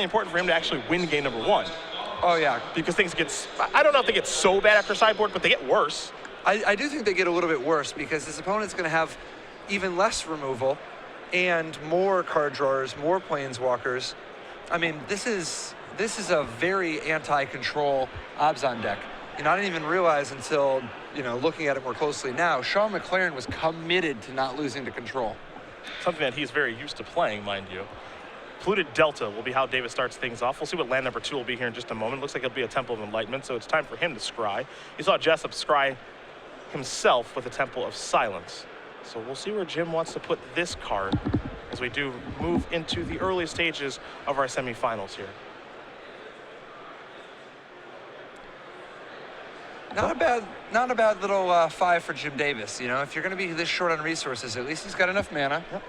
important for him to actually win game number 1. Oh, yeah. Because things get, I don't know if they get so bad after sideboard, but they get worse. I do think they get a little bit worse because his opponent's going to have even less removal and more card drawers, more planeswalkers. I mean, this is a very anti-control Abzan deck. You know, I didn't even realize until, you know, looking at it more closely now, Sean McLaren was committed to not losing to control. Something that he's very used to playing, mind you. Polluted Delta will be how Davis starts things off. We'll see what land number 2 will be here in just a moment. Looks like it'll be a Temple of Enlightenment, so it's time for him to scry. You saw Jessup scry himself with a Temple of Silence. So we'll see where Jim wants to put this card as we do move into the early stages of our semifinals here. Not a bad little 5 for Jim Davis. You know, if you're going to be this short on resources, at least he's got enough mana. Yep.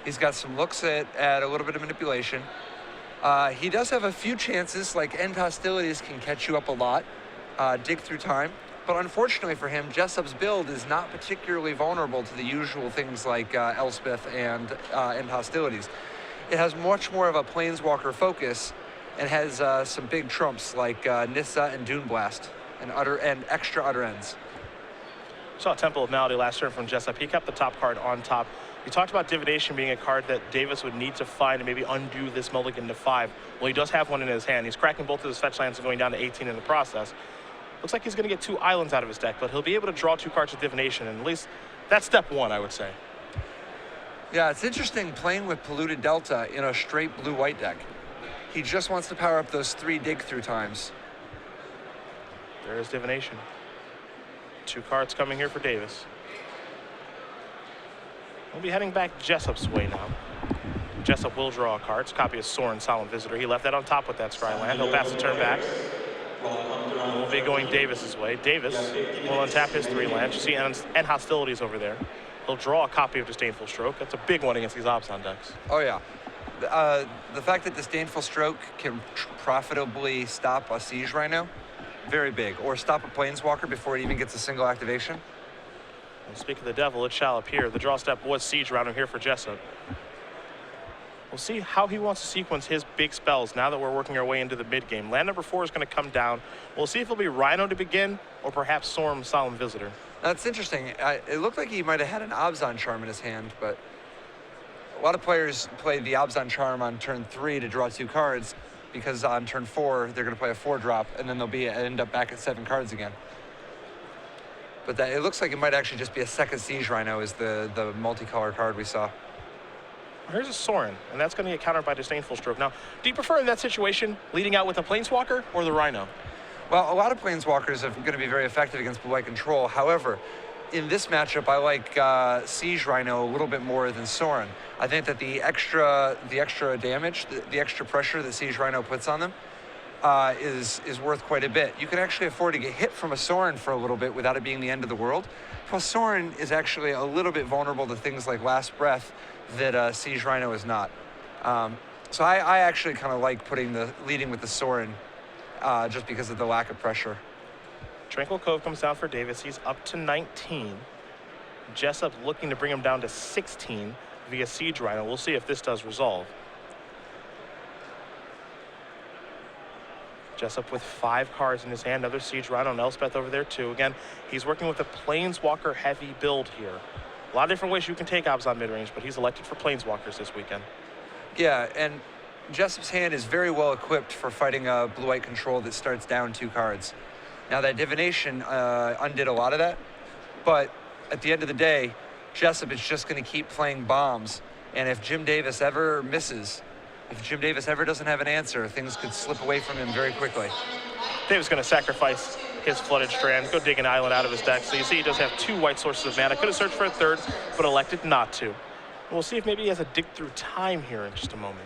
He's got some looks at a little bit of manipulation. He does have a few chances, like End Hostilities can catch you up a lot, dig through time. But unfortunately for him, Jessup's build is not particularly vulnerable to the usual things like Elspeth and End Hostilities. It has much more of a Planeswalker focus and has some big trumps like Nissa and Dune Blast and extra Utter Ends. Saw Temple of Malady last turn from Jessup. He kept the top card on top. We talked about Divination being a card that Davis would need to find and maybe undo this mulligan to 5. Well, he does have one in his hand. He's cracking both of his fetch lands and going down to 18 in the process. Looks like he's going to get 2 islands out of his deck, but he'll be able to draw 2 cards with Divination, and at least that's step 1, I would say. Yeah, it's interesting playing with Polluted Delta in a straight blue-white deck. He just wants to power up those 3 dig-through times. There is Divination. 2 cards coming here for Davis. We'll be heading back Jessup's way now. Jessup will draw a card. It's a copy of Sorin, Solemn Visitor. He left that on top with that scry land. He'll pass the turn back. We'll be going Davis's way. Davis will untap his 3 lands. You see End Hostilities over there. He'll draw a copy of Disdainful Stroke. That's a big one against these Abzan decks. Oh, yeah. The fact that Disdainful Stroke can profitably stop a Siege Rhino, very big. Or stop a Planeswalker before it even gets a single activation. And speak of the devil, it shall appear. The draw step was Siege Rhino here for Jessup. We'll see how he wants to sequence his big spells now that we're working our way into the mid-game. Land number 4 is going to come down. We'll see if it'll be Rhino to begin or perhaps Sorin, Solemn Visitor. That's interesting. It looked like he might have had an Abzan Charm in his hand, but a lot of players play the Abzan Charm on turn 3 to draw 2 cards because on turn 4 they're going to play a 4-drop and then they'll end up back at 7 cards again. But it looks like it might actually just be a second Siege Rhino is the multicolor card we saw. Here's a Sorin, and that's going to get countered by Disdainful Stroke. Now, do you prefer in that situation leading out with a Planeswalker or the Rhino? Well, a lot of Planeswalkers are going to be very effective against blue-white control. However, in this matchup, I like Siege Rhino a little bit more than Sorin. I think that the extra damage, the extra pressure that Siege Rhino puts on them is worth quite a bit. You can actually afford to get hit from a Sorin for a little bit without it being the end of the world. Plus, Sorin is actually a little bit vulnerable to things like Last Breath that Siege Rhino is not. So I actually kind of like leading with the Sorin just because of the lack of pressure. Tranquil Cove comes down for Davis. He's up to 19. Jessup looking to bring him down to 16 via Siege Rhino. We'll see if this does resolve. Jessup with 5 cards in his hand. Another Siege Rhino and Elspeth over there too. Again, he's working with a Planeswalker heavy build here. A lot of different ways you can take Abzan mid-range, but he's elected for Planeswalkers this weekend. Yeah, and Jessup's hand is very well equipped for fighting a blue-white control that starts down 2 cards. Now that Divination undid a lot of that, but at the end of the day, Jessup is just going to keep playing bombs. And if Jim Davis ever misses, if Jim Davis ever doesn't have an answer, things could slip away from him very quickly. Davis going to sacrifice his Flooded Strand, go dig an island out of his deck. So you see he does have 2 white sources of mana. Could have searched for a 3rd, but elected not to. We'll see if maybe he has a dig through time here in just a moment.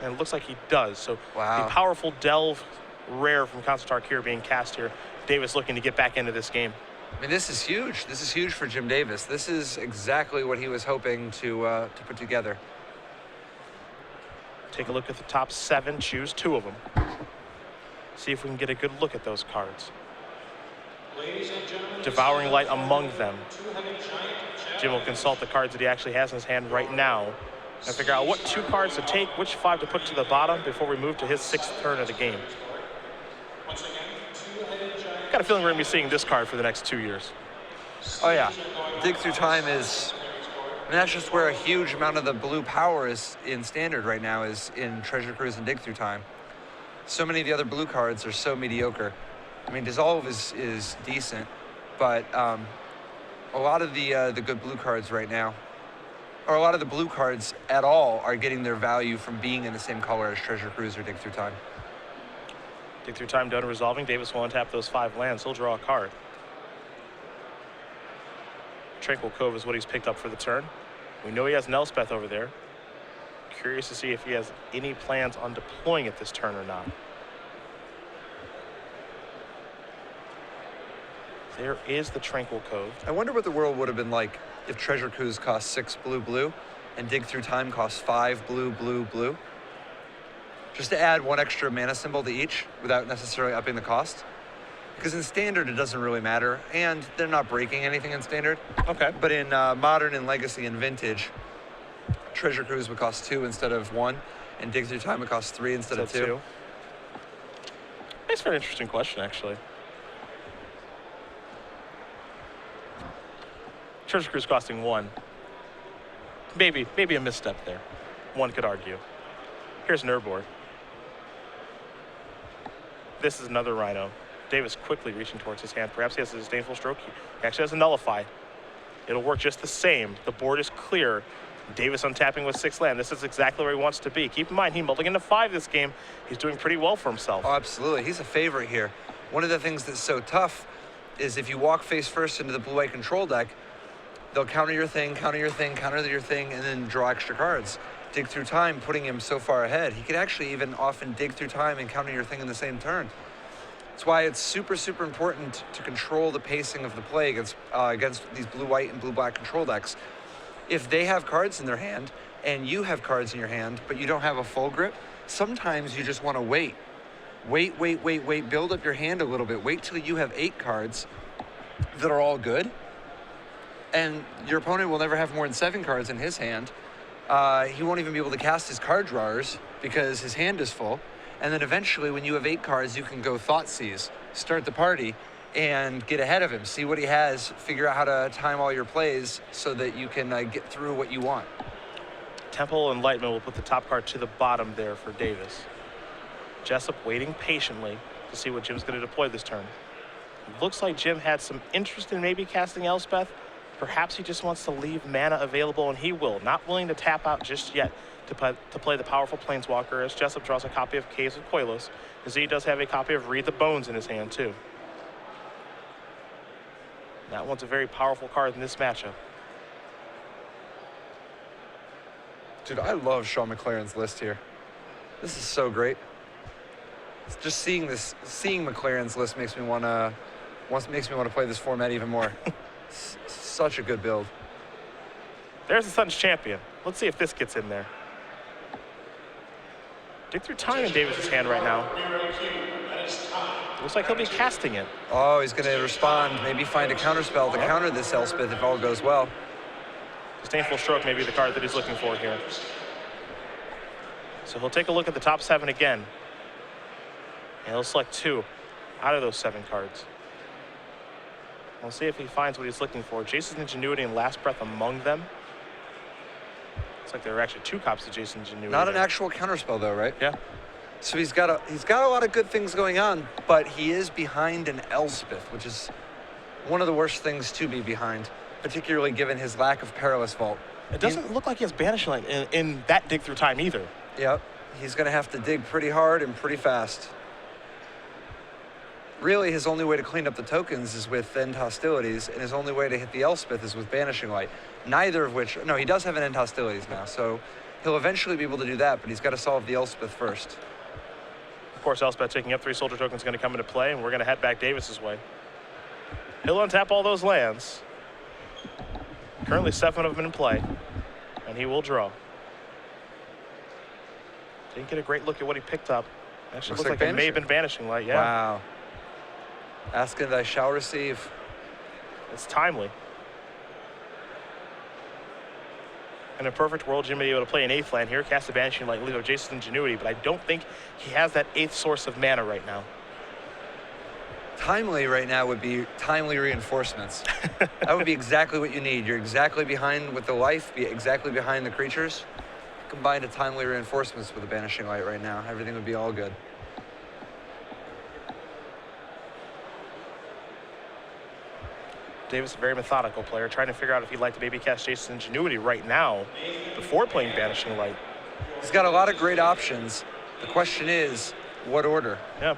And it looks like he does. So wow. The powerful Delve rare from Concertar here being cast here. Davis looking to get back into this game. I mean, this is huge. This is huge for Jim Davis. This is exactly what he was hoping to put together. Take a look at the top 7, choose 2 of them. See if we can get a good look at those cards. Devouring Light among them. Jim will consult the cards that he actually has in his hand right now. And figure out what 2 cards to take, which 5 to put to the bottom before we move to his 6th turn of the game. Got a feeling we're going to be seeing this card for the next 2 years. Oh yeah, Dig Through Time is, and that's just where a huge amount of the blue power is in Standard right now, is in Treasure Cruise and Dig Through Time. So many of the other blue cards are so mediocre. I mean, Dissolve is decent, but a lot of the good blue cards right now, or a lot of the blue cards at all, are getting their value from being in the same color as Treasure Cruise or Dig Through Time. Dig Through Time done resolving. Davis will untap those 5 lands. He'll draw a card. Tranquil Cove is what he's picked up for the turn. We know he has an Elspeth over there. Curious to see if he has any plans on deploying it this turn or not. There is the Tranquil Cove. I wonder what the world would have been like if Treasure Cruise cost 6 blue, and Dig Through Time costs 5 blue. Just to add 1 extra mana symbol to each without necessarily upping the cost. Because in Standard, it doesn't really matter, and they're not breaking anything in Standard. Okay. But in Modern and Legacy and Vintage, Treasure Cruise would cost 2 instead of 1, and Dig Through Time would cost 3 instead of 2. That's a very interesting question, actually. Treasure Cruise costing 1. Maybe a misstep there. One could argue. Here's Nurboard. This is another Rhino. Davis quickly reaching towards his hand. Perhaps he has a disdainful stroke. He actually has a Nullify. It'll work just the same. The board is clear. Davis untapping with 6 land. This is exactly where he wants to be. Keep in mind, he mulliganed to 5 this game. He's doing pretty well for himself. Oh, absolutely. He's a favorite here. One of the things that's so tough is if you walk face first into the blue-white control deck, they'll counter your thing, and then draw extra cards. Dig Through Time, putting him so far ahead. He could actually even often dig through time and counter your thing in the same turn. That's why it's super, super important to control the pacing of the play against these blue-white and blue-black control decks. If they have cards in their hand and you have cards in your hand, but you don't have a full grip, sometimes you just want to wait. Wait, build up your hand a little bit. Wait till you have 8 cards that are all good. And your opponent will never have more than 7 cards in his hand. He won't even be able to cast his card drawers because his hand is full. And then eventually, when you have 8 cards, you can go Thoughtseize, start the party, and get ahead of him. See what he has, figure out how to time all your plays so that you can get through what you want. Temple Enlightenment will put the top card to the bottom there for Davis. Jessup waiting patiently to see what Jim's going to deploy this turn. Looks like Jim had some interest in maybe casting Elspeth. Perhaps he just wants to leave mana available, and he will. Not willing to tap out just yet to play the powerful Planeswalker, as Jessup draws a copy of Caves of Koilos, as he does have a copy of Read the Bones in his hand, too. That one's a very powerful card in this matchup. Dude, I love Sean McLaren's list here. This is so great. Just seeing McLaren's list makes me want to play this format even more. Such a good build. There's the Sun's champion. Let's see if this gets in there. Dig Through Time in Davis's hand right now. Looks like he'll be casting it. Oh, he's going to respond. Maybe find a counterspell to counter this Elspeth if all goes well. Disdainful Stroke may be the card that he's looking for here. So he'll take a look at the top 7 again. And he'll select 2 out of those 7 cards. We'll see if he finds what he's looking for. Jason's Ingenuity and Last Breath among them. Looks like there are actually 2 copies of Jason's Ingenuity. Not an actual counterspell though, right? Yeah. So he's got a lot of good things going on, but he is behind an Elspeth, which is one of the worst things to be behind, particularly given his lack of Perilous Vault. It doesn't look like he has Banishing Light in that Dig Through Time either. Yep. He's going to have to dig pretty hard and pretty fast. Really, his only way to clean up the tokens is with End Hostilities, and his only way to hit the Elspeth is with Banishing Light. Neither of which, no, he does have an End Hostilities now, so he'll eventually be able to do that, but he's got to solve the Elspeth first. Of course, Elspeth taking up 3 soldier tokens is going to come into play, and we're going to head back Davis's way. He'll untap all those lands. Currently 7 of them in play, and he will draw. Didn't get a great look at what he picked up. Actually looks like it may have been Vanishing Light, yeah. Wow. Ask and I shall receive. It's timely. In a perfect world, Jim may be able to play an 8th land here, cast a Banishing Light, leave up Jason's Ingenuity, but I don't think he has that 8th source of mana right now. Timely right now would be timely reinforcements. That would be exactly what you need. You're exactly behind with the life, be exactly behind the creatures. Combine a timely reinforcements with a Banishing Light right now. Everything would be all good. Davis, a very methodical player, trying to figure out if he'd like to maybe cast Jason's Ingenuity right now before playing Banishing Light. He's got a lot of great options. The question is, what order? Yeah.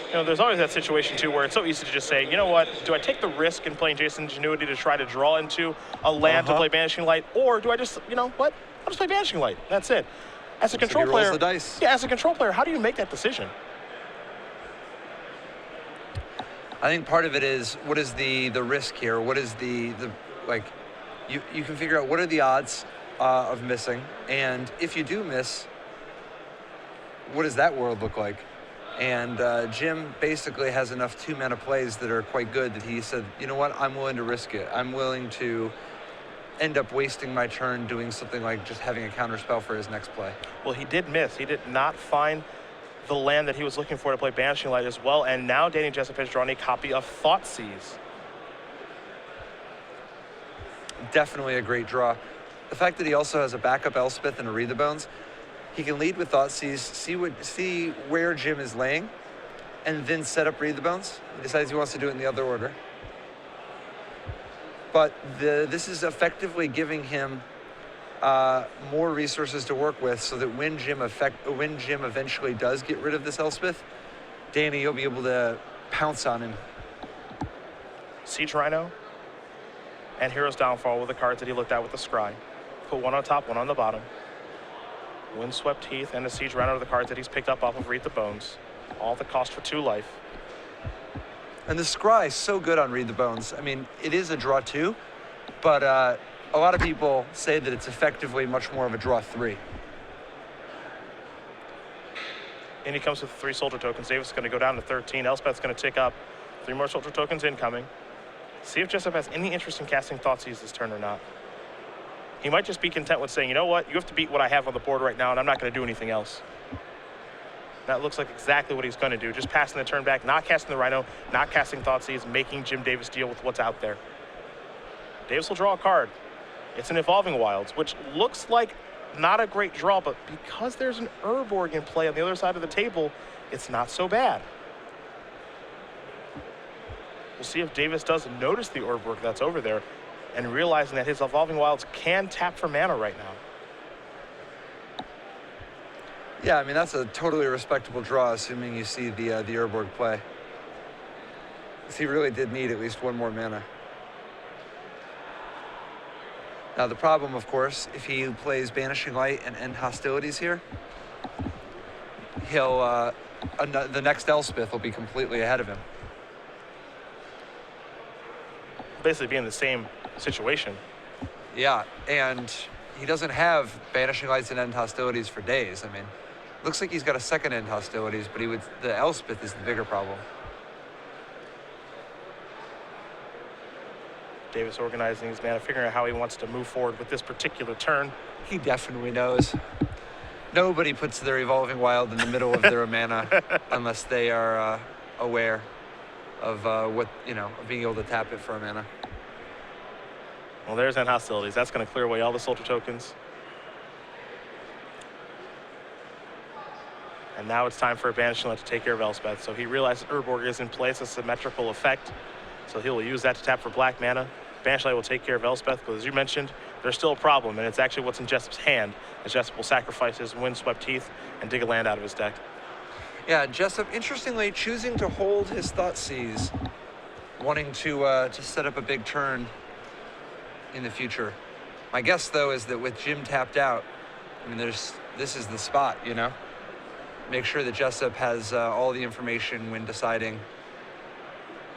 You know, there's always that situation, too, where it's so easy to just say, you know what, do I take the risk in playing Jason's Ingenuity to try to draw into a land to play Banishing Light, or do I just, you know what, I'll just play Banishing Light. That's it. As a control player, the dice. Yeah, as a control player, how do you make that decision? I think part of it is, what is the risk here? What is the like, you can figure out what are the odds of missing, and if you do miss, what does that world look like? And Jim basically has enough 2-mana plays that are quite good that he said, you know what, I'm willing to risk it. I'm willing to end up wasting my turn doing something like just having a counter spell for his next play. Well, he did miss. He did not find the land that he was looking for to play Banishing Light as well, and now Danny Jessup has drawn a copy of Thoughtseize. Definitely a great draw. The fact that he also has a backup Elspeth and a Read the Bones, he can lead with Thoughtseize, see where Jim is laying, and then set up Read the Bones. He decides he wants to do it in the other order. But this is effectively giving him more resources to work with, so that when Jim eventually does get rid of this Elspeth, Danny, you'll be able to pounce on him. Siege Rhino and Hero's Downfall were the cards that he looked at with the Scry. Put one on top, one on the bottom. Windswept Heath and the Siege Rhino are the cards that he's picked up off of Read the Bones. All the cost for 2 life. And the Scry is so good on Read the Bones. I mean, it is a draw 2, but a lot of people say that it's effectively much more of a draw 3. And he comes with 3 soldier tokens. Davis is going to go down to 13. Elspeth's going to tick up. 3 more soldier tokens incoming. See if Jessup has any interest in casting Thoughtseize this turn or not. He might just be content with saying, you know what, you have to beat what I have on the board right now, and I'm not going to do anything else. That looks like exactly what he's going to do. Just passing the turn back, not casting the Rhino, not casting Thoughtseize, making Jim Davis deal with what's out there. Davis will draw a card. It's an Evolving Wilds, which looks like not a great draw, but because there's an Urborg in play on the other side of the table, it's not so bad. We'll see if Davis does notice the Urborg that's over there and realizing that his Evolving Wilds can tap for mana right now. Yeah, I mean, that's a totally respectable draw, assuming you see the Urborg play. Because he really did need at least 1 more mana. Now, the problem, of course, if he plays Banishing Light and End Hostilities here, he'll the next Elspeth will be completely ahead of him. Basically be in the same situation. Yeah, and he doesn't have Banishing Lights and End Hostilities for days. I mean, looks like he's got a second End Hostilities, but the Elspeth is the bigger problem. Davis organizing his mana, figuring out how he wants to move forward with this particular turn. He definitely knows. Nobody puts their Evolving Wild in the middle of their mana unless they are aware of of being able to tap it for a mana. Well, there's End Hostilities. That's going to clear away all the soldier tokens. And now it's time for a Banishing Light to take care of Elspeth. So he realizes Urborg is in place, a symmetrical effect. So he will use that to tap for black mana. Banishing Light will take care of Elspeth, but as you mentioned, there's still a problem, and it's actually what's in Jessup's hand, as Jessup will sacrifice his Windswept Heath and dig a land out of his deck. Yeah, Jessup, interestingly, choosing to hold his Thoughtseize, wanting to set up a big turn in the future. My guess, though, is that with Jim tapped out, I mean, this is the spot, you know? Make sure that Jessup has all the information when deciding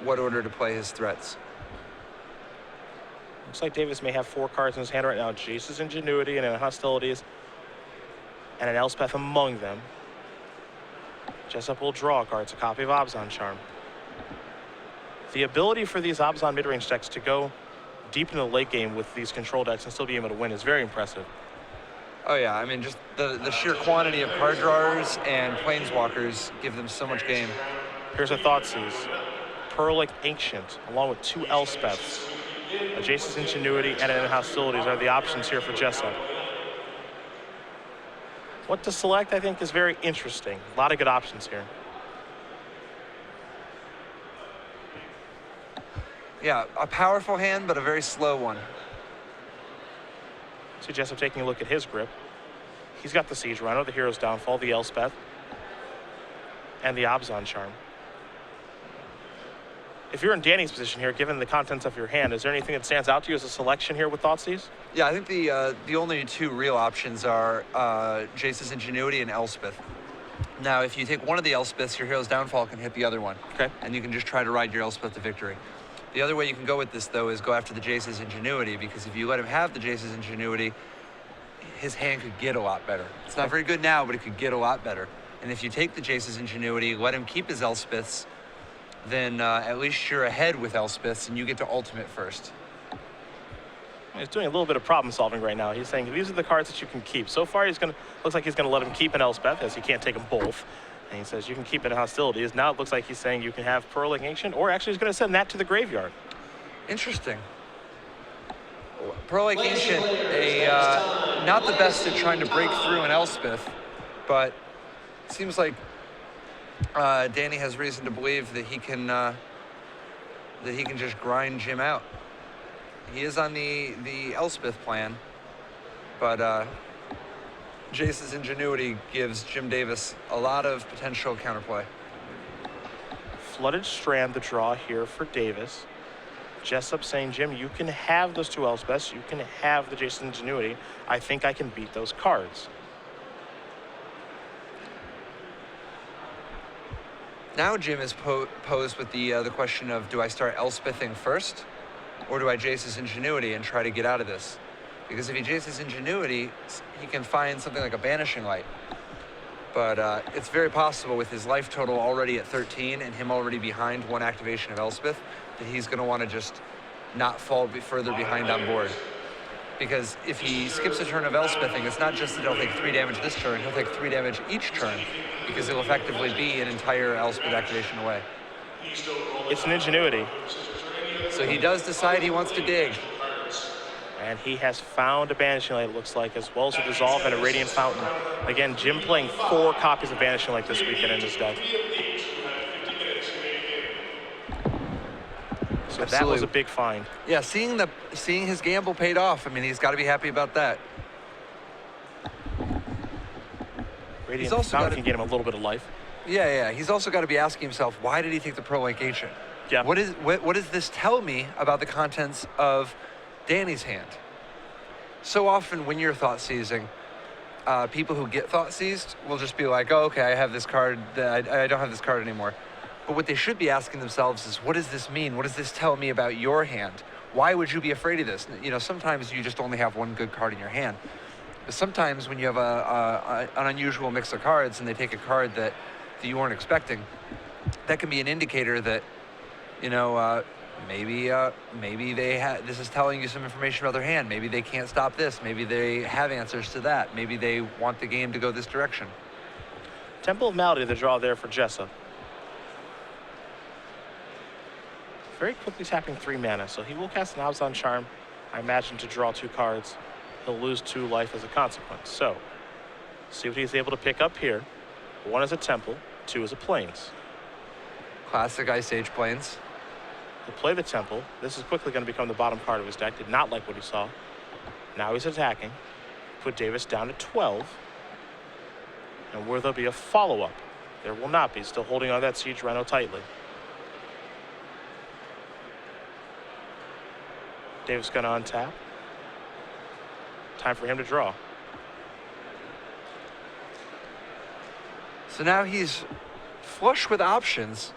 what order to play his threats. Looks like Davis may have 4 cards in his hand right now. Jace's Ingenuity and Hostilities, and an Elspeth among them. Jessup will draw a card. It's a copy of Abzan Charm. The ability for these Abzan midrange decks to go deep in the late game with these control decks and still be able to win is very impressive. Oh yeah, I mean, just the sheer quantity of card drawers and planeswalkers give them so much game. Here's a Thoughtseize. Pearlic Ancient, along with 2 Elspeths. Jace's Ingenuity and an Hostilities are the options here for Jessup. What to select, I think, is very interesting. A lot of good options here. Yeah, a powerful hand, but a very slow one. See Jessup taking a look at his grip. He's got the Siege Rhino, the Hero's Downfall, the Elspeth, and the Abzan Charm. If you're in Danny's position here, given the contents of your hand, is there anything that stands out to you as a selection here with Thoughtseize? Yeah, I think the only 2 real options are Jace's Ingenuity and Elspeth. Now, if you take one of the Elspeths, your Hero's Downfall can hit the other one. Okay. And you can just try to ride your Elspeth to victory. The other way you can go with this, though, is go after the Jace's Ingenuity, because if you let him have the Jace's Ingenuity, his hand could get a lot better. It's not very good now, but it could get a lot better. And if you take the Jace's Ingenuity, let him keep his Elspeths, then at least you're ahead with Elspeths, and you get to ultimate first. He's doing a little bit of problem solving right now. He's saying these are the cards that you can keep. So far, looks like he's gonna let him keep an Elspeth, as he can't take them both. And he says you can keep it in Hostilities. Now it looks like he's saying you can have Pearlic Ancient, or actually he's gonna send that to the graveyard. Interesting. Pearlic Ancient, not the best at trying to break through an Elspeth, but it seems like Danny has reason to believe that he can just grind Jim out. He is on the Elspeth plan, but Jace's Ingenuity gives Jim Davis a lot of potential counterplay. Flooded Strand, the draw here for Davis. Jessup saying, Jim, you can have those 2 Elspeths. You can have the Jace's Ingenuity. I think I can beat those cards. Now Jim is posed with the question of, do I start Elspething first, or do I Jace's Ingenuity and try to get out of this? Because if he Jace's Ingenuity, he can find something like a Banishing Light. But it's very possible with his life total already at 13 and him already behind 1 activation of Elspeth, that he's going to want to just not fall further behind on board. Because if he skips a turn of Elspething, it's not just that he'll take 3 damage this turn, he'll take 3 damage each turn, because it'll effectively be an entire Elspeth activation away. It's an Ingenuity. So he does decide he wants to dig. And he has found a Banishing Light, it looks like, as well as a Dissolve and a Radiant Fountain. Again, Jim playing 4 copies of Banishing Light this weekend in his deck. So that was a big find. Yeah, seeing his gamble paid off. I mean, he's got to be happy about that. Radiant Fountain can get him a little bit of life. Yeah. He's also got to be asking himself, why did he take the Pearlic Ancient? Yeah. What does this tell me about the contents of Danny's hand? So often when you're Thoughtseizing, people who get Thoughtseized will just be like, oh, okay, I have this card, I don't have this card anymore. But what they should be asking themselves is, what does this mean? What does this tell me about your hand? Why would you be afraid of this? You know, sometimes you just only have 1 good card in your hand. But sometimes when you have an unusual mix of cards and they take a card that you weren't expecting, that can be an indicator that, you know, maybe this is telling you some information about their hand. Maybe they can't stop this. Maybe they have answers to that. Maybe they want the game to go this direction. Temple of Malady, the draw there for Jessup. Very quickly tapping 3 mana, so he will cast an Abzan Charm, I imagine, to draw 2 cards. He'll lose 2 life as a consequence. So, see what he's able to pick up here. 1 is a Temple, 2 is a Plains. Classic Ice Age Plains. He'll play the Temple. This is quickly going to become the bottom card of his deck. Did not like what he saw. Now he's attacking. Put Davis down to 12. And will there be a follow-up? There will not be. Still holding on that Siege Rhino tightly. Davis going to untap. Time for him to draw. So now he's flush with options,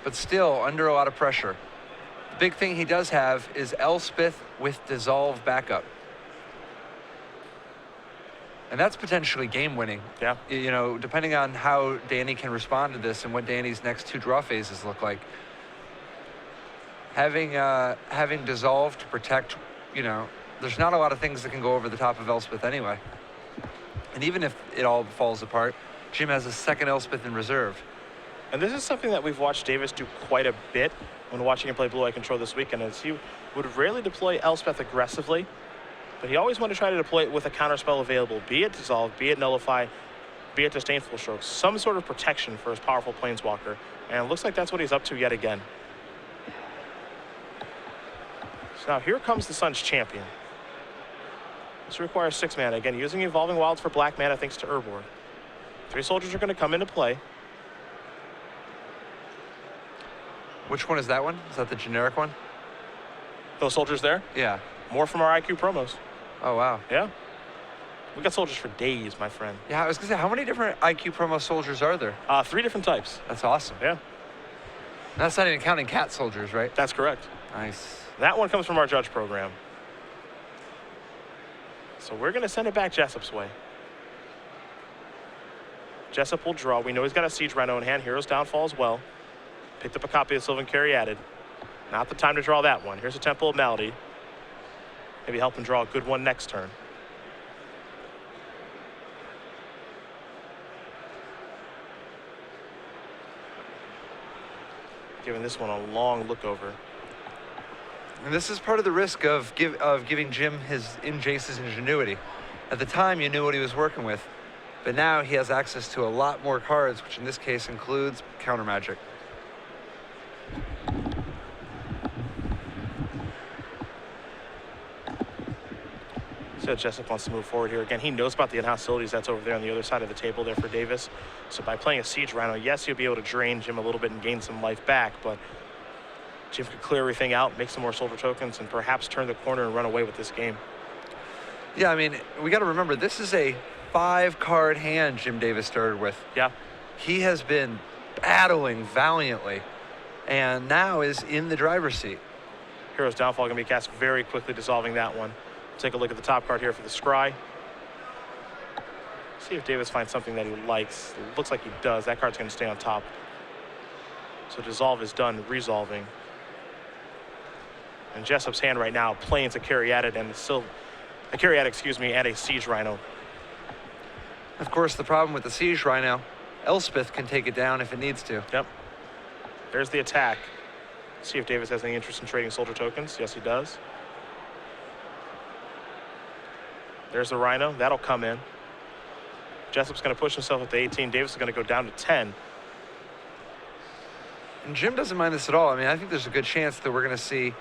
but still under a lot of pressure. The big thing he does have is Elspeth with Dissolve backup. And that's potentially game-winning. Yeah. You know, depending on how Danny can respond to this and what Danny's next 2 draw phases look like. having dissolve to protect, there's not a lot of things that can go over the top of Elspeth anyway. And even if it all falls apart, Jim has a second Elspeth in reserve. And this is something that we've watched Davis do quite a bit when watching him play Blue Eye Control this weekend, as he would rarely deploy Elspeth aggressively, but he always wanted to try to deploy it with a counterspell available, be it Dissolve, be it Nullify, be it Disdainful Stroke, some sort of protection for his powerful Planeswalker. And it looks like that's what he's up to yet again. So now here comes the Sun's champion. This requires 6 mana. Again, using Evolving Wilds for black mana thanks to Urborg. 3 soldiers are going to come into play. Which one is that one? Is that the generic one? Those soldiers there? Yeah. More from our IQ promos. Oh, wow. Yeah. We got soldiers for days, my friend. Yeah, I was going to say, how many different IQ promo soldiers are there? 3 different types. That's awesome. Yeah. And that's not even counting cat soldiers, right? That's correct. Nice. That one comes from our judge program. So we're going to send it back Jessup's way. Jessup will draw. We know he's got a Siege Rhino in hand. Hero's Downfall as well. Picked up a copy of Sylvan Caryatid. Not the time to draw that one. Here's a Temple of Malady. Maybe help him draw a good one next turn. Giving this one a long look over. And this is part of the risk of giving Jim his Jace's ingenuity. At the time, you knew what he was working with, but now he has access to a lot more cards, which in this case includes counter magic. So Jessup wants to move forward here. Again, he knows about the in-hostilities that's over there on the other side of the table there for Davis. So by playing a Siege Rhino, yes, he'll be able to drain Jim a little bit and gain some life back, but Jim could clear everything out, make some more soldier tokens, and perhaps turn the corner and run away with this game. Yeah, I mean, we got to remember, this is a 5-card hand Jim Davis started with. Yeah. He has been battling valiantly and now is in the driver's seat. Hero's Downfall going to be cast very quickly, dissolving that one. Take a look at the top card here for the Scry. See if Davis finds something that he likes. It looks like he does. That card's going to stay on top. So dissolve is done, resolving. And Jessup's hand right now playing to Caryatid and a Caryatid, and a Siege Rhino. Of course, the problem with the Siege Rhino, Elspeth can take it down if it needs to. Yep. There's the attack. See if Davis has any interest in trading soldier tokens. Yes, he does. There's the Rhino. That'll come in. Jessup's going to push himself at the 18. Davis is going to go down to 10. And Jim doesn't mind this at all. I mean, I think there's a good chance that we're going to see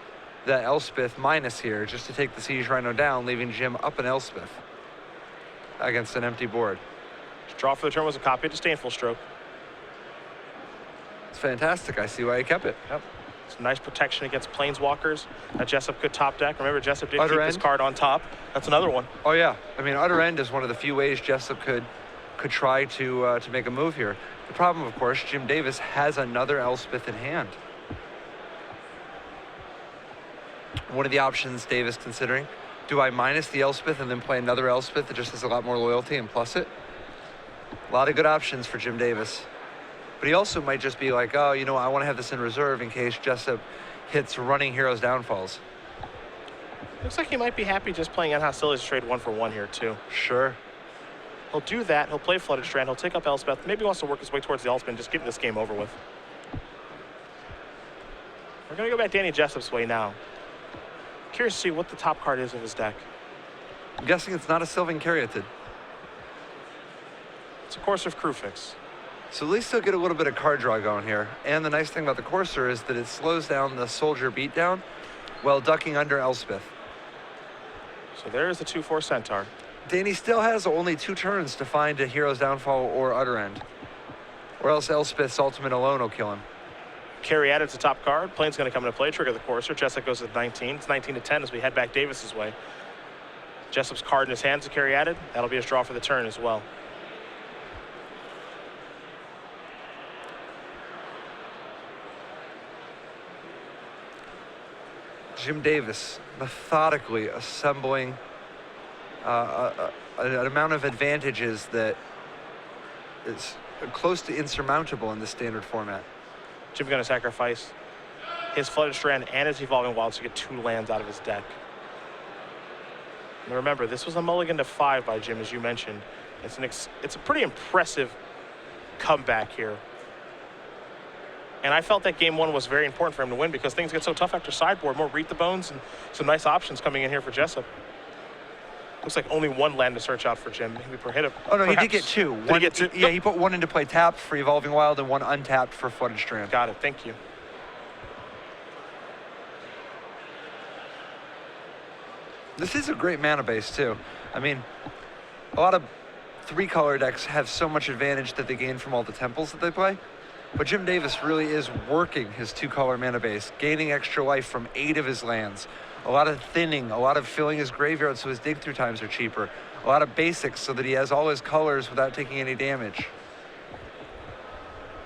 that Elspeth minus here just to take the Siege Rhino down, leaving Jim up an Elspeth against an empty board. Draw for the turn was a copy of Disdainful Stroke. It's fantastic. I see why he kept it. Yep. It's a nice protection against Planeswalkers that Jessup could top deck. Remember, Jessup did keep this card on top. That's another one. Oh, yeah. I mean, Utter End is one of the few ways Jessup could try to make a move here. The problem, of course, Jim Davis has another Elspeth in hand. One of the options Davis considering, do I minus the Elspeth and then play another Elspeth that just has a lot more loyalty and plus it? A lot of good options for Jim Davis. But he also might just be like, oh, I want to have this in reserve in case Jessup hits running Heroes Downfalls. Looks like he might be happy just playing on hostilities to trade 1-for-1 here, too. Sure. He'll do that. He'll play Flooded Strand. He'll take up Elspeth. Maybe he wants to work his way towards the Elspeth and just get this game over with. We're going to go back Danny Jessup's way now. Curious to see what the top card is of his deck. I'm guessing it's not a Sylvan Caryatid. It's a Courser of Crewfix. So at least he'll get a little bit of card draw going here. And the nice thing about the Courser is that it slows down the soldier beatdown while ducking under Elspeth. So there's the 2/4 Centaur. Danny still has only 2 turns to find a Hero's Downfall or Utter End. Or else Elspeth's ultimate alone will kill him. Caryatid's the top card. Plane's going to come into play. Trigger the Courser. Jessup goes to 19. It's 19-10 as we head back Davis's way. Jessup's card in his hands to Caryatid. That'll be his draw for the turn as well. Jim Davis methodically assembling an amount of advantages that is close to insurmountable in the standard format. Jim's going to sacrifice his Flooded Strand and his Evolving Wilds to get 2 lands out of his deck. And remember, this was a mulligan to 5 by Jim, as you mentioned. It's a pretty impressive comeback here. And I felt that game 1 was very important for him to win because things get so tough after sideboard. More Read the Bones and some nice options coming in here for Jessup. Looks like only 1 land to search out for Jim. Oh, no, he did get 2. Did he get 2? Yeah, he put 1 into play tapped for Evolving Wild and 1 untapped for Flooded Strand. Got it. Thank you. This is a great mana base, too. I mean, a lot of 3-color decks have so much advantage that they gain from all the temples that they play. But Jim Davis really is working his 2-color mana base, gaining extra life from 8 of his lands. A lot of thinning, a lot of filling his graveyard so his dig-through times are cheaper. A lot of basics so that he has all his colors without taking any damage.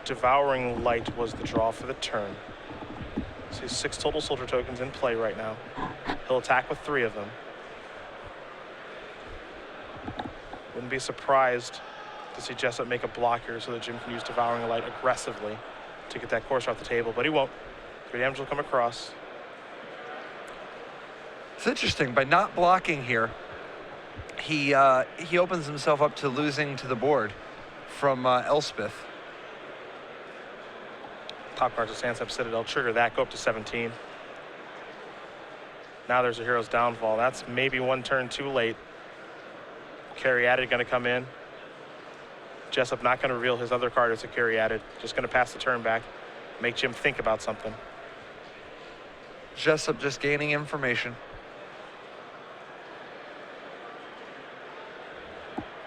Devouring Light was the draw for the turn. So 6 total soldier tokens in play right now. He'll attack with 3 of them. Wouldn't be surprised to see Jessup make a block here so that Jim can use Devouring Light aggressively to get that Courser off the table, but he won't. 3 damage will come across. It's interesting, by not blocking here, he opens himself up to losing to the board from Elspeth. Top cards of Sandsep Citadel, trigger that, go up to 17. Now there's a Hero's Downfall. That's maybe 1 turn too late. Caryatid going to come in. Jessup not going to reveal his other card as a Caryatid. Just going to pass the turn back. Make Jim think about something. Jessup just gaining information.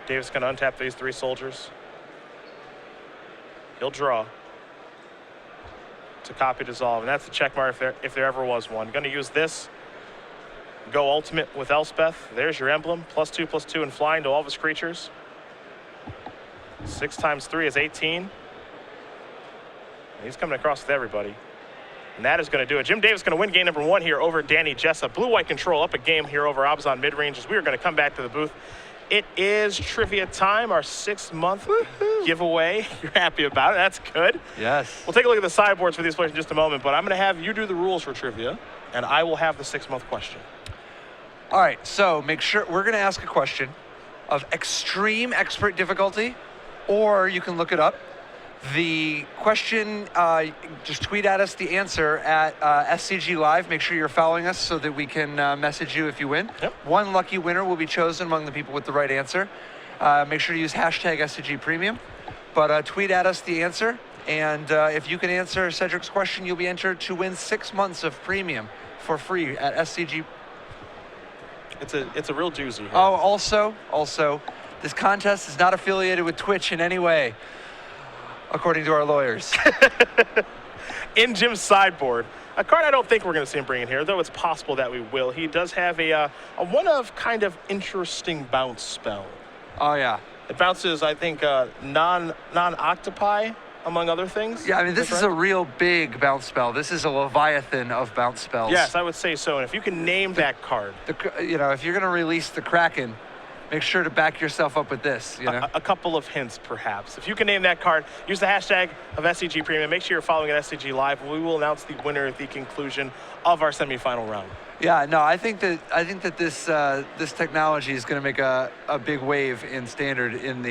Davis going to untap these 3 soldiers. He'll draw to copy Dissolve, and that's the check mark if there ever was one. Going to use this. Go ultimate with Elspeth. There's your emblem. +2/+2 and flying to all of his creatures. 6 times 3 is 18. And he's coming across with everybody. And that is going to do it. Jim Davis going to win game number 1 here over Danny Jessup. Blue-white control up a game here over Abzan mid-range as we are going to come back to the booth. It is trivia time, our 6-month giveaway. You're happy about it. That's good. Yes. We'll take a look at the sideboards for these players in just a moment, but I'm going to have you do the rules for trivia, and I will have the 6-month question. All right, so make sure we're going to ask a question of extreme expert difficulty, or you can look it up. The question, just tweet at us the answer at SCG Live. Make sure you're following us so that we can message you if you win. Yep. 1 lucky winner will be chosen among the people with the right answer. Make sure to use hashtag SCG Premium. But tweet at us the answer. And if you can answer Cedric's question, you'll be entered to win 6 months of premium for free at SCG. It's a real doozy here. Oh, also, this contest is not affiliated with Twitch in any way, according to our lawyers. In Jim's sideboard, a card I don't think we're going to see him bring in here, though it's possible that we will. He does have a one of kind of interesting bounce spell. Oh, yeah. It bounces, I think, non-octopi, among other things. Yeah, I mean, this is a real big bounce spell. This is a Leviathan of bounce spells. Yes, I would say so. And if you can name that card. You know, if you're going to release the Kraken, make sure to back yourself up with this, you know? A couple of hints, perhaps. If you can name that card, use the hashtag of SCG Premium. Make sure you're following at SCG Live. We will announce the winner at the conclusion of our semifinal round. Yeah, no, I think that this technology is going to make a big wave in Standard in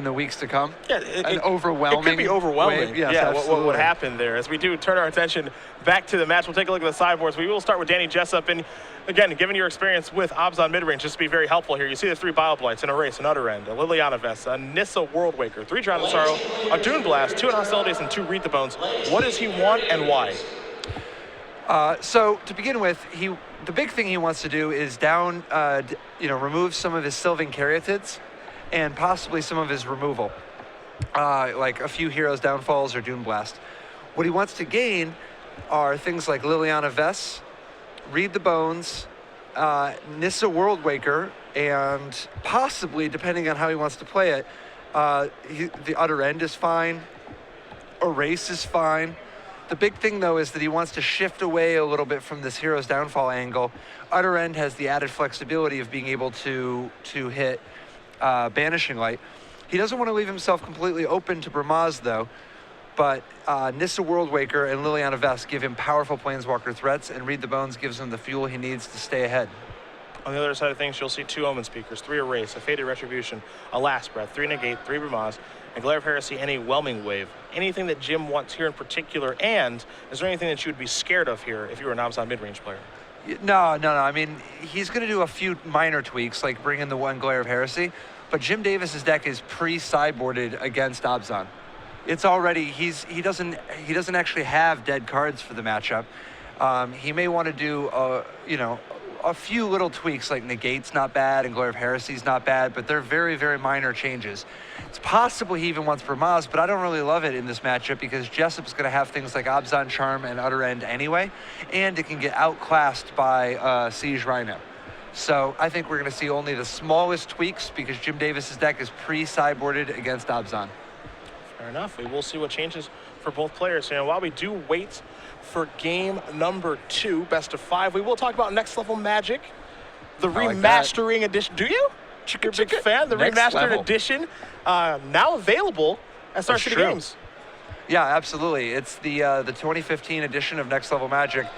the weeks to come. Yeah, overwhelming. It could be overwhelming. Wave. Yes, yeah, what happened there? As we do turn our attention back to the match, we'll take a look at the sideboards. We will start with Danny Jessup. And again, given your experience with Abzan midrange, just to be very helpful here, you see the 3 Bioblights, an Erase, an Utter End, a Liliana Vest, a Nissa Worldwaker, 3 Drown in Sorrow, a Dune Blast, 2 in Hostilities, and 2 Read the Bones. What does he want and why? So to begin with, the big thing he wants to do is remove some of his Sylvan Caryatids and possibly some of his removal, like a few Heroes Downfalls or Dune Blast. What he wants to gain are things like Liliana Vess, Read the Bones, Nissa Worldwaker, and possibly, depending on how he wants to play it, the Utter End is fine, Erase is fine. The big thing, though, is that he wants to shift away a little bit from this Hero's Downfall angle. Utter End has the added flexibility of being able to hit Banishing Light. He doesn't want to leave himself completely open to Bramaz, though. But Nissa Worldwaker and Liliana Vest give him powerful Planeswalker threats, and Read the Bones gives him the fuel he needs to stay ahead. On the other side of things, you'll see 2 Omen Speakers, 3 Erase, a Faded Retribution, a Last Breath, 3 Negate, 3 Bramaz, and Glare of Heresy, and a Whelming Wave. Anything that Jim wants here in particular, and is there anything that you would be scared of here if you were an Abzan mid-range player? No. I mean, he's going to do a few minor tweaks, like bring in the 1 Glare of Heresy, but Jim Davis's deck is pre-sideboarded against Abzan. It's already, he doesn't actually have dead cards for the matchup. He may want to do, a few little tweaks, like Negate's not bad and Glare of Heresy's not bad, but they're very, very minor changes. It's possible he even wants Bramaz, but I don't really love it in this matchup because Jessup's going to have things like Abzan Charm and Utter End anyway, and it can get outclassed by Siege Rhino. So I think we're going to see only the smallest tweaks because Jim Davis's deck is pre-sideboarded against Abzan. Fair enough. We will see what changes for both players. And while we do wait for game number 2, best of 5, we will talk about Next Level Magic, the remastering edition. Do you? You're a big fan. The remastered edition now available at Star City Games. Yeah, absolutely. It's the 2015 edition of Next Level Magic,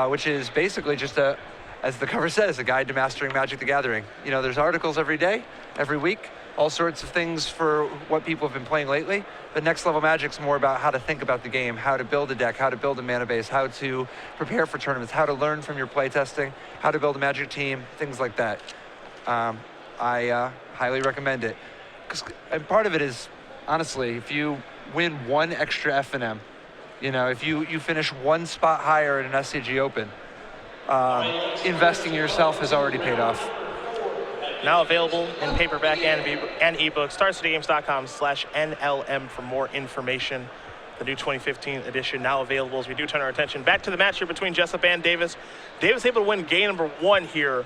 which is basically just as the cover says, a guide to mastering Magic the Gathering. You know, there's articles every day, every week, all sorts of things for what people have been playing lately. But Next Level Magic's more about how to think about the game, how to build a deck, how to build a mana base, how to prepare for tournaments, how to learn from your playtesting, how to build a Magic team, things like that. I highly recommend it. And part of it is, honestly, if you win 1 extra FNM, if you finish 1 spot higher in an SCG Open, investing in yourself has already paid off. Now available in paperback and ebook. StarCityGames.com/NLM for more information. The new 2015 edition now available as we do turn our attention back to the match here between Jessup and Davis. Davis able to win game number 1 here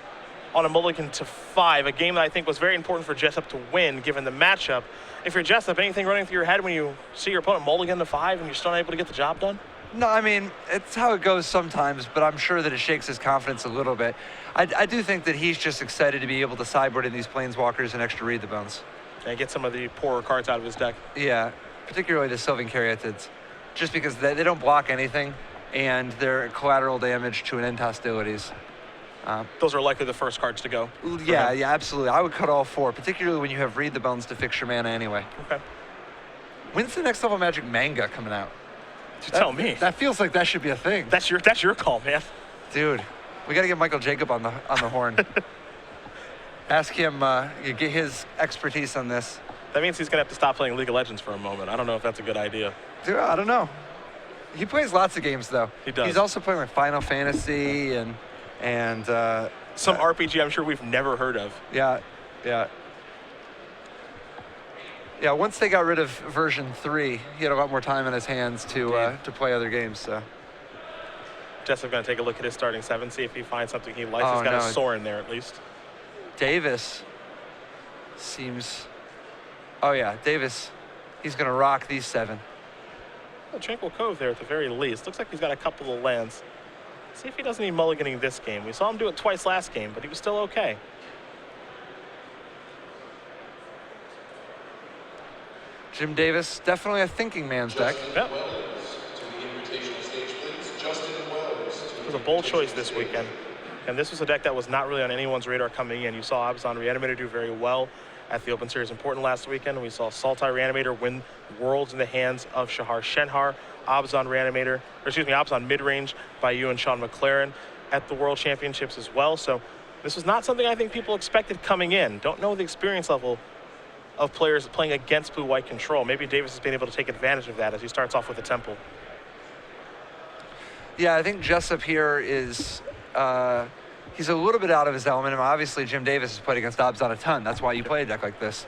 on a mulligan to 5, a game that I think was very important for Jessup to win given the matchup. If you're Jessup, anything running through your head when you see your opponent mulligan to 5 and you're still not able to get the job done? No, I mean, it's how it goes sometimes, but I'm sure that it shakes his confidence a little bit. I do think that he's just excited to be able to sideboard in these Planeswalkers and extra Read the Bones. And get some of the poorer cards out of his deck. Yeah, particularly the Sylvan Caryatids, just because they don't block anything, and they're collateral damage to an end hostilities. Those are likely the first cards to go. Yeah, absolutely. I would cut all 4, particularly when you have Read the Bones to fix your mana anyway. Okay. When's the Next Level Magic manga coming out? Tell me. That feels like that should be a thing. That's your call, man. Dude, we got to get Michael Jacob on the horn. Ask him, get his expertise on this. That means he's going to have to stop playing League of Legends for a moment. I don't know if that's a good idea. Dude, I don't know. He plays lots of games, though. He does. He's also playing like Final Fantasy and some RPG I'm sure we've never heard of. Yeah. Yeah, once they got rid of version 3, he had a lot more time on his hands to play other games. So. Jessup going to take a look at his starting 7, see if he finds something he likes. He's got a Sorin there at least. Davis seems... Oh yeah, Davis, he's going to rock these 7. A Tranquil Cove there at the very least. Looks like he's got a couple of lands. See if he doesn't need mulliganing this game. We saw him do it twice last game, but he was still okay. Jim Davis, definitely a thinking man's deck. Yep. It was a bold choice this weekend. And this was a deck that was not really on anyone's radar coming in. You saw Abzan Reanimator do very well at the Open Series Important last weekend. We saw Sultai Reanimator win Worlds in the hands of Shahar Shenhar. Abzan Midrange by you and Sean McLaren at the World Championships as well. So this was not something I think people expected coming in. Don't know the experience level of players playing against blue-white control. Maybe Davis has been able to take advantage of that as he starts off with a Temple. Yeah, I think Jessup here is, he's a little bit out of his element. And obviously, Jim Davis has played against Abzan a ton. That's why you play a deck like this.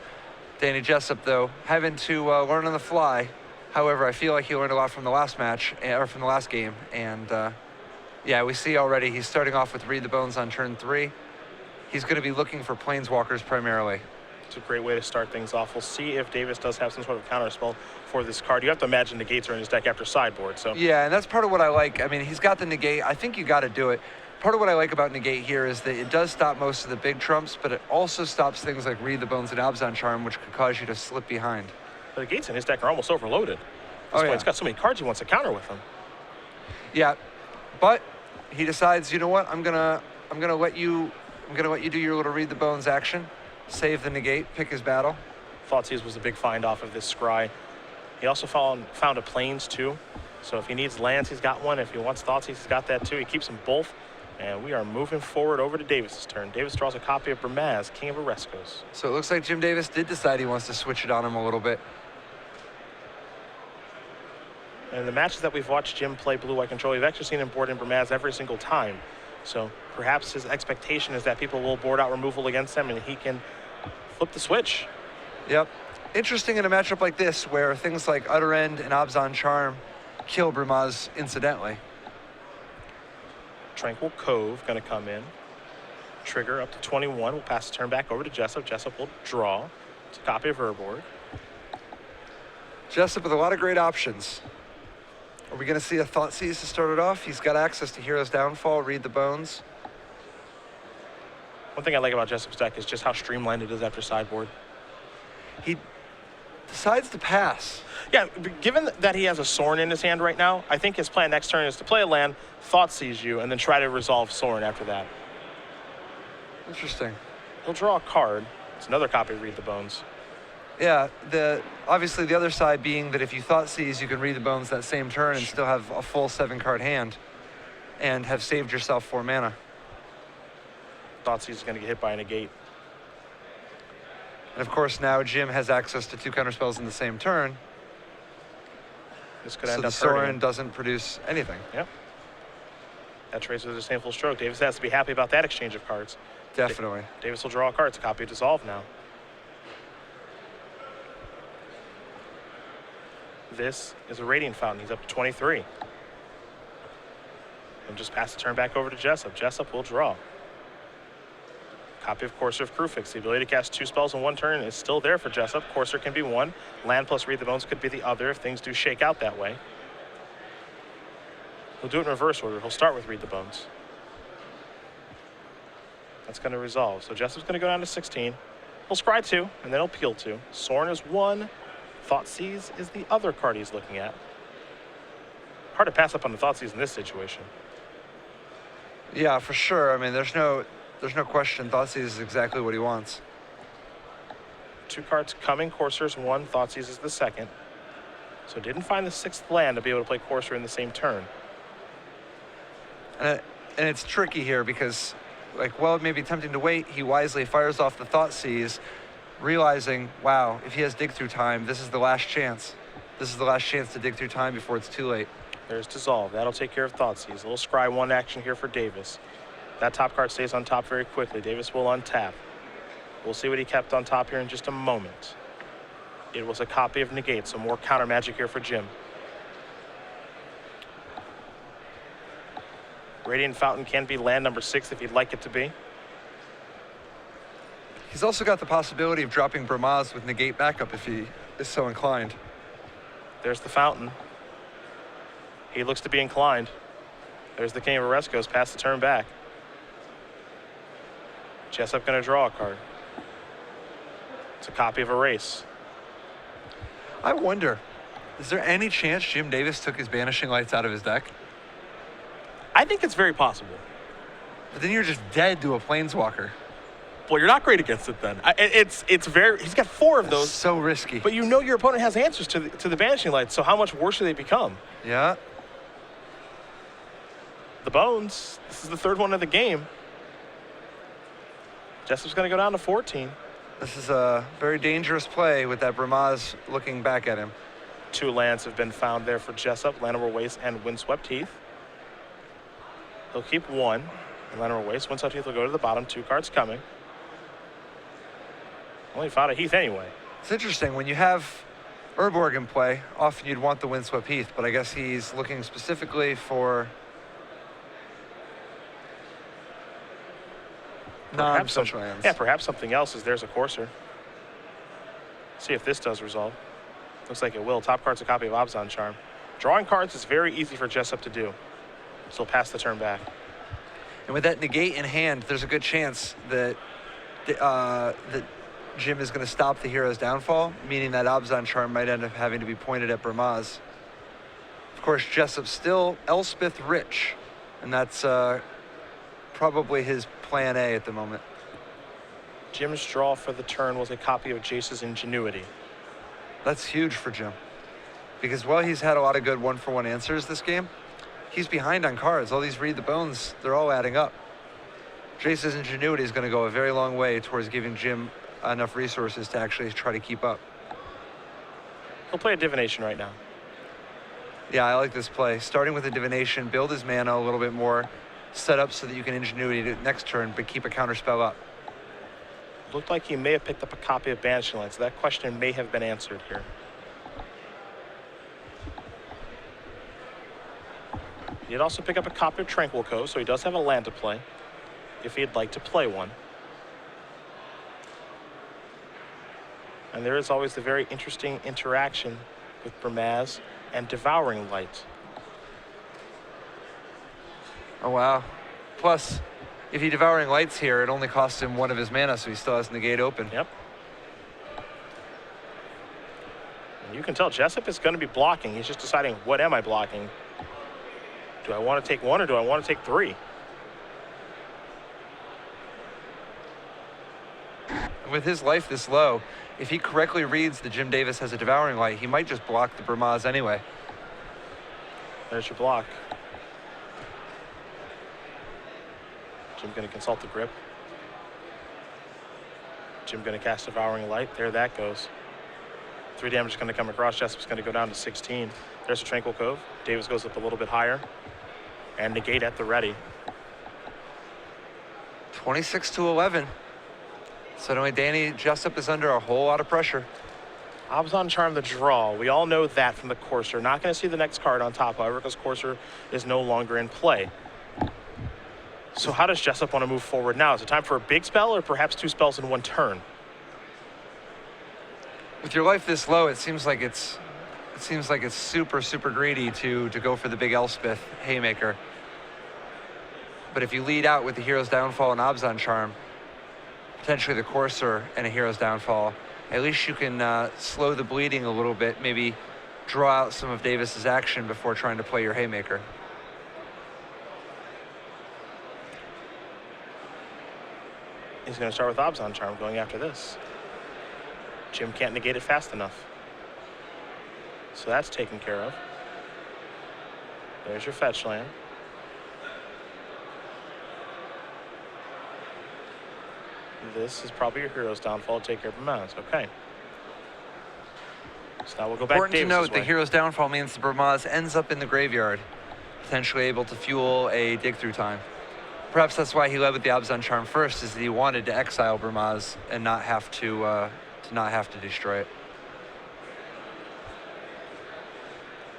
Danny Jessup, though, having to learn on the fly. However, I feel like he learned a lot from the last match, or from the last game. And yeah, we see already he's starting off with Read the Bones on turn 3. He's going to be looking for Planeswalkers primarily. It's a great way to start things off. We'll see if Davis does have some sort of counter spell for this card. You have to imagine negates are in his deck after sideboard. So yeah, and that's part of what I like. I mean, he's got the negate. I think you got to do it. Part of what I like about negate here is that it does stop most of the big trumps, but it also stops things like Read the Bones and Abzan Charm, which could cause you to slip behind. The negates in his deck are almost overloaded. this point, he's got so many cards he wants to counter with them. Yeah, but he decides, you know what? I'm gonna let you do your little read the bones action, save the negate, pick his battle. Thoughtseize was a big find off of this scry. He also found a plains too. So if he needs lands, he's got one. If he wants Thoughtseize, he's got that too. He keeps them both. And we are moving forward over to Davis's turn. Davis draws a copy of Bramaz, King of Oreskos. So it looks like Jim Davis did decide he wants to switch it on him a little bit. And the matches that we've watched Jim play blue-white control, we've actually seen him board in Bramaz every single time. So perhaps his expectation is that people will board out removal against him and he can flip the switch. Yep. Interesting in a matchup like this where things like Utter End and Abzan Charm kill Bramaz incidentally. Tranquil Cove going to come in. Trigger up to 21. We'll pass the turn back over to Jessup. Jessup will draw. It's a copy of Urborg. Jessup with a lot of great options. Are we going to see a Thoughtseize to start it off? He's got access to Hero's Downfall, Read the Bones. One thing I like about Jessup's deck is just how streamlined it is after sideboard. He decides to pass. Yeah, given that he has a Sorin in his hand right now, I think his plan next turn is to play a land, Thoughtseize you, and then try to resolve Sorin after that. Interesting. He'll draw a card. It's another copy of Read the Bones. Yeah, obviously the other side being that if you Thoughtseize, you can Read the Bones that same turn and still have a full 7-card hand and have saved yourself 4 mana. Thoughtseize is going to get hit by a negate. And of course now Jim has access to 2 counterspells in the same turn. This could so end the up hurting Sorin him. doesn't produce anything. Yep. That trades with a sameful stroke. Davis has to be happy about that exchange of cards. Definitely. Davis will draw a card. It's a copy of Dissolve now. This is a Radiant Fountain. He's up to 23. And just pass the turn back over to Jessup. Jessup will draw. Copy of Courser of Krufix. The ability to cast 2 spells in 1 turn is still there for Jessup. Courser can be 1. Land plus Read the Bones could be the other if things do shake out that way. He'll do it in reverse order. He'll start with Read the Bones. That's going to resolve. So Jessup's going to go down to 16. He'll scry 2, and then he'll peel 2. Sorin is 1. Thoughtseize is the other card he's looking at. Hard to pass up on the Thoughtseize in this situation. Yeah, for sure. I mean, there's no question. Thoughtseize is exactly what he wants. 2 cards coming. Courser's 1. Thoughtseize is the 2nd. So didn't find the 6th land to be able to play Courser in the same turn. And it's tricky here because, like, well, it may be tempting to wait. He wisely fires off the Thoughtseize, realizing, wow, if he has Dig Through Time, this is the last chance. This is the last chance to dig through time before it's too late. There's Dissolve. That'll take care of Thoughtseize. A little scry 1 action here for Davis. That top card stays on top very quickly. Davis will untap. We'll see what he kept on top here in just a moment. It was a copy of Negate, so more counter magic here for Jim. Radiant Fountain can be land number 6 if you'd like it to be. He's also got the possibility of dropping Bramaz with Negate backup if he is so inclined. There's the Fountain. He looks to be inclined. There's the King of Oreskos, pass the turn back. Jessup going to draw a card. It's a copy of Erase. I wonder, is there any chance Jim Davis took his Banishing Lights out of his deck? I think it's very possible. But then you're just dead to a Planeswalker. Well, you're not great against it then. It's very. He's got 4 of those. So risky. But you know your opponent has answers to the Banishing Lights. So how much worse do they become? Yeah. The Bones. This is the 3rd one of the game. Jessup's going to go down to 14. This is a very dangerous play with that Bramaz looking back at him. 2 lands have been found there for Jessup, Llanowar Waste and Windswept Heath. He'll keep 1. And Llanowar Waste. Windswept Heath will go to the bottom. 2 cards coming. Only found a Heath anyway. It's interesting. When you have Urborg in play, often you'd want the Windswept Heath, but I guess he's looking specifically for non-special lands. Yeah, perhaps something else is there's a Courser. See if this does resolve. Looks like it will. Top card's a copy of Abzan Charm. Drawing cards is very easy for Jessup to do. So he'll pass the turn back. And with that Negate in hand, there's a good chance that that Jim is going to stop the Hero's Downfall, meaning that Abzan Charm might end up having to be pointed at Bramaz. Of course, Jessup still Elspeth rich, and that's probably his plan A at the moment. Jim's draw for the turn was a copy of Jace's Ingenuity. That's huge for Jim, because while he's had a lot of good one-for-one answers this game, he's behind on cards. All these read the bones, they're all adding up. Jace's Ingenuity is going to go a very long way towards giving Jim enough resources to actually try to keep up. He'll play a Divination right now. Yeah, I like this play. Starting with a Divination, build his mana a little bit more, set up so that you can Ingenuity to next turn, but keep a counterspell up. Looked like he may have picked up a copy of Banishing Light, so that question may have been answered here. He did also pick up a copy of Tranquil Cove, so he does have a land to play, if he'd like to play one. And there is always the very interesting interaction with Bramaz and Devouring Light. Oh, wow. Plus, if he Devouring Lights here, it only costs him one of his mana, so he still has Negate open. Yep. And you can tell Jessup is going to be blocking. He's just deciding, what am I blocking? Do I want to take one or do I want to take three? With his life this low, if he correctly reads that Jim Davis has a Devouring Light, he might just block the Bramaz anyway. There's your block. Jim going to consult the grip. Jim going to cast Devouring Light. There that goes. 3 damage is going to come across. Jessup's going to go down to 16. There's a Tranquil Cove. Davis goes up a little bit higher. And Negate at the ready. 26-11. Suddenly, Danny Jessup is under a whole lot of pressure. Abzan Charm the draw. We all know that from the Courser. Not going to see the next card on top, however, because Courser is no longer in play. So how does Jessup want to move forward now? Is it time for a big spell or perhaps 2 spells in 1 turn? With your life this low, it seems like it's super greedy to go for the big Elspeth Haymaker. But if you lead out with the Hero's Downfall and Abzan Charm, potentially the Courser and a Hero's Downfall, at least you can slow the bleeding a little bit, maybe draw out some of Davis's action before trying to play your Haymaker. He's going to start with Abzan Charm going after this. Jim can't negate it fast enough. So that's taken care of. There's your fetch land. This is probably your Hero's Downfall to take care of Bramaz. Okay. So now we'll go back Important to to note, the Hero's Downfall means the Bramaz ends up in the graveyard, potentially able to fuel a dig through time. Perhaps that's why he led with the Abzan Charm first, is that he wanted to exile Bramaz and not have to destroy it.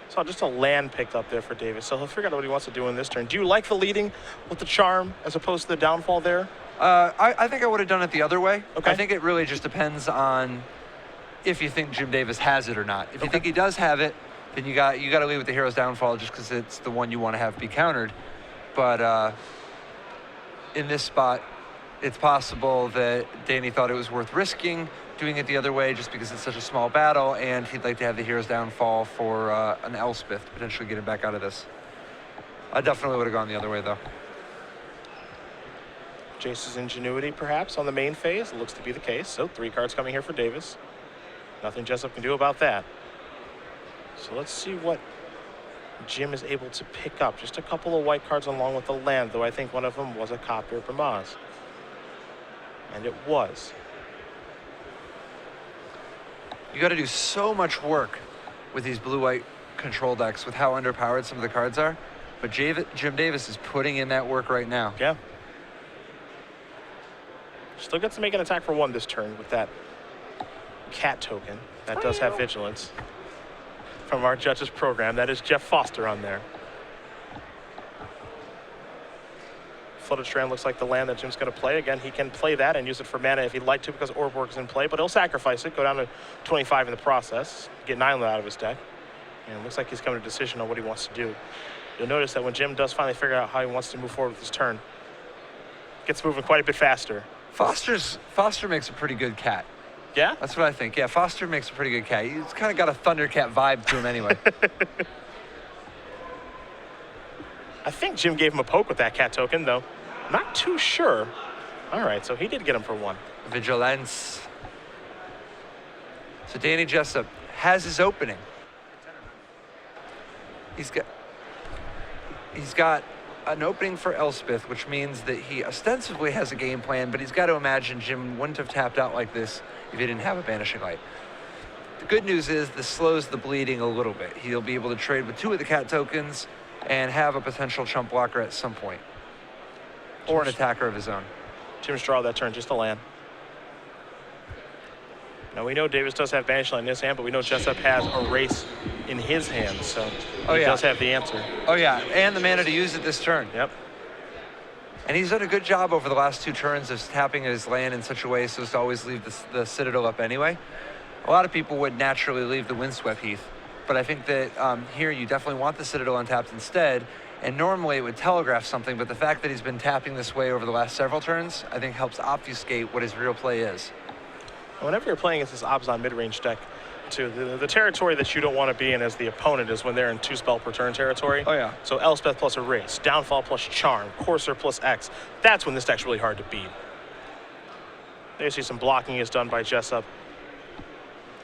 So just a land picked up there for Davis. So he'll figure out what he wants to do in this turn. Do you like the leading with the Charm as opposed to the Downfall there? I think I would have done it the other way. Okay. I think it really just depends on if you think Jim Davis has it or not. If you think he does have it, then you got to leave with the Hero's Downfall just because it's the one you want to have be countered. But in this spot, it's possible that Danny thought it was worth risking doing it the other way just because it's such a small battle, and he'd like to have the Hero's Downfall for an Elspeth, potentially get him back out of this. I definitely would have gone the other way, though. Jace's Ingenuity, perhaps, on the main phase. It looks to be the case. So 3 cards coming here for Davis. Nothing Jessup can do about that. So let's see what Jim is able to pick up. Just a couple of white cards along with the land, though I think one of them was a copy of Bramaz. And it was. You got to do so much work with these blue-white control decks with how underpowered some of the cards are. But Jim Davis is putting in that work right now. Yeah. Still gets to make an attack for 1 this turn with that cat token. That does have vigilance. From our judges program, that is Jeff Foster on there. Flooded Strand looks like the land that Jim's going to play. Again, he can play that and use it for mana if he'd like to because Orborg is in play, but he'll sacrifice it, go down to 25 in the process, get 9 out of his deck. And it looks like he's coming to a decision on what he wants to do. You'll notice that when Jim does finally figure out how he wants to move forward with his turn, gets moving quite a bit faster. Foster makes a pretty good cat. Yeah? That's what I think. Yeah, Foster makes a pretty good cat. He's kind of got a Thundercat vibe to him anyway. I think Jim gave him a poke with that cat token, though. Not too sure. All right, so he did get him for 1. Vigilance. So Danny Jessup has his opening. He's got an opening for Elspeth, which means that he ostensibly has a game plan, but he's got to imagine Jim wouldn't have tapped out like this if he didn't have a Banishing Light. The good news is this slows the bleeding a little bit. He'll be able to trade with 2 of the cat tokens and have a potential chump blocker at some point, or an attacker of his own. Jim's draw that turn, just a land. Now we know Davis does have Banishing Light in his hand, but we know Jessup has Erase in his hand, so he does have the answer. Oh yeah, and the mana to use it this turn. Yep. And he's done a good job over the last 2 turns of tapping his land in such a way so as to always leave the Citadel up anyway. A lot of people would naturally leave the Windswept Heath, but I think that here you definitely want the Citadel untapped instead, and normally it would telegraph something, but the fact that he's been tapping this way over the last several turns, I think helps obfuscate what his real play is. Whenever you're playing against this Abzan mid-range deck, too, the territory that you don't want to be in as the opponent is when they're in 2 spell per turn territory. Oh yeah. So Elspeth plus Erase, Downfall plus Charm, Courser plus X. That's when this deck's really hard to beat. There you see some blocking is done by Jessup.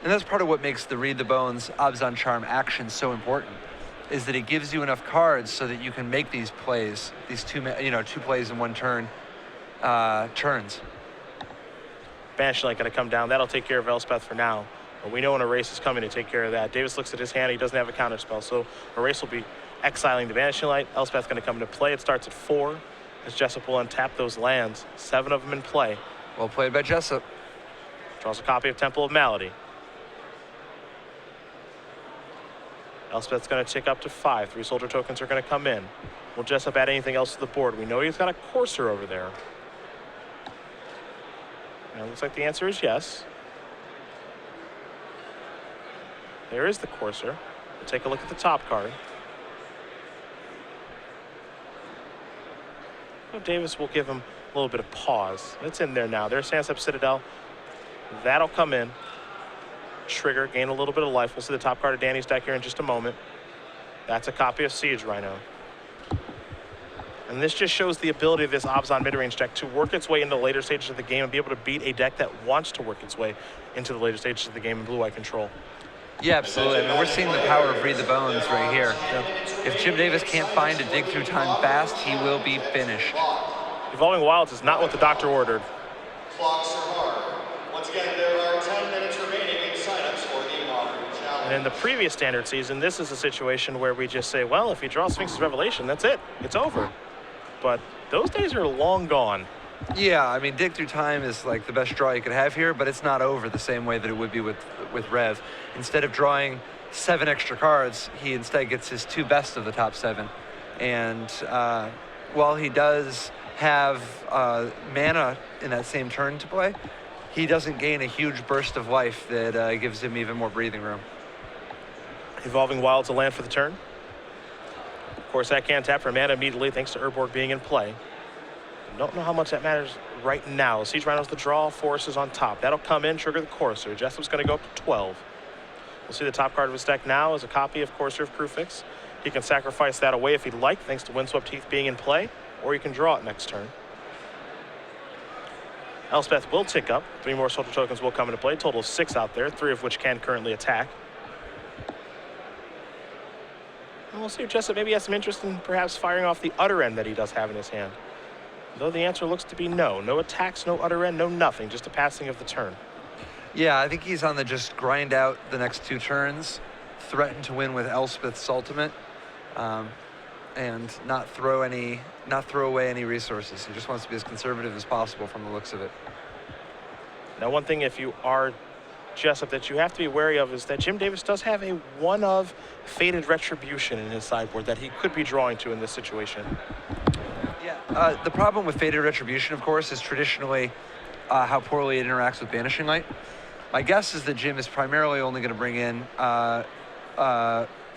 And that's part of what makes the Read the Bones Abzan Charm action so important, is that it gives you enough cards so that you can make these plays, these 2 plays in 1 turn turns. Banishing Light going to come down. That'll take care of Elspeth for now. But we know when Erase is coming to take care of that. Davis looks at his hand. He doesn't have a counter spell, so Erase will be exiling the Banishing Light. Elspeth's going to come into play. It starts at 4 as Jessup will untap those lands. 7 of them in play. Well played by Jessup. Draws a copy of Temple of Malady. Elspeth's going to tick up to 5. 3 soldier tokens are going to come in. Will Jessup add anything else to the board? We know he's got a Courser over there. And it looks like the answer is yes. There is the Courser. We'll take a look at the top card. Well, Davis will give him a little bit of pause. It's in there now. There's Sandsep Citadel. That'll come in. Trigger, gain a little bit of life. We'll see the top card of Danny's deck here in just a moment. That's a copy of Siege Rhino. And this just shows the ability of this Abzan mid-range deck to work its way into the later stages of the game and be able to beat a deck that wants to work its way into the later stages of the game in blue-white control. Yeah, absolutely. I mean, we're seeing the power of Read the Bones right here. Yeah. If Jim Davis can't find a dig through time fast, he will be finished. Evolving Wilds is not what the doctor ordered. Clocks are hard. Once again, there are 10 minutes remaining in signups for the Modern Challenge. And in the previous standard season, this is a situation where we just say, well, if he draws Sphinx's Revelation, that's it. It's over. But those days are long gone. Yeah, I mean, dig through time is like the best draw you could have here, but it's not over the same way that it would be with Rev. Instead of drawing 7 extra cards, he instead gets his 2 best of the top 7. And while he does have mana in that same turn to play, he doesn't gain a huge burst of life that gives him even more breathing room. Evolving Wilds a land for the turn. Of course, that can tap for mana immediately thanks to Urborg being in play. Don't know how much that matters right now. Siege Rhino's the draw, Force is on top. That'll come in, trigger the Courser. Jessup's going to go up to 12. We'll see the top card of his deck now is a copy of Courser of Crewfix. He can sacrifice that away if he'd like, thanks to Windswept Heath being in play, or he can draw it next turn. Elspeth will tick up. 3 more soldier tokens will come into play. Total of 6 out there, 3 of which can currently attack. And we'll see if Jessup maybe has some interest in perhaps firing off the Utter End that he does have in his hand. Though the answer looks to be no. No attacks, no Utter End, no nothing. Just a passing of the turn. Yeah, I think he's on the just grind out the next 2 turns, threaten to win with Elspeth's ultimate, and not throw away any resources. He just wants to be as conservative as possible from the looks of it. Now, one thing if you are Jessup that you have to be wary of is that Jim Davis does have a 1 of Fated Retribution in his sideboard that he could be drawing to in this situation. Yeah, the problem with Fated Retribution, of course, is traditionally how poorly it interacts with Banishing Light. My guess is that Jim is primarily only going to bring in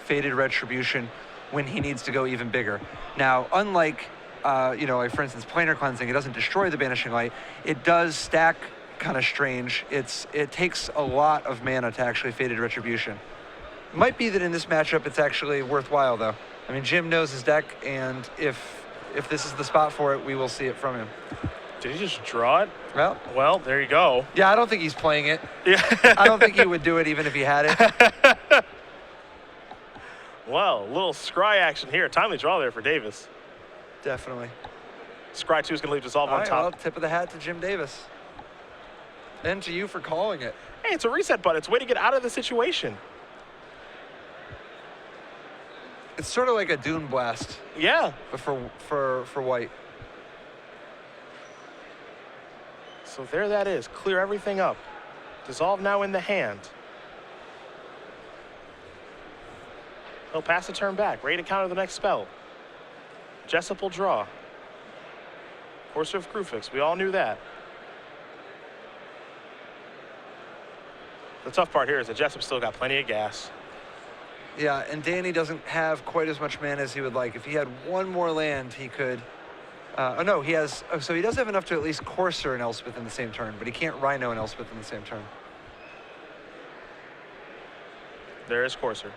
Fated Retribution when he needs to go even bigger. Now, unlike, like for instance, Planar Cleansing, it doesn't destroy the Banishing Light. It does stack kind of strange. It takes a lot of mana to actually Fated Retribution. Might be that in this matchup it's actually worthwhile though. I mean, Jim knows his deck, and if this is the spot for it, we will see it from him. Did he just draw it? Well, there you go. yeah, I don't think he's playing it. Yeah. I don't think he would do it even if he had it. Well, a little scry action here. Timely draw there for Davis. Definitely. Scry 2 is going to leave Dissolve All on right, top. well, tip of the hat to Jim Davis. And to you for calling it. Hey, it's a reset button. It's a way to get out of the situation. It's sort of like a Dune Blast, Yeah. but for white. So there that is. Clear everything up. Dissolve now in the hand. He'll pass the turn back. Ready to counter the next spell. Jessup will draw. Courser of Krufix. We all knew that. The tough part here is that Jessup still got plenty of gas. Yeah, and Danny doesn't have quite as much mana as he would like. If he had one more land, he could. Oh no, he has. Oh, so he does have enough to at least Courser and Elspeth in the same turn, but he can't Rhino and Elspeth in the same turn. There is Courser.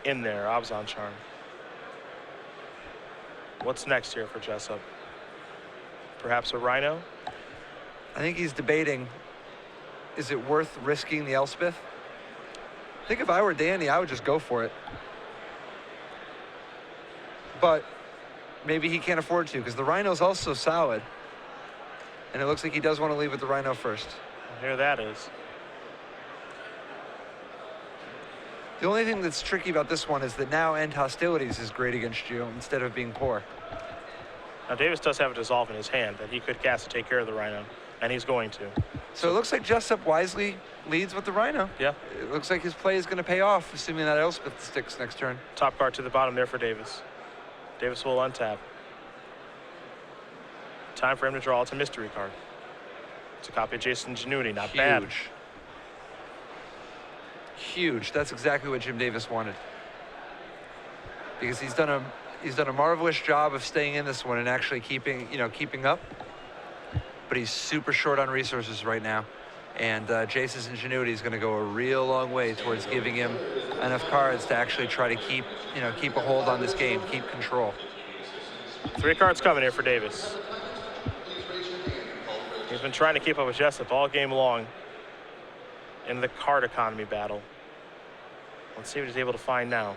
In there, Abzan Charm. What's next here for Jessup? Perhaps a Rhino? I think he's debating, is it worth risking the Elspeth? I think if I were Danny, I would just go for it. But maybe he can't afford to, because the Rhino's also solid. And it looks like he does want to leave with the Rhino first. Here that is. The only thing that's tricky about this one is that now End Hostilities is great against you instead of being poor. Now Davis does have a Dissolve in his hand that he could cast to take care of the Rhino, and he's going to. So it looks like Jessup wisely leads with the Rhino. Yeah. It looks like his play is going to pay off, assuming that Elspeth sticks next turn. Top card to the bottom there for Davis. Davis will untap. Time for him to draw. It's a mystery card. It's a copy of Jace's Ingenuity. Not bad. Huge. That's exactly what Jim Davis wanted. Because he's done a marvelous job of staying in this one and actually keeping up. But he's super short on resources right now. And Jace's Ingenuity is going to go a real long way towards giving him enough cards to actually try to keep a hold on this game, keep control. 3 cards coming here for Davis. He's been trying to keep up with Jessup all game long in the card economy battle. Let's see what he's able to find now.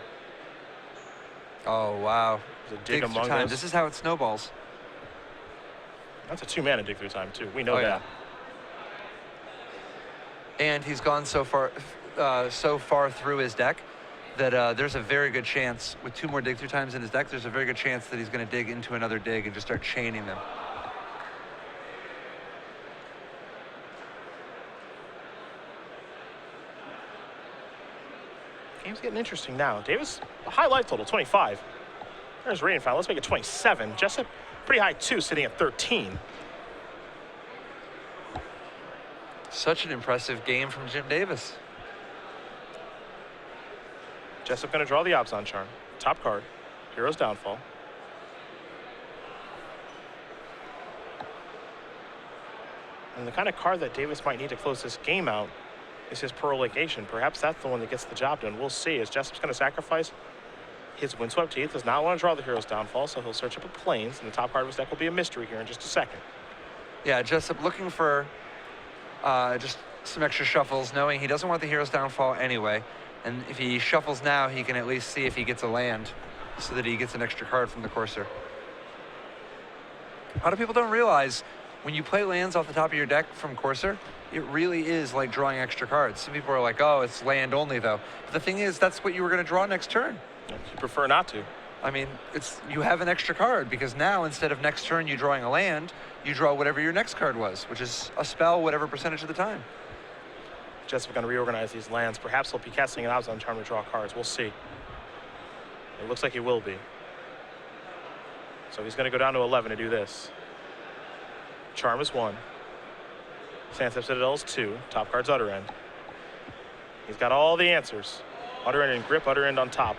Oh, wow. There's a dig Dig through among time. us. This is how it snowballs. That's a 2-mana dig through time, too. We know that. And he's gone so far through his deck that there's a very good chance, with 2 more dig through times in his deck, there's a very good chance that he's going to dig into another dig and just start chaining them. Game's getting interesting now. Davis, a high life total, 25. There's rating final. Let's make it 27. Jessup, pretty high, too, sitting at 13. Such an impressive game from Jim Davis. Jessup going to draw the Abzan Charm. Top card, Hero's Downfall. And the kind of card that Davis might need to close this game out is his Prolongation. Perhaps that's the one that gets the job done. We'll see, as Jessup's going to sacrifice his Windswept Teeth. Does not want to draw the Hero's Downfall, so he'll search up a Plains, and the top card of his deck will be a mystery here in just a second. Yeah, Jessup looking for just some extra shuffles, knowing he doesn't want the Hero's Downfall anyway. And if he shuffles now, he can at least see if he gets a land so that he gets an extra card from the Courser. A lot of people don't realize when you play lands off the top of your deck from Courser, it really is like drawing extra cards. Some people are like, oh, it's land only though. But the thing is, that's what you were going to draw next turn. You prefer not to. I mean, you have an extra card because now instead of next turn you drawing a land, you draw whatever your next card was, which is a spell, whatever percentage of the time. Jessup going to reorganize these lands. Perhaps he'll be casting an Abzan Charm to draw cards. We'll see. It looks like he will be. So he's going to go down to 11 to do this. Charm is 1. Sandstep Citadel is 2. Top card's Utter End. He's got all the answers. Utter End and Grip, Utter End on top.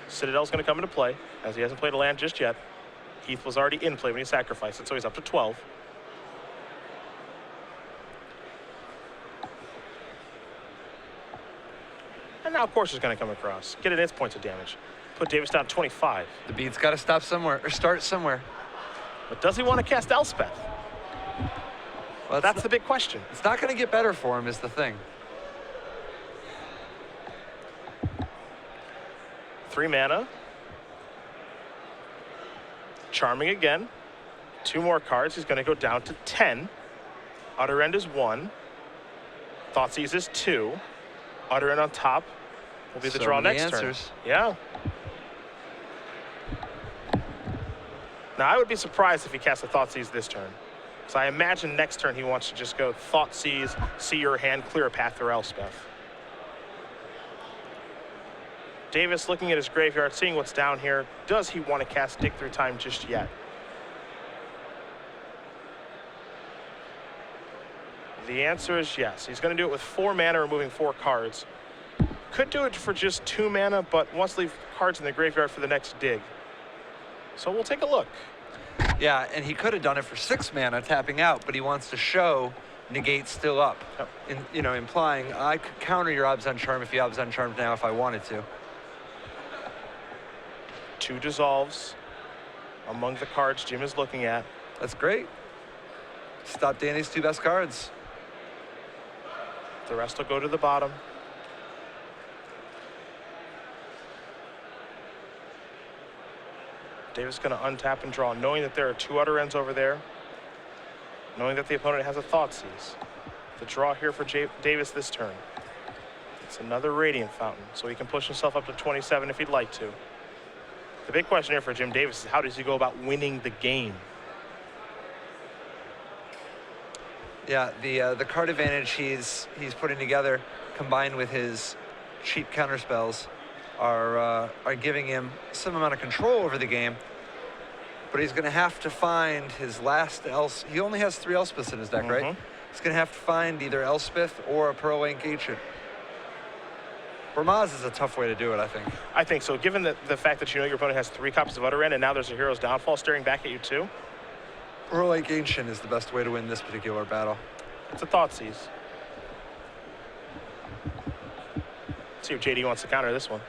Citadel's going to come into play, as he hasn't played a land just yet. Heath was already in play when he sacrificed it, so he's up to 12. And now, of course, is going to come across. Get in its points of damage. Put Davis down 25. The beat's got to stop somewhere, or start somewhere. But does he want to cast Elspeth? Well, That's the big question. It's not going to get better for him, is the thing. 3 mana. Charming again. 2 more cards. He's going to go down to 10. Utter End is 1. Thoughtseize is 2. Utter End on top will be the So draw many next answers. turn. Yeah. Now, I would be surprised if he casts a Thoughtseize this turn. So I imagine next turn he wants to just go Thoughtseize, see your hand, clear a path through Elspeth. Davis looking at his graveyard, seeing what's down here. Does he want to cast Dig Through Time just yet? The answer is yes. He's going to do it with 4 mana, removing 4 cards. Could do it for just 2 mana, but wants to leave cards in the graveyard for the next dig. So we'll take a look. Yeah, and he could have done it for 6 mana, tapping out, but he wants to show negate still up. Yep. Implying I could counter your Obs on Charm if you Obs on Charmed now if I wanted to. 2 dissolves among the cards Jim is looking at. That's great. Stop Danny's 2 best cards. The rest will go to the bottom. Davis going to untap and draw, knowing that there are 2 Utter Ends over there, knowing that the opponent has a Thoughtseize. The draw here for Davis this turn. It's another Radiant Fountain, so he can push himself up to 27 if he'd like to. The big question here for Jim Davis is how does he go about winning the game? Yeah, the card advantage he's putting together, combined with his cheap counter spells, are giving him some amount of control over the game. But he's going to have to find his last He only has 3 Elspeths in his deck, right? He's going to have to find either Elspeth or a Pearl Link Ancient. Ramaz is a tough way to do it, I think. I think so. Given the fact that you know your opponent has 3 copies of Utter End and now there's a Hero's Downfall staring back at you too. Pearl Link Ancient is the best way to win this particular battle. It's a Thoughtseize. Let's see if JD wants to counter this one.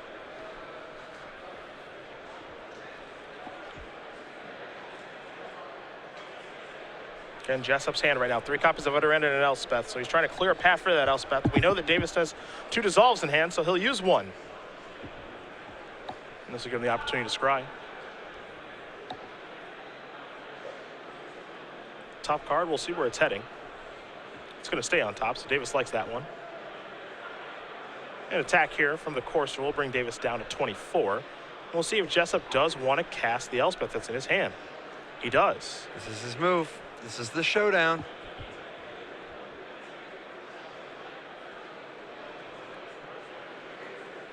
Again, Jessup's hand right now. 3 copies of Utter End and an Elspeth, so he's trying to clear a path for that Elspeth. We know that Davis has 2 dissolves in hand, so he'll use 1. And this will give him the opportunity to scry. Top card, we'll see where it's heading. It's going to stay on top, so Davis likes that one. An attack here from the Courser will bring Davis down to 24. And we'll see if Jessup does want to cast the Elspeth that's in his hand. He does. This is his move. This is the showdown.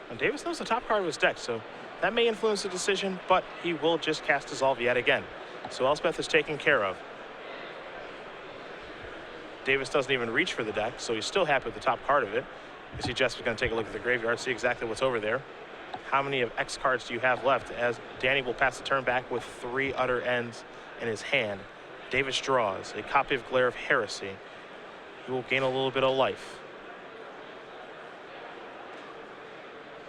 And Davis knows the top card of his deck, so that may influence the decision, but he will just cast Dissolve yet again. So Elspeth is taken care of. Davis doesn't even reach for the deck, so he's still happy with the top card of it. You see Jessup's going to take a look at the graveyard, see exactly what's over there. How many of X cards do you have left? As Danny will pass the turn back with 3 Utter Ends in his hand. Davis draws a copy of Glare of Heresy. He will gain a little bit of life.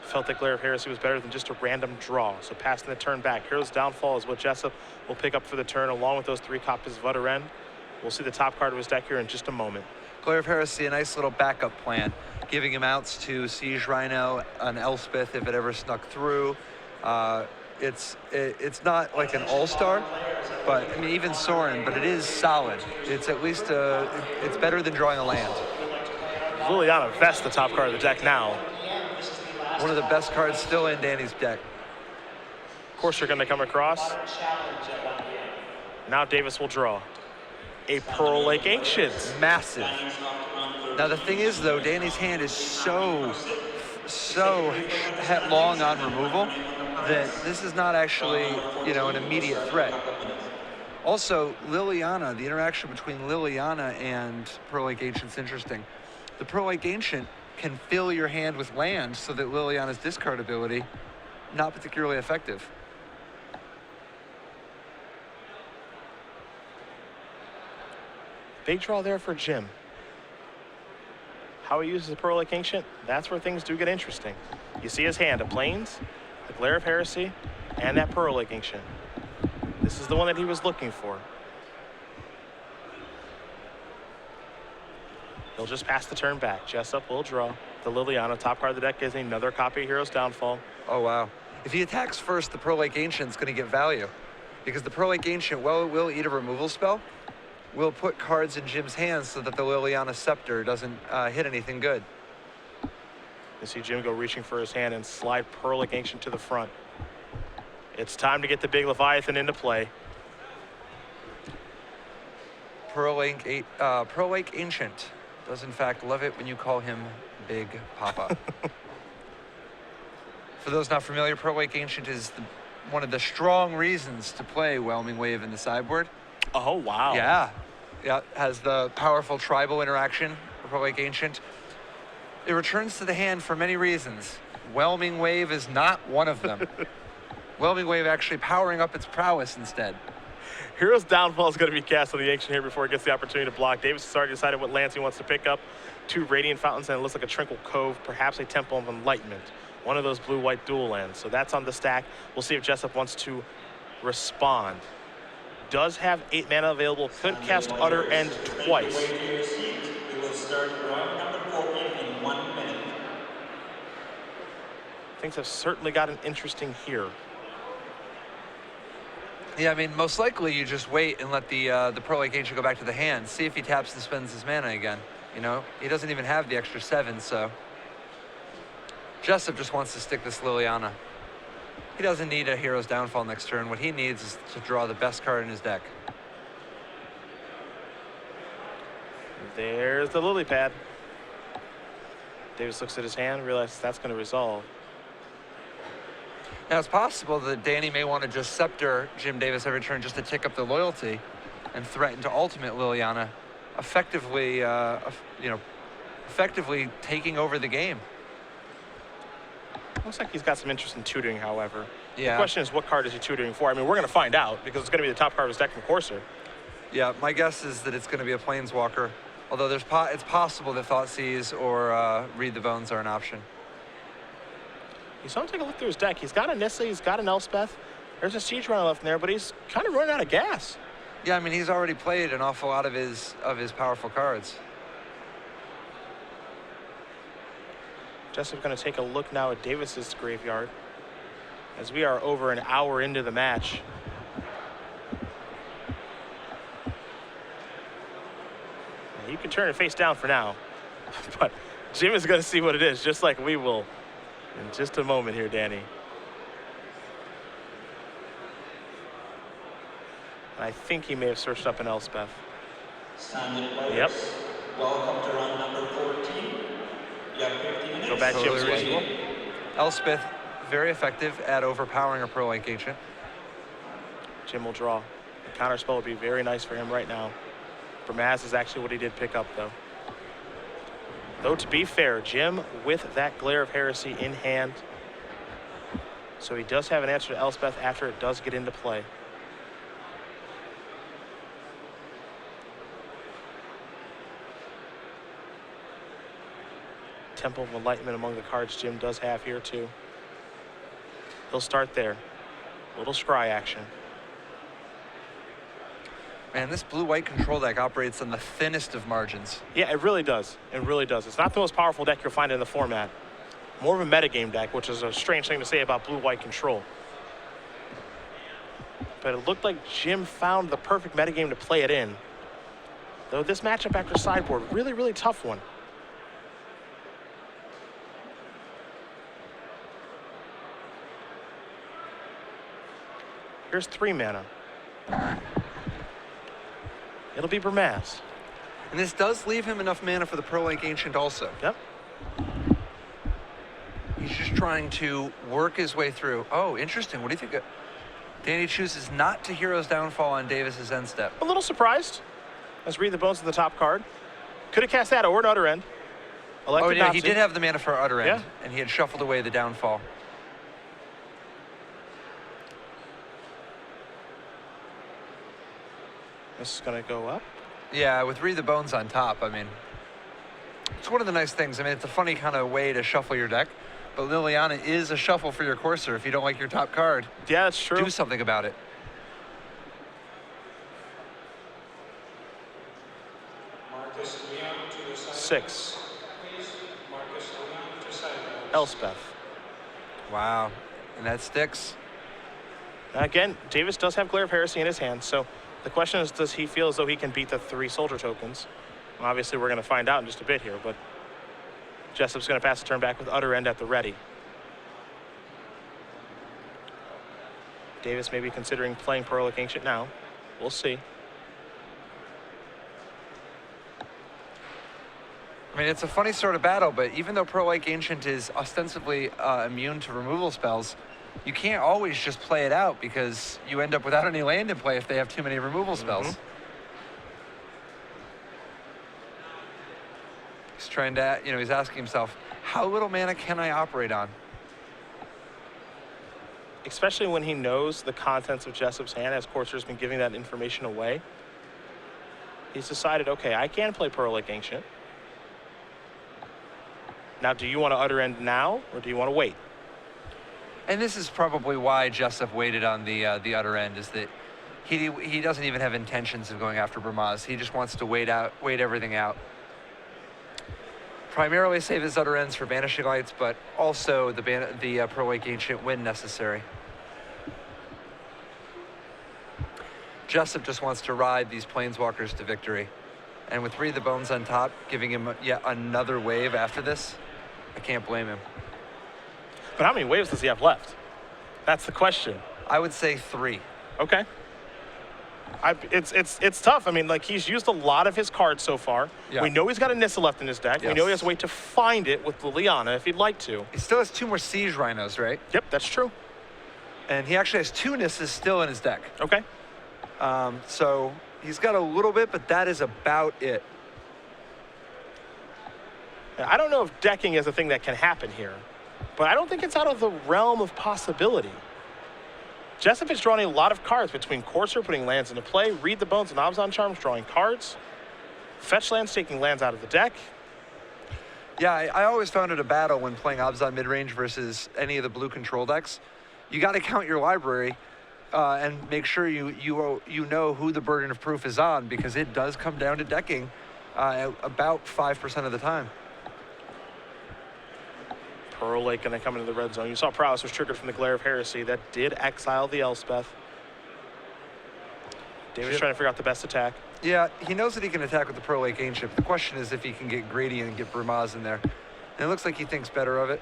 Felt that Glare of Heresy was better than just a random draw, so passing the turn back. Hero's Downfall is what Jessup will pick up for the turn, along with those 3 copies of Utter End. We'll see the top card of his deck here in just a moment. Glare of Heresy, a nice little backup plan, giving him outs to Siege Rhino, an Elspeth if it ever snuck through. It's not like an all-star, but I mean even Sorin, but it is solid. It's at least it's better than drawing a land. Liliana Vest, the top card of the deck now. One of the best cards still in Danny's deck. Of course, you're going to come across. Now Davis will draw a Pearl Lake Ancient. Massive. Now the thing is though, Danny's hand is so long on removal that this is not actually, an immediate threat. Also, Liliana, the interaction between Liliana and Pearl Lake Ancient's interesting. The Pearl Lake Ancient can fill your hand with land so that Liliana's discard ability, not particularly effective. Big draw there for Jim. how he uses the Pearl Lake Ancient, that's where things do get interesting. You see his hand, a Plains, the Glare of Heresy, and that Pearl Lake Ancient. This is the one that he was looking for. He'll just pass the turn back. Jessup will draw. The Liliana, top card of the deck, is another copy of Hero's Downfall. Oh, wow. If he attacks first, the Pearl Lake Ancient's going to get value. Because the Pearl Lake Ancient, well, it will eat a removal spell, will put cards in Jim's hands so that the Liliana Scepter doesn't hit anything good. You see Jim go reaching for his hand and slide Pearl Lake Ancient to the front. It's time to get the big Leviathan into play. Pearl Lake Ancient does in fact love it when you call him Big Papa. For those not familiar, Pearl Lake Ancient is one of the strong reasons to play Whelming Wave in the sideboard. Oh, wow. Yeah, has the powerful tribal interaction, Pearl Lake Ancient. It returns to the hand for many reasons. Whelming Wave is not one of them. Whelming Wave actually powering up its prowess instead. Hero's Downfall is going to be cast on the Ancient here before it gets the opportunity to block. Davis has already decided what lands he wants to pick up. 2 Radiant Fountains, and it looks like a Tranquil Cove, perhaps a Temple of Enlightenment. One of those blue-white dual lands. So that's on the stack. We'll see if Jessup wants to respond. Does have 8 mana available. Could cast Utter End twice. We will start round number 14 in 1 minute. Things have certainly gotten interesting here. Yeah, I mean, most likely you just wait and let the Pearl Lake Ancient go back to the hand. See if he taps and spends his mana again. You know, he doesn't even have the extra 7, so. Jessup just wants to stick this Liliana. He doesn't need a Hero's Downfall next turn. What he needs is to draw the best card in his deck. There's the lily pad. Davis looks at his hand, realizes that's going to resolve. Now, it's possible that Danny may want to just Scepter Jim Davis every turn just to tick up the loyalty and threaten to ultimate Liliana, effectively, effectively taking over the game. Looks like he's got some interest in tutoring, however. Yeah. The question is, what card is he tutoring for? I mean, we're going to find out because it's going to be the top card of his deck from Courser. Yeah, my guess is that it's going to be a Planeswalker, although it's possible that Thoughtseize or Read the Bones are an option. You saw him take a look through his deck. He's got a Nissa, he's got an Elspeth. There's a Siege Runner left in there, but he's kind of running out of gas. Yeah, I mean, he's already played an awful lot of his powerful cards. Jessup's going to take a look now at Davis's graveyard as we are over an hour into the match. You can turn it face down for now, but Jim is going to see what it is, just like we will in just a moment here, Danny. I think he may have searched up an Elspeth. Standard players. Yep. Welcome to round number 14. You have 15 minutes. Go back Jim's way. Elspeth, very effective at overpowering a Pearl Lake Ancient. Jim will draw. The counter spell would be very nice for him right now. Bramaz is actually what he did pick up, though. Though, to be fair, Jim with that Glare of Heresy in hand. So he does have an answer to Elspeth after it does get into play. Temple of Enlightenment among the cards Jim does have here, too. He'll start there. Little scry action. Man, this blue-white control deck operates on the thinnest of margins. Yeah, it really does. It really does. It's not the most powerful deck you'll find in the format. More of a metagame deck, which is a strange thing to say about blue-white control. But it looked like Jim found the perfect metagame to play it in. Though this matchup after sideboard, really, really tough one. Here's 3 mana. It'll be Bramaz. And this does leave him enough mana for the Pearl Lake Ancient also. Yep. He's just trying to work his way through. Oh, interesting. What do you think? Danny chooses not to Hero's Downfall on Davis's end step. A little surprised. Let's read the bones of the top card. Could have cast that or an Utter End. Elected yeah, not he to. did have the mana for Utter End, Yeah. and he had shuffled away the Downfall. This is going to go up. Yeah, with Read the Bones on top, I mean. It's one of the nice things. I mean, it's a funny kind of way to shuffle your deck, but Liliana is a shuffle for your courser. If you don't like your top card, Yeah, that's true. do something about it. Marcus Leon to the side. 6. Please, Marcus Leon to side. Elspeth. Wow, and that sticks. Now again, Davis does have Glare of Heresy in his hand, so the question is, does he feel as though he can beat the 3 soldier tokens? Well, obviously, we're going to find out in just a bit here, but Jessup's going to pass the turn back with Utter End at the ready. Davis may be considering playing Pearl Ancient now. We'll see. I mean, it's a funny sort of battle, but even though Pearl Lake Ancient is ostensibly immune to removal spells, you can't always just play it out because you end up without any land in play if they have too many removal spells. He's trying to, he's asking himself, how little mana can I operate on? Especially when he knows the contents of Jessup's hand, as Courser's been giving that information away. He's decided, okay, I can play Pearl Lake Ancient. Now, do you want to Utter End now, or do you want to wait? And this is probably why Jessup waited on the Utter End, is that he doesn't even have intentions of going after Bramaz. He just wants to wait everything out. Primarily save his Utter Ends for Banishing Lights, but also the Pearl Lake Ancient when necessary. Jessup just wants to ride these Planeswalkers to victory. And with Read the Bones on top, giving him yet another wave after this, I can't blame him. But how many waves does he have left? That's the question. I would say 3. Okay. It's tough. I mean, like, he's used a lot of his cards so far. Yeah. We know he's got a Nissa left in his deck. We Yes. know he has a way to find it with Liliana if he'd like to. He still has 2 more Siege Rhinos, right? Yep, that's true. And he actually has 2 Nissas still in his deck. Okay. So he's got a little bit, but that is about it. I don't know if decking is a thing that can happen here, but I don't think it's out of the realm of possibility. Jessup is drawing a lot of cards between Courser putting lands into play, Read the Bones and Abzan Charms drawing cards, Fetch lands taking lands out of the deck. Yeah, I always found it a battle when playing Abzan midrange versus any of the blue control decks. You got to count your library and make sure you know who the burden of proof is on, because it does come down to decking about 5% of the time. Pearl Lake going to come into the red zone. You saw Prowess was triggered from the Glare of Heresy. That did exile the Elspeth. David's trying to figure out the best attack. Yeah, he knows that he can attack with the Pearl Lake Ancient. The question is if he can get Grady and get Bramaz in there. And it looks like he thinks better of it.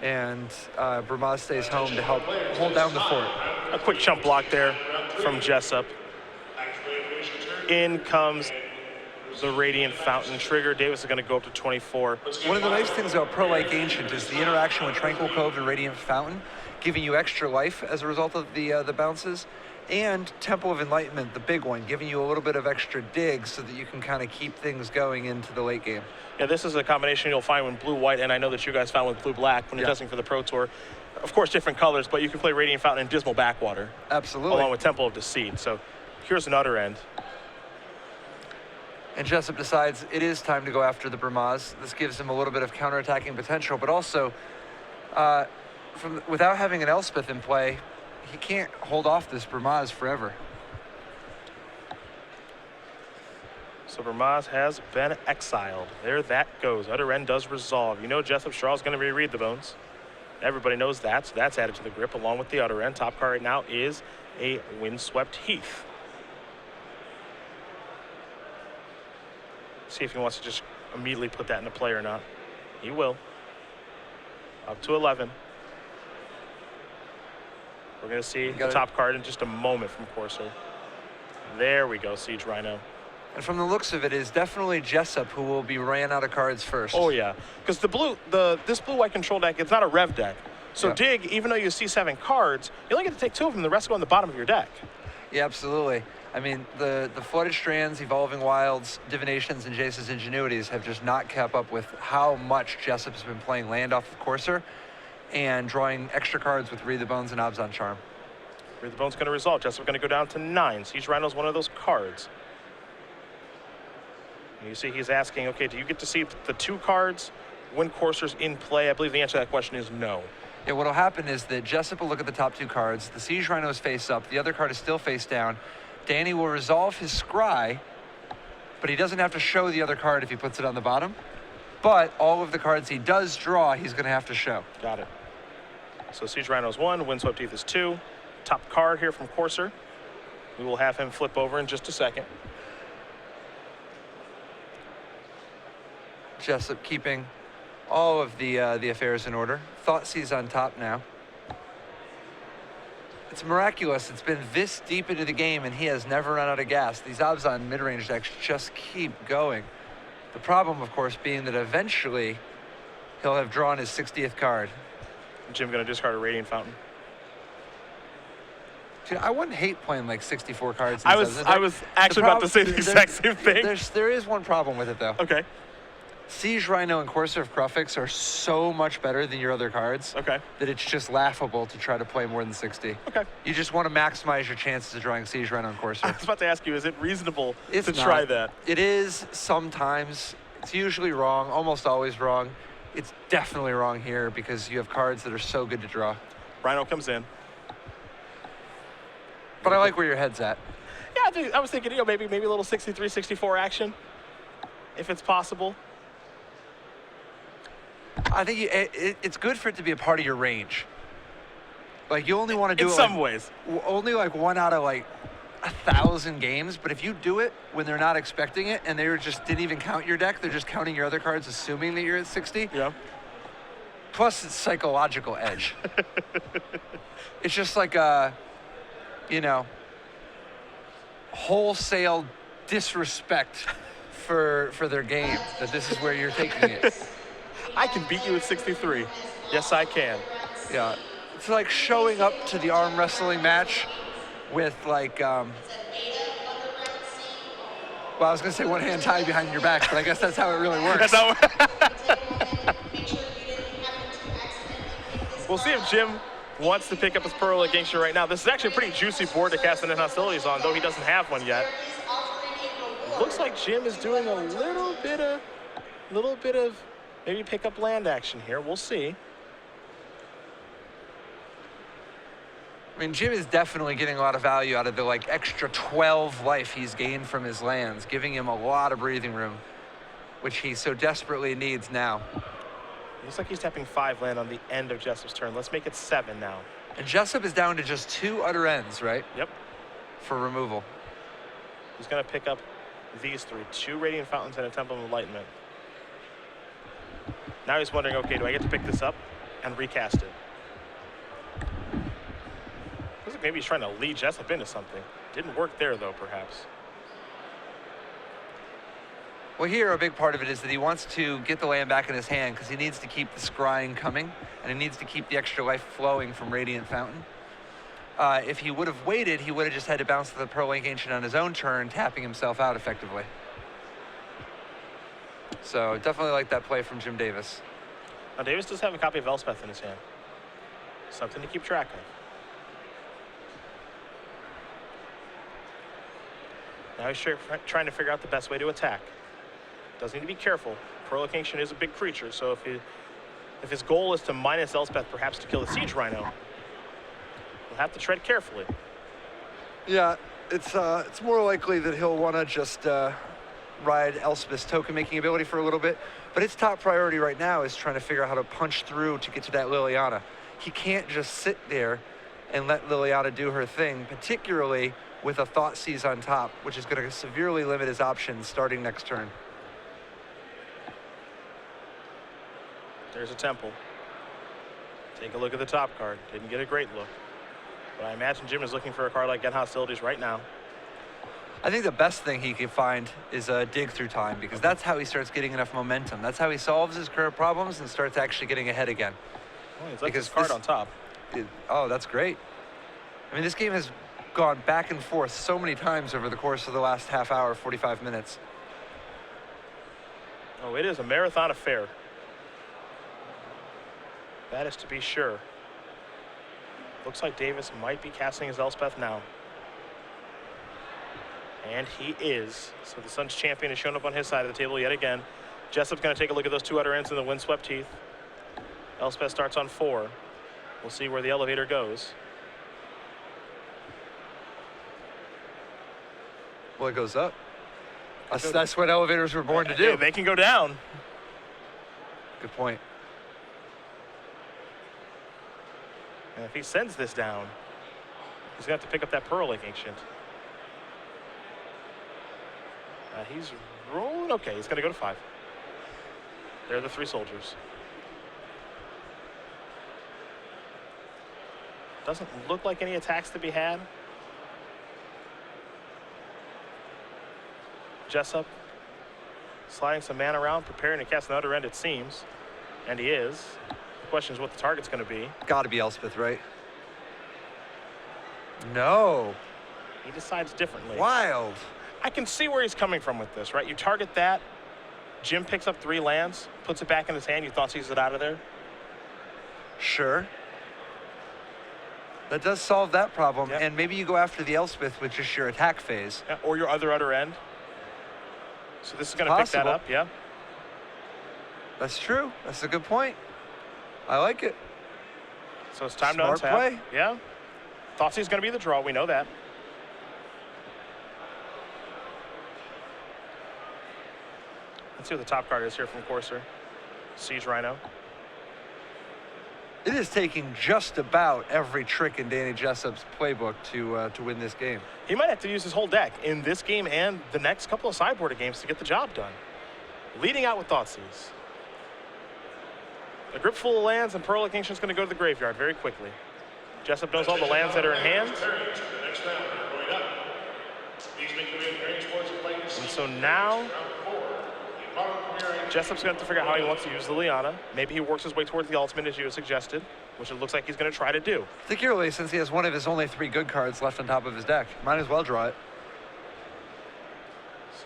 And Bramaz stays home to help hold down the fort. A quick chump block there from Jessup. In comes the Radiant Fountain trigger. Davis is going to go up to 24. One of the nice things about Pearl Lake Ancient is the interaction with Tranquil Cove and Radiant Fountain, giving you extra life as a result of the bounces, and Temple of Enlightenment, the big one, giving you a little bit of extra digs so that you can kind of keep things going into the late game. Yeah, this is a combination you'll find when blue-white, and I know that you guys found with blue-black when you're testing for the Pro Tour. Of course, different colors, but you can play Radiant Fountain and Dismal Backwater. Absolutely. Along with Temple of Deceit. So here's an Utter End. And Jessup decides it is time to go after the Bramaz. This gives him a little bit of counterattacking potential, but also, without having an Elspeth in play, he can't hold off this Bramaz forever. So Bramaz has been exiled. There that goes. Utter End does resolve. You know Jessup Straw is going to reread the bones. Everybody knows that, so that's added to the grip along with the Utter End. Top card right now is a Windswept Heath. See if he wants to just immediately put that into play or not. He will. Up to 11. We're going to see the top card in just a moment from Courser. There we go, Siege Rhino. And from the looks of it, is definitely Jessup who will be ran out of cards first. Oh yeah, because this blue-white control deck, it's not a rev deck. So Yeah. Dig, even though you see 7 cards, you only get to take 2 of them. The rest go on the bottom of your deck. Yeah, absolutely. I mean, the Flooded Strands, Evolving Wilds, Divinations, and Jace's Ingenuities have just not kept up with how much Jessup has been playing land off of Courser and drawing extra cards with Read the Bones and Abzan Charm. Read the Bone's going to resolve. Jessup going to go down to 9. Siege Rhino's one of those cards. And you see he's asking, okay, do you get to see the 2 cards when Courser's in play? I believe the answer to that question is no. Yeah, what'll happen is that Jessup will look at the top 2 cards. The Siege Rhino is face up. The other card is still face down. Danny will resolve his scry, but he doesn't have to show the other card if he puts it on the bottom. But all of the cards he does draw, he's going to have to show. Got it. So Siege Rhino's 1, Windswept Teeth is 2. Top card here from Courser. We will have him flip over in just a second. Jessup keeping all of the affairs in order. Thoughtseize on top now. It's miraculous. It's been this deep into the game, and he has never run out of gas. These Abzan mid-range decks just keep going. The problem, of course, being that eventually he'll have drawn his 60th card. Jim going to discard a Radiant Fountain. Dude, I wouldn't hate playing like 64 cards. I was actually about to say the exact same thing. There is one problem with it, though. Okay. Siege Rhino and Courser of Crufix are so much better than your other cards Okay. that it's just laughable to try to play more than 60. Okay. You just want to maximize your chances of drawing Siege Rhino and Courser. I was about to ask you, is it reasonable It's to not. try that? It is sometimes. It's usually wrong, almost always wrong. It's definitely wrong here because you have cards that are so good to draw. Rhino comes in. But I like where your head's at. Yeah, I was thinking, maybe a little 63, 64 action, if it's possible. I think it's good for it to be a part of your range. Like, you only want to do in it some ways. only like 1 out of like 1,000 games. But if you do it when they're not expecting it and they just didn't even count your deck, they're just counting your other cards, assuming that you're at 60. Yeah. Plus, it's psychological edge. It's just like a, wholesale disrespect for their game, that this is where you're taking it. I can beat you at 63. Yes, I can. Yeah, it's like showing up to the arm wrestling match with like, well, I was gonna say one hand tied behind your back, but I guess that's how it really works. That's how We'll see if Jim wants to pick up his Pearl Gangster right now. This is actually a pretty juicy board to cast in hostilities on, though he doesn't have one yet. Looks like Jim is doing a little bit of maybe pick up land action here. We'll see. I mean, Jim is definitely getting a lot of value out of the like extra 12 life he's gained from his lands, giving him a lot of breathing room, which he so desperately needs now. Looks like he's tapping 5 land on the end of Jessup's turn. Let's make it 7 now. And Jessup is down to just 2 utter ends, right? Yep. For removal. He's going to pick up these 3. 2 Radiant Fountains and a Temple of Enlightenment. Now he's wondering, okay, do I get to pick this up and recast it? Looks like maybe he's trying to lead Jessup into something. Didn't work there, though, perhaps. Well, here a big part of it is that he wants to get the land back in his hand because he needs to keep the scrying coming, and he needs to keep the extra life flowing from Radiant Fountain. If he would have waited, he would have just had to bounce the Pearl Link Ancient on his own turn, tapping himself out effectively. So definitely like that play from Jim Davis. Now, Davis does have a copy of Elspeth in his hand. Something to keep track of. Now he's trying to figure out the best way to attack. Does need to be careful. Pearl Ancient is a big creature, so if his goal is to minus Elspeth, perhaps to kill the Siege Rhino, he'll have to tread carefully. Yeah, it's more likely that he'll want to just ride Elspeth's token-making ability for a little bit, but its top priority right now is trying to figure out how to punch through to get to that Liliana. He can't just sit there and let Liliana do her thing, particularly with a Thoughtseize on top, which is going to severely limit his options starting next turn. There's a Temple. Take a look at the top card. Didn't get a great look. But I imagine Jim is looking for a card like Get Hostilities right now. I think the best thing he can find is a Dig Through Time, because that's how he starts getting enough momentum. That's how he solves his current problems and starts actually getting ahead again. Well, he's left his card on top. Oh, that's great. I mean, this game has gone back and forth so many times over the course of the last half hour, 45 minutes. Oh, it is a marathon affair. That is to be sure. Looks like Davis might be casting his Elspeth now. And he is. So the Suns champion has shown up on his side of the table yet again. Jessup's going to take a look at those 2 utter ends in the windswept heath. Elspeth starts on 4. We'll see where the elevator goes. Well, it goes up. That's what elevators were born to do. Yeah, they can go down. Good point. And if he sends this down, he's going to have to pick up that Pearl Lake Ancient. He's rolling. Okay, he's going to go to 5. They're the 3 soldiers. Doesn't look like any attacks to be had. Jessup sliding some man around, preparing to cast another end, it seems. And he is. The question is what the target's going to be. Got to be Elspeth, right? No. He decides differently. Wild. I can see where he's coming from with this, right? You target that. Jim picks up 3 lands, puts it back in his hand. You thought sees it out of there. Sure. That does solve that problem. Yep. And maybe you go after the Elspeth with just your attack phase. Yeah, or your other end. So this is going to pick that up, yeah. That's true. That's a good point. I like it. So it's time Smart to untap. play. Yeah. Thoughtseize going to be the draw. We know that. Let's see what the top card is here from Courser. Siege Rhino. It is taking just about every trick in Danny Jessup's playbook to win this game. He might have to use his whole deck in this game and the next couple of sideboarded games to get the job done. Leading out with Thoughtseize. A grip full of lands, and Pearl Lake Ancient is going to go to the graveyard very quickly. Jessup knows all the lands that are in hand. And so now, Jessup's going to have to figure out how he wants to use the Liana. Maybe he works his way towards the ultimate, as you suggested, which it looks like he's going to try to do. Particularly since he has one of his only 3 good cards left on top of his deck. Might as well draw it.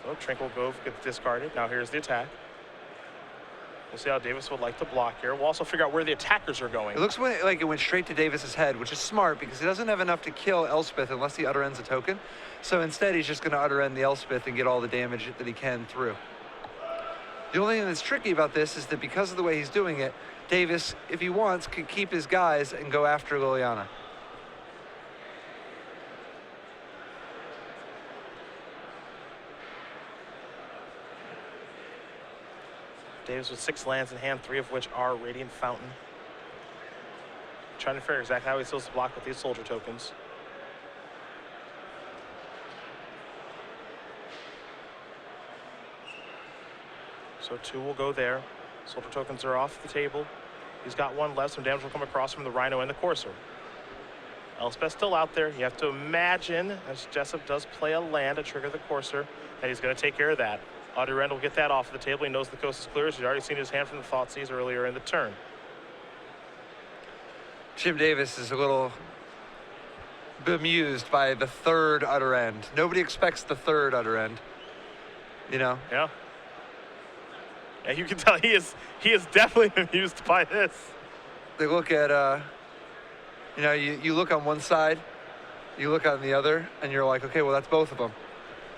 So Tranquil Grove gets discarded. Now here's the attack. We'll see how Davis would like to block here. We'll also figure out where the attackers are going. It looks like it went straight to Davis's head, which is smart because he doesn't have enough to kill Elspeth unless he utter ends a token. So instead, he's just going to utter end the Elspeth and get all the damage that he can through. The only thing that's tricky about this is that because of the way he's doing it, Davis, if he wants, could keep his guys and go after Liliana. Davis with 6 lands in hand, 3 of which are Radiant Fountain. Trying to figure exactly how he steals the block with these soldier tokens. So 2 will go there. Soldier tokens are off the table. He's got 1 left. Some damage will come across from the Rhino and the Courser. Elspeth still out there. You have to imagine, as Jessup does play a land to trigger the Courser, that he's going to take care of that. Other end will get that off the table. He knows the coast is clear. He's already seen his hand from the Thoughtseize earlier in the turn. Jim Davis is a little bemused by the 3rd utter end. Nobody expects the 3rd utter end, you know? Yeah. And you can tell he is definitely amused by this. They look at, you know, you look on one side, you look on the other, and you're like, okay, well, that's both of them.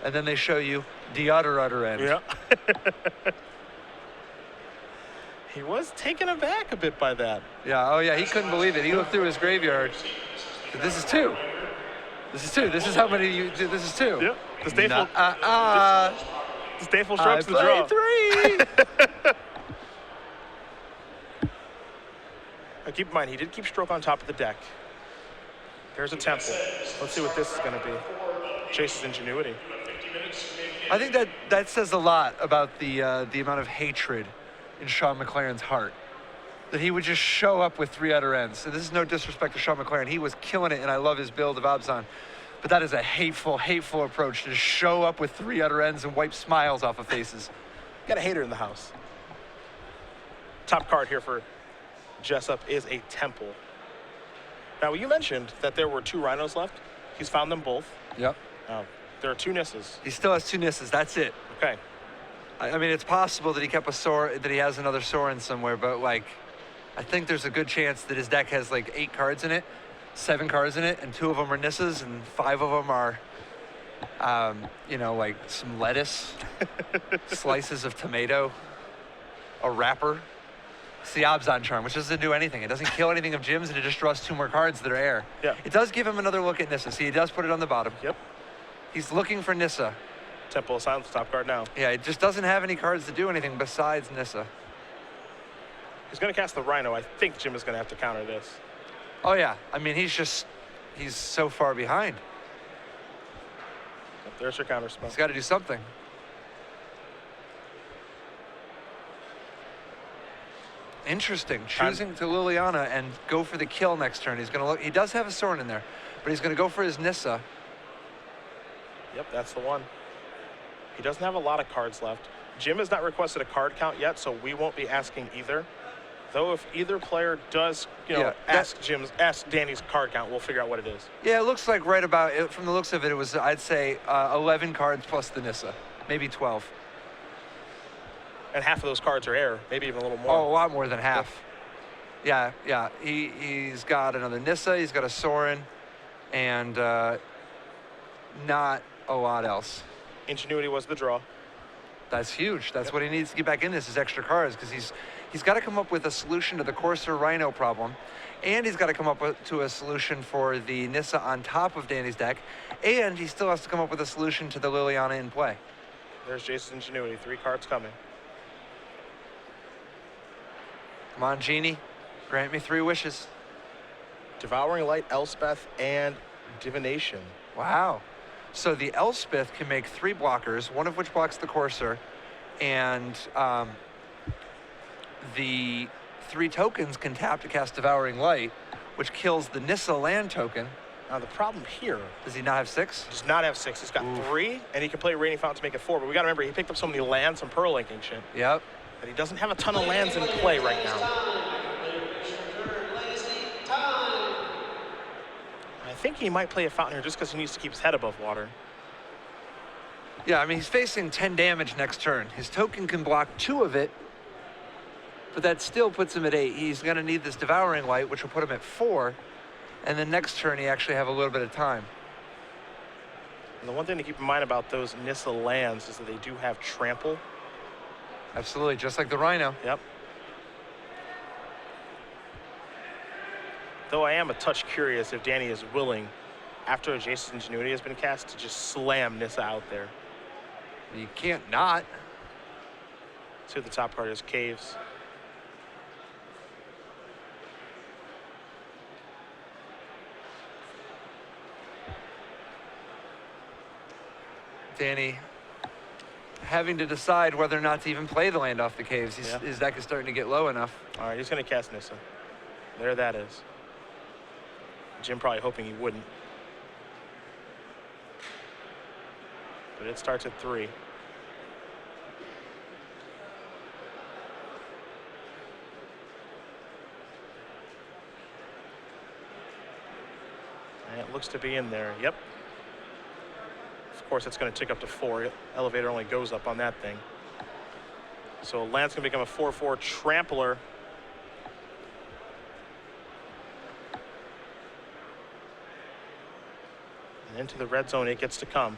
And then they show you the utter end. Yeah. He was taken aback a bit by that. Yeah, oh yeah, he couldn't believe it. He looked through his graveyard. This is 2. This is 2. This is how many you do. This is 2. Yeah. The Stateful. The Stateful strokes the draw. 3. Now keep in mind, he did keep Stroke on top of the deck. There's a Temple. Let's see what this is going to be. Chase's ingenuity. I think that says a lot about the amount of hatred in Sean McLaren's heart. That he would just show up with 3 utter ends. And this is no disrespect to Sean McLaren. He was killing it, and I love his build of Abzan. But that is a hateful, hateful approach to just show up with 3 utter ends and wipe smiles off of faces. Got a hater in the house. Top card here for Jessup is a Temple. Now, you mentioned that there were 2 Rhinos left. He's found them both. Yep. There are 2 Nisses. He still has 2 Nisses. That's it. Okay. I mean, it's possible that he kept a Sorin, that he has another Sorin somewhere, but like, I think there's a good chance that his deck has like 8 cards in it, 7 cards in it, and 2 of them are Nisses, and 5 of them are You know, like some lettuce, slices of tomato, a wrapper. It's the Obzon charm, which doesn't do anything. It doesn't kill anything of Jim's, and it just draws 2 more cards that are air. Yeah. It does give him another look at Nissa. See, he does put it on the bottom. Yep. He's looking for Nissa. Temple of Silence, top card now. Yeah, it just doesn't have any cards to do anything besides Nissa. He's going to cast the Rhino. I think Jim is going to have to counter this. Oh, yeah. I mean, he's so far behind. Yep, there's your counter spell. He's got to do something. Interesting. Choosing to Liliana and go for the kill next turn. He's going to look. He does have a Sorin in there, but he's going to go for his Nissa. Yep, that's the one. He doesn't have a lot of cards left. Jim has not requested a card count yet, so we won't be asking either. Though if either player does, ask Danny's card count, we'll figure out what it is. Yeah, it looks like right about it. From the looks of it, it was, I'd say, 11 cards plus the Nissa, maybe 12. And half of those cards are air, maybe even a little more. Oh, a lot more than half. Yeah. He's got another Nissa, he's got a Sorin, and not a lot else. Ingenuity was the draw. That's huge. That's what he needs to get back in this, is extra cards, because he's got to come up with a solution to the Corsair Rhino problem, and he's got to come up to a solution for the Nissa on top of Danny's deck, and he still has to come up with a solution to the Liliana in play. There's Jason's Ingenuity, 3 cards coming. Come on, Genie. Grant me 3 wishes. Devouring Light, Elspeth, and Divination. Wow. So the Elspeth can make 3 blockers, one of which blocks the Corsair, and the 3 tokens can tap to cast Devouring Light, which kills the Nissa land token. Now the problem here, Does he not have 6? does not have 6. He's got 3, and he can play Raining Fountain to make it 4. But we got to remember, he picked up so many lands, some Pearl Linking shit, Yep. that he doesn't have a ton of lands in play right now. I think he might play a Fountain here just because he needs to keep his head above water. Yeah, I mean, he's facing 10 damage next turn. His token can block 2 of it, but that still puts him at 8. He's going to need this Devouring Light, which will put him at 4, and then next turn he actually have a little bit of time. And the one thing to keep in mind about those Nissa lands is that they do have trample. Absolutely, just like the Rhino. Yep. Though I am a touch curious if Danny is willing, after Jason's Ingenuity has been cast, to just slam Nissa out there. You can't not. See what the top card is, Caves. Danny having to decide whether or not to even play the land off the Caves. His deck is starting to get low enough. All right, he's going to cast Nissa. There that is. Jim probably hoping he wouldn't. But it starts at 3. And it looks to be in there. Yep. Of course, it's going to tick up to 4. Elevator only goes up on that thing. So land's going to become a 4/4 trampler. And into the red zone it gets to come.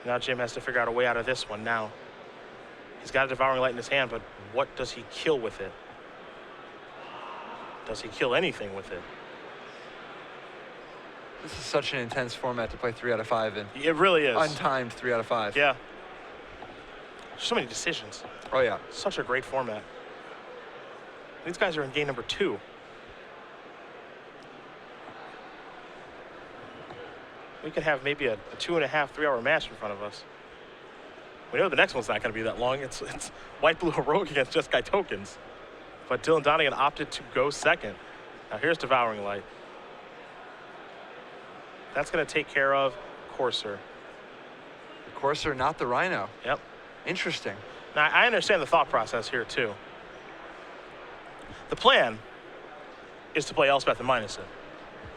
Now Jim has to figure out a way out of this one now. He's got a Devouring Light in his hand, but what does he kill with it? Does he kill anything with it? This is such an intense format to play 3 out of 5 in. It really is. Untimed 3 out of 5. Yeah. So many decisions. Oh, yeah. Such a great format. These guys are in game number 2. We could have maybe a 2.5, 3 hour match in front of us. We know the next one's not going to be that long. It's White Blue Heroic against Just Guy Tokens. But Dylan Donegan opted to go second. Now here's Devouring Light. That's going to take care of Corsair. The Corsair, not the Rhino. Yep. Interesting. Now I understand the thought process here too. The plan is to play Elspeth and minus it.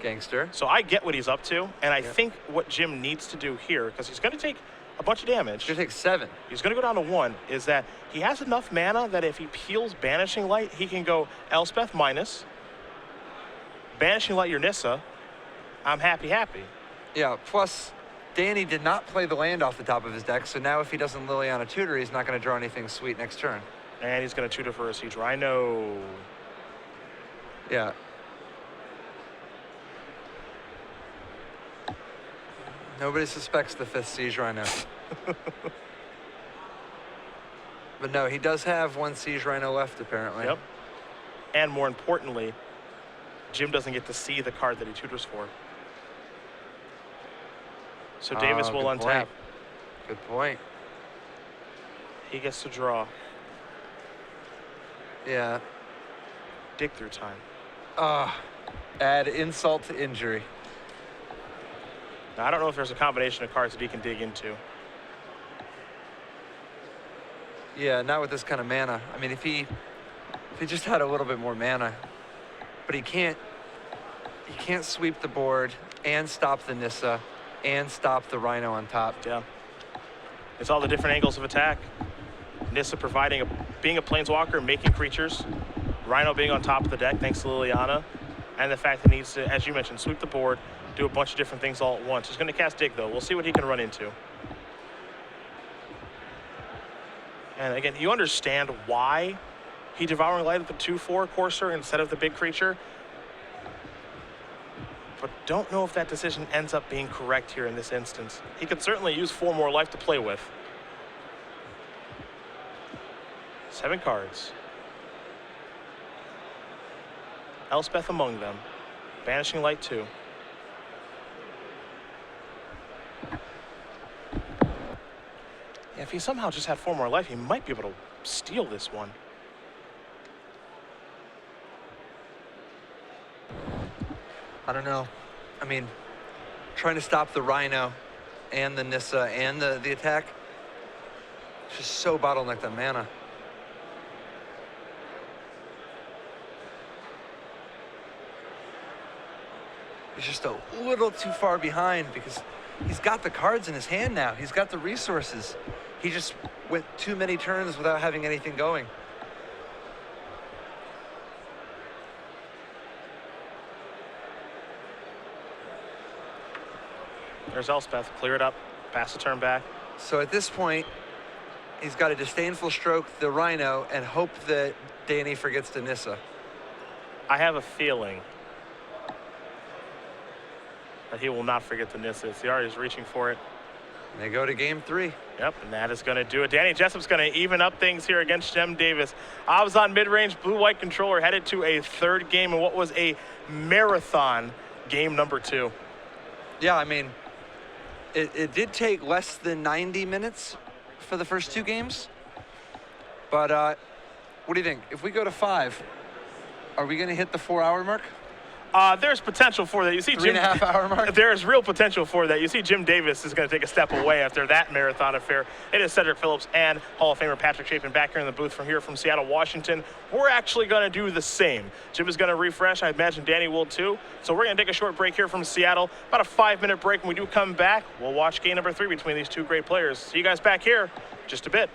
Gangster. So I get what he's up to, and I think what Jim needs to do here, because he's going to take a bunch of damage. Should take 7. He's going to go down to 1, is that he has enough mana that if he peels Banishing Light, he can go Elspeth minus, banishing light your Nissa, I'm happy. Yeah, plus Danny did not play the land off the top of his deck, so now if he doesn't Liliana Tutor, he's not going to draw anything sweet next turn. And he's going to tutor for a Siege Rhino. Yeah. Nobody suspects the 5th Siege Rhino. But no, he does have 1 Siege Rhino left, apparently. Yep. And more importantly, Jim doesn't get to see the card that he tutors for. So Davis will untap. Good point. He gets to draw. Yeah. Dig through time. Add insult to injury. Now, I don't know if there's a combination of cards that he can dig into. Yeah, not with this kind of mana. I mean, if he just had a little bit more mana, but he can't sweep the board and stop the Nissa and stop the Rhino on top. Yeah. It's all the different angles of attack. Nissa being a planeswalker, making creatures. Rhino being on top of the deck thanks to Liliana. And the fact that he needs to, as you mentioned, sweep the board, do a bunch of different things all at once. He's going to cast Dig, though. We'll see what he can run into. And again, you understand why he Devouring Light with the 2/4 Courser instead of the big creature. But don't know if that decision ends up being correct here in this instance. He could certainly use 4 more life to play with. 7 cards. Elspeth among them. Banishing Light 2. Yeah, if he somehow just had 4 more life, he might be able to steal this one. I don't know. I mean, trying to stop the Rhino and the Nissa and the attack, it's just so bottlenecked on mana. He's just a little too far behind because he's got the cards in his hand now. He's got the resources. He just went too many turns without having anything going. There's Elspeth. Clear it up. Pass the turn back. So at this point, he's got to disdainful stroke the Rhino and hope that Danny forgets the Nissa. I have a feeling that he will not forget the Nissa. He already is reaching for it. And they go to game 3. Yep, and that is going to do it. Danny Jessup's going to even up things here against Jim Davis. Abzan mid-range, blue-white controller headed to a 3rd game in what was a marathon game number 2. Yeah, I mean, it did take less than 90 minutes for the first 2 games. But what do you think? If we go to 5, are we going to hit the 4-hour mark? There's potential for that. You see, 3.5 hour mark? There's real potential for that. You see Jim Davis is going to take a step away after that marathon affair. It is Cedric Phillips and Hall of Famer Patrick Chapin back here in the booth from Seattle, Washington. We're actually going to do the same. Jim is going to refresh. I imagine Danny will too. So we're going to take a short break here from Seattle. About a 5-minute break. When we do come back, we'll watch game number 3 between these 2 great players. See you guys back here just a bit.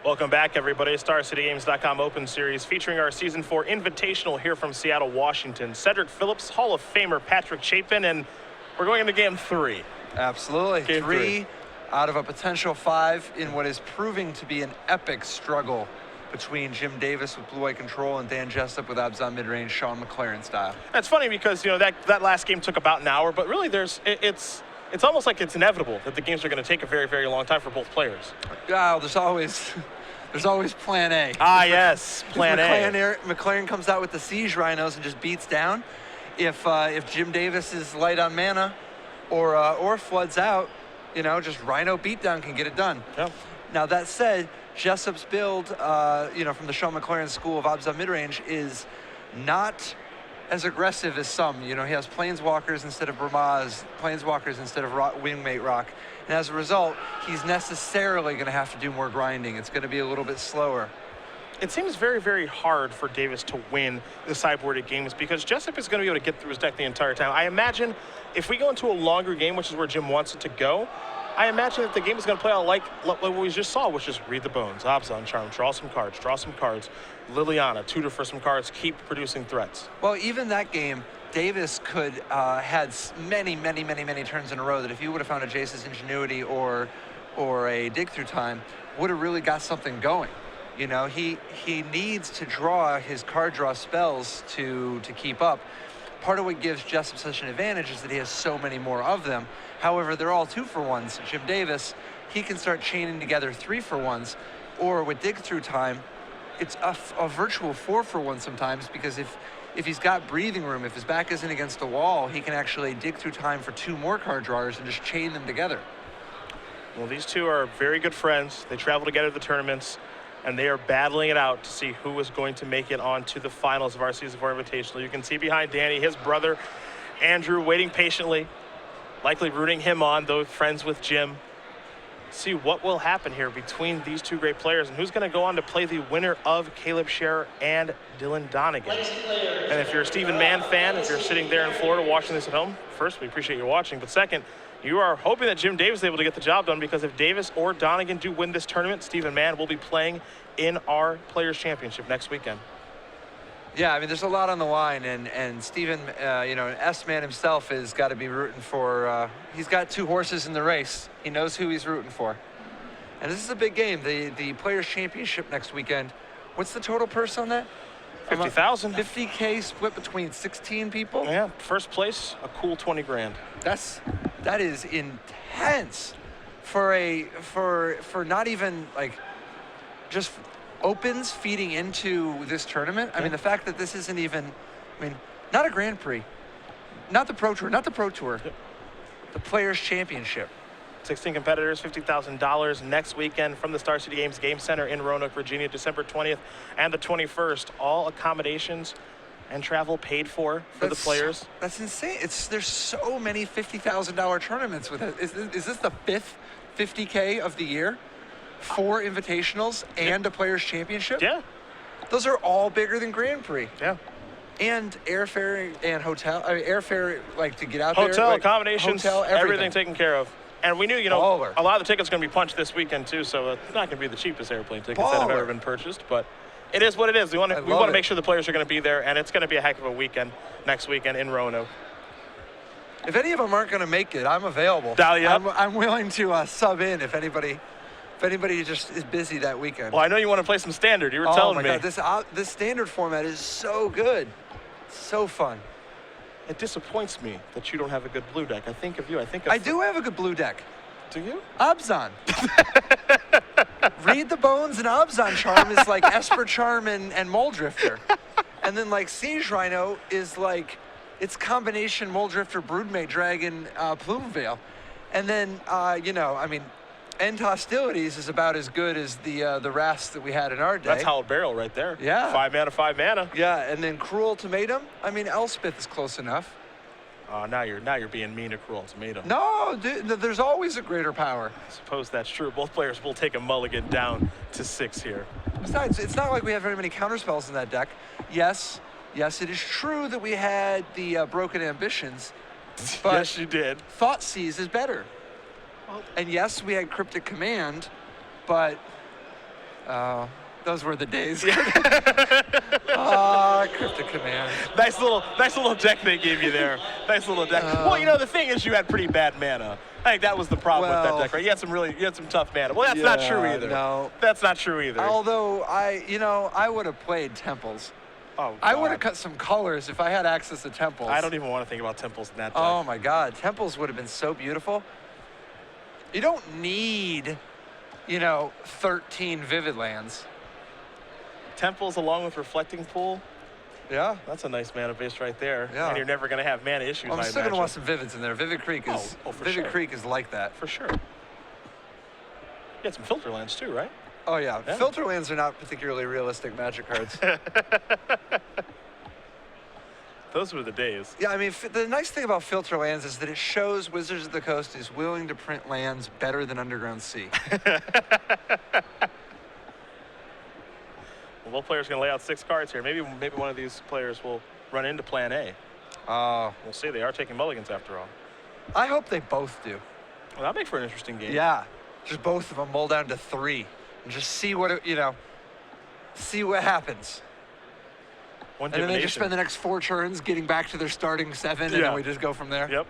Welcome back, everybody. StarCityGames.com Open Series featuring our Season 4 Invitational here from Seattle, Washington. Cedric Phillips, Hall of Famer Patrick Chapin, and we're going into Game 3. Absolutely. Game three out of a potential 5 in what is proving to be an epic struggle between Jim Davis with blue-white control and Dan Jessup with abs on mid-range, Sean McLaren style. That's funny because, that last game took about an hour, but really it's almost like it's inevitable that the games are going to take a very, very long time for both players. Well, there's always plan A. Yes, plan A. McLaren comes out with the Siege Rhinos and just beats down. If Jim Davis is light on mana or floods out, just Rhino beatdown can get it done. Yeah. Now that said, Jessup's build, from the Sean McLaren school of abs on mid-range is not as aggressive as some. He has Planeswalkers instead of Brahmas, Planeswalkers instead of Wingmate Rock. And as a result, he's necessarily going to have to do more grinding. It's going to be a little bit slower. It seems very, very hard for Davis to win the sideboarded games because Jessup is going to be able to get through his deck the entire time. I imagine if we go into a longer game, which is where Jim wants it to go, I imagine that the game is going to play out like what we just saw, which is read the bones, Abzan Charm, draw some cards, Liliana, tutor for some cards, keep producing threats. Well, even that game, Davis could had many turns in a row that if you would have found a Jace's Ingenuity or a Dig Through Time, would have really got something going. He needs to draw his card draw spells to keep up. Part of what gives Jessup such an advantage is that he has so many more of them. However, they're all 2-for-1s. Jim Davis, he can start chaining together 3-for-1s, or with Dig Through Time, it's a virtual 4-for-1 sometimes, because if he's got breathing room, if his back isn't against the wall, he can actually Dig Through Time for 2 more card drawers and just chain them together. Well, these two are very good friends. They travel together to the tournaments, and they are battling it out to see who is going to make it on to the finals of our Season 4 Invitational. You can see behind Danny, his brother, Andrew, waiting patiently, likely rooting him on, though friends with Jim. See what will happen here between these two great players and who's going to go on to play the winner of Caleb Scherer and Dylan Donegan. And if you're a Stephen Mann fan, if you're sitting there in Florida watching this at home, first, we appreciate you watching, but second, you are hoping that Jim Davis is able to get the job done, because if Davis or Donegan do win this tournament, Stephen Mann will be playing in our Players' Championship next weekend. Yeah, I mean, there's a lot on the line, and Stephen, S-Man himself has got to be rooting for, he's got 2 horses in the race. He knows who he's rooting for. And this is a big game, the Players' Championship next weekend. What's the total purse on that? 50,000. 50K split between 16 people? Yeah, first place, a cool 20 grand. That is intense for not even just opens feeding into this tournament. I mean, the fact that this isn't even, not a Grand Prix, not the Pro Tour, the Players' Championship. 16 competitors, $50,000 next weekend from the Star City Games Game Center in Roanoke, Virginia, December 20th and the 21st. All accommodations and travel paid for the players. That's insane. There's so many $50,000 tournaments with it. Is this the 5th 50K of the year? 4 invitationals and a Players' Championship? Yeah. Those are all bigger than Grand Prix. Yeah. And airfare and hotel. airfare, to get out there. Hotel, accommodations, hotel, everything taken care of. And we knew, Baller. a lot of the tickets are going to be punched this weekend too, so it's not going to be the cheapest airplane tickets that have ever been purchased, but it is what it is. We want to make sure the players are going to be there, and it's going to be a heck of a weekend next weekend in Roanoke. If any of them aren't going to make it, I'm available. Dial you up. I'm willing to sub in if anybody just is busy that weekend. Well, I know you want to play some Standard. You were telling me. Oh my God, this Standard format is so good, so fun. It disappoints me that you don't have a good blue deck. I think of you. I do have a good blue deck. Do you? Abzan. Read the Bones and Abzan Charm is like Esper Charm and Mole Drifter. And then Siege Rhino is it's combination Mole Drifter, Broodmate Dragon, Plume Veil. And then, End Hostilities is about as good as the Wraths that we had in our day. That's Howled Barrel right there. Yeah. 5 mana. Yeah, and then Cruel Ultimatum. Elspeth is close enough. Now you're being mean to Cruel Ultimatum. No, there's always a greater power. I suppose that's true. Both players will take a mulligan down to 6 here. Besides, it's not like we have very many counterspells in that deck. Yes, it is true that we had the Broken Ambitions, but yes, you did. Thoughtseize is better. And yes, we had Cryptic Command, but Oh, those were the days. Cryptic command. Nice little deck they gave you there. Nice little deck. Well, you know, the thing is you had pretty bad mana. I think that was the problem with that deck, right? You had some tough mana. Well, that's not true either. No. That's not true either. Although I would have played Temples. Oh, God. I would have cut some colors if I had access to Temples. I don't even want to think about Temples in that deck. Oh my God, Temples would have been so beautiful. You don't need, 13 Vivid Lands. Temples along with Reflecting Pool. Yeah. That's a nice mana base right there. Yeah. And you're never going to have mana issues, I'm I still going to imagine. want some Vivids in there. Vivid Creek is Creek is like that. For sure. You had some filter lands too, right? Oh yeah. Filter lands are not particularly realistic Magic cards. Those were the days. Yeah, I mean, the nice thing about filter lands is that it shows Wizards of the Coast is willing to print lands better than Underground Sea. Well, both players going to lay out 6 cards here. Maybe one of these players will run into Plan A. We'll see. They are taking mulligans after all. I hope they both do. Well, that'll make for an interesting game. Yeah, just both of them mull down to 3 and just see what see what happens. One And then they divination. just spend the next 4 turns getting back to their starting 7, and then we just go from there. Yep.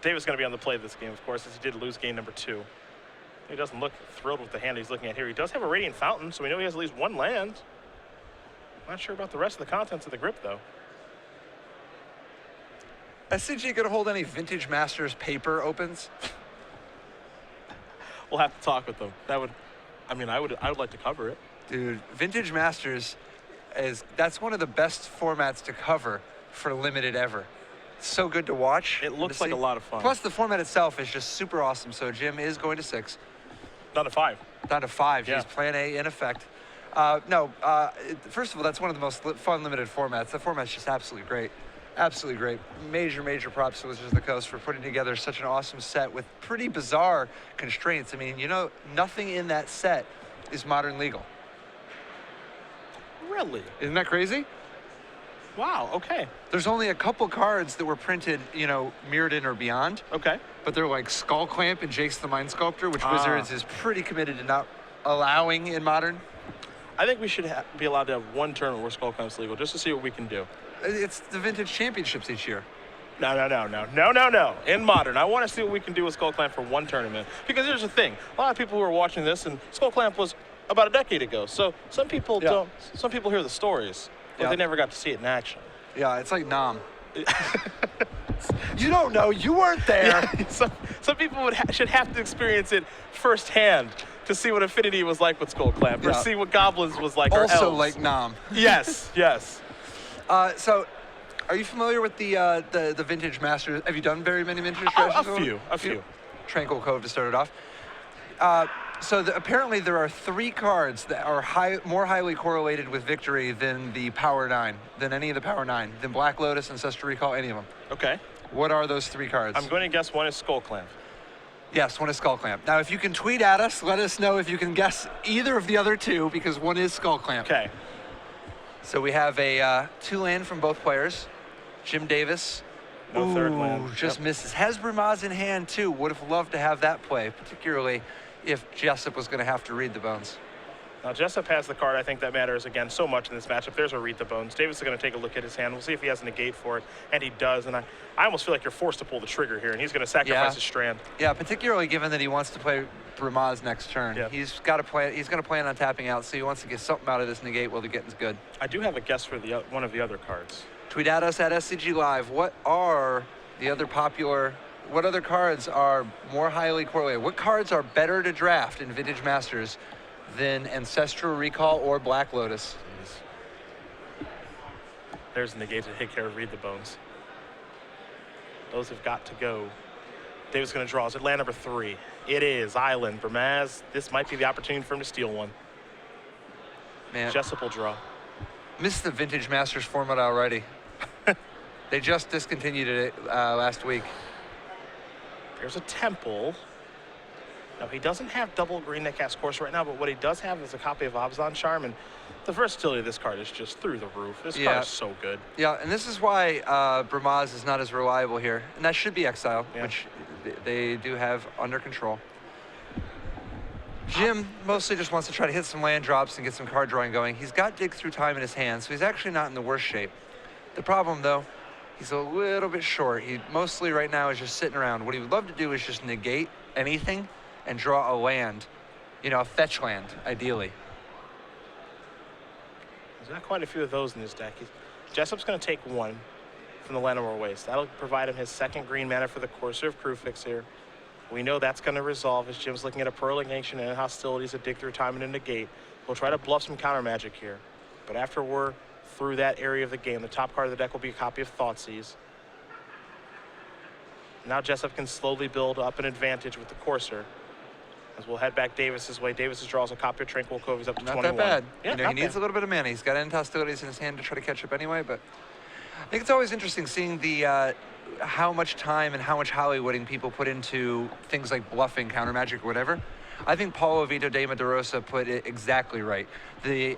David's going to be on the play this game, of course, as he did lose game number 2. He doesn't look thrilled with the hand he's looking at here. He does have a Radiant Fountain, so we know he has at least 1 land. Not sure about the rest of the contents of the grip, though. SCG going to hold any Vintage Masters paper opens? We'll have to talk with them. I would like to cover it. Dude, Vintage Masters that's one of the best formats to cover for limited ever. It's so good to watch. It looks like a lot of fun. Plus, the format itself is just super awesome. So Jim is going to 6. Down to 5. Down to 5. Yeah. He's Plan A in effect. First of all, that's one of the most fun limited formats. The format's just absolutely great. Absolutely great. Major props to Wizards of the Coast for putting together such an awesome set with pretty bizarre constraints. I mean, nothing in that set is modern legal. Really? Isn't that crazy? Wow, okay. There's only a couple cards that were printed, mirrored in or beyond. Okay. But they're like Skull Clamp and Jace the Mind Sculptor, which Wizards is pretty committed to not allowing in Modern. I think we should be allowed to have 1 tournament where Skull Clamp's legal, just to see what we can do. It's the Vintage Championships each year. No. In Modern, I want to see what we can do with Skull Clamp for 1 tournament. Because here's the thing. A lot of people who are watching this, and Skull Clamp was about a decade ago. So some people don't. Some people hear the stories, but they never got to see it in action. Yeah, it's like Nam. You don't know. You weren't there. Yeah, some people should have to experience it firsthand to see what Affinity was like with Skull Clamp, or see what Goblins was like, Also or elves. like Nam. Yes. So, are you familiar with the Vintage Masters? Have you done very many Vintage strategies? A few. Tranquil Cove to start it off. Apparently there are 3 cards that are more highly correlated with victory than the Power 9, than any of the Power 9, than Black Lotus, Ancestral Recall, any of them. Okay. What are those 3 cards? I'm going to guess one is Skull Clamp. Yes, one is Skull Clamp. Now, if you can tweet at us, let us know if you can guess either of the other 2, because one is Skull Clamp. Okay. So we have a 2-land from both players. Jim Davis. No third land. Just misses. Has Brimaz in hand, too. Would have loved to have that play, particularly if Jessup was going to have to read the bones. Now, Jessup has the card, I think, that matters, again, so much in this matchup. There's a Read the Bones. Davis is going to take a look at his hand. We'll see if he has a negate for it, and he does. And I almost feel like you're forced to pull the trigger here, and he's going to sacrifice his Strand. Yeah, particularly given that he wants to play Brimaz next turn. Yep. He's got to play. He's going to plan on tapping out, so he wants to get something out of this negate while the getting's good. I do have a guess for one of the other cards. Tweet at us at SCG Live. What are the other popular... What other cards are more highly correlated? What cards are better to draft in Vintage Masters than Ancestral Recall or Black Lotus? There's the negate to take care of Read the Bones. Those have got to go. Davis going to draw. Is it land number 3? It is. Island. Brimaz, this might be the opportunity for him to steal one. Man, Jessup will draw. missed the Vintage Masters format already. They just discontinued it last week. There's a temple. Now, he doesn't have double green that casts Course right now, but what he does have is a copy of Abzan Charm, and the versatility of this card is just through the roof. This card is so good. Yeah, and this is why Brimaz is not as reliable here. And that should be Exile, which they do have under control. Jim mostly just wants to try to hit some land drops and get some card drawing going. He's got dig through time in his hand, so he's actually not in the worst shape. The problem, though, he's a little bit short. He mostly right now is just sitting around. What he would love to do is just negate anything and draw a land, you know, a fetch land, ideally. There's not quite a few of those in his deck. Jessup's going to take one from the Llanowar Waste. That'll provide him his second green mana for the Courser of Crufix here. We know that's going to resolve as Jim's looking at a Purling Ancient and Hostilities, a dig through time and a negate. We'll try to bluff some counter magic here. But after we're through that area of the game, the top card of the deck will be a copy of Thoughtseize. Now Jessup can slowly build up an advantage with the Courser. As we'll head back Davis's way. Davis draws a copy of Tranquil Cove. He's up to Not 21. that bad. Yeah, you know, he needs a little bit of mana. He's got End Hostilities in his hand to try to catch up anyway, but I think it's always interesting seeing the how much time and how much Hollywooding people put into things like bluffing, counter magic, or whatever. I think Paulo Vito de Maderosa put it exactly right. The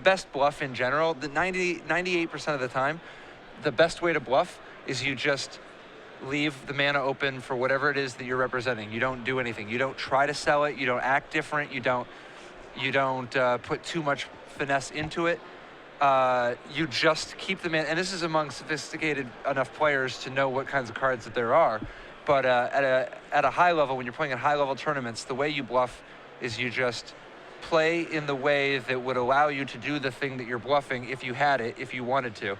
best bluff in general, the 98% of the time, the best way to bluff is you just leave the mana open for whatever it is that you're representing. You don't do anything. You don't try to sell it. You don't act different. You don't put too much finesse into it. You just keep them in, and this is among sophisticated enough players to know what kinds of cards that there are. But at a high level, when you're playing at high level tournaments, the way you bluff is you just play in the way that would allow you to do the thing that you're bluffing if you had it, if you wanted to,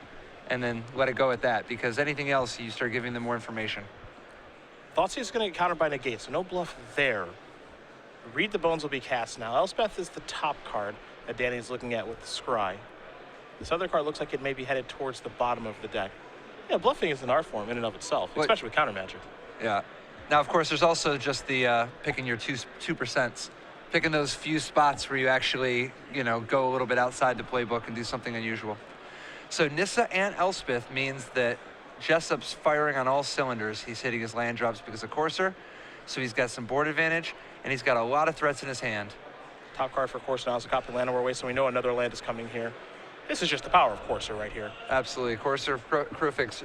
and then let it go at that, because anything else, you start giving them more information. Thoughtseize is going to get countered by negate, so no bluff there. Read the Bones will be cast now. Elspeth is the top card that Danny's looking at with the Scry. This other card looks like it may be headed towards the bottom of the deck. Yeah, bluffing is an art form in and of itself, especially with counter magic. Yeah. Now, of course, there's also just the picking your 2%, picking those few spots where you actually, you know, go a little bit outside the playbook and do something unusual. So Nissa and Elspeth means that Jessup's firing on all cylinders. He's hitting his land drops because of Courser, so he's got some board advantage, and he's got a lot of threats in his hand. Top card for Courser now is a copy of Llanowar Waste, so we know another land is coming here. This is just the power of Courser right here. Absolutely. Courser Crufix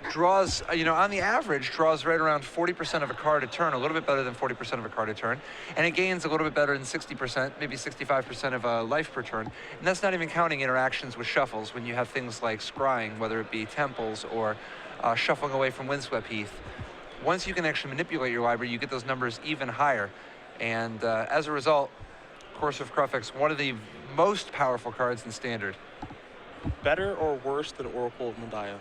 draws, you know, on the average, draws right around 40% of a card a turn, a little bit better than 40% of a card a turn. And it gains a little bit better than 60%, maybe 65% of a life per turn. And that's not even counting interactions with shuffles when you have things like scrying, whether it be temples or shuffling away from Windswept Heath. Once you can actually manipulate your library, you get those numbers even higher. And as a result, Courser Crufix, one of the most powerful cards in Standard. Better or worse than Oracle of Moldiah?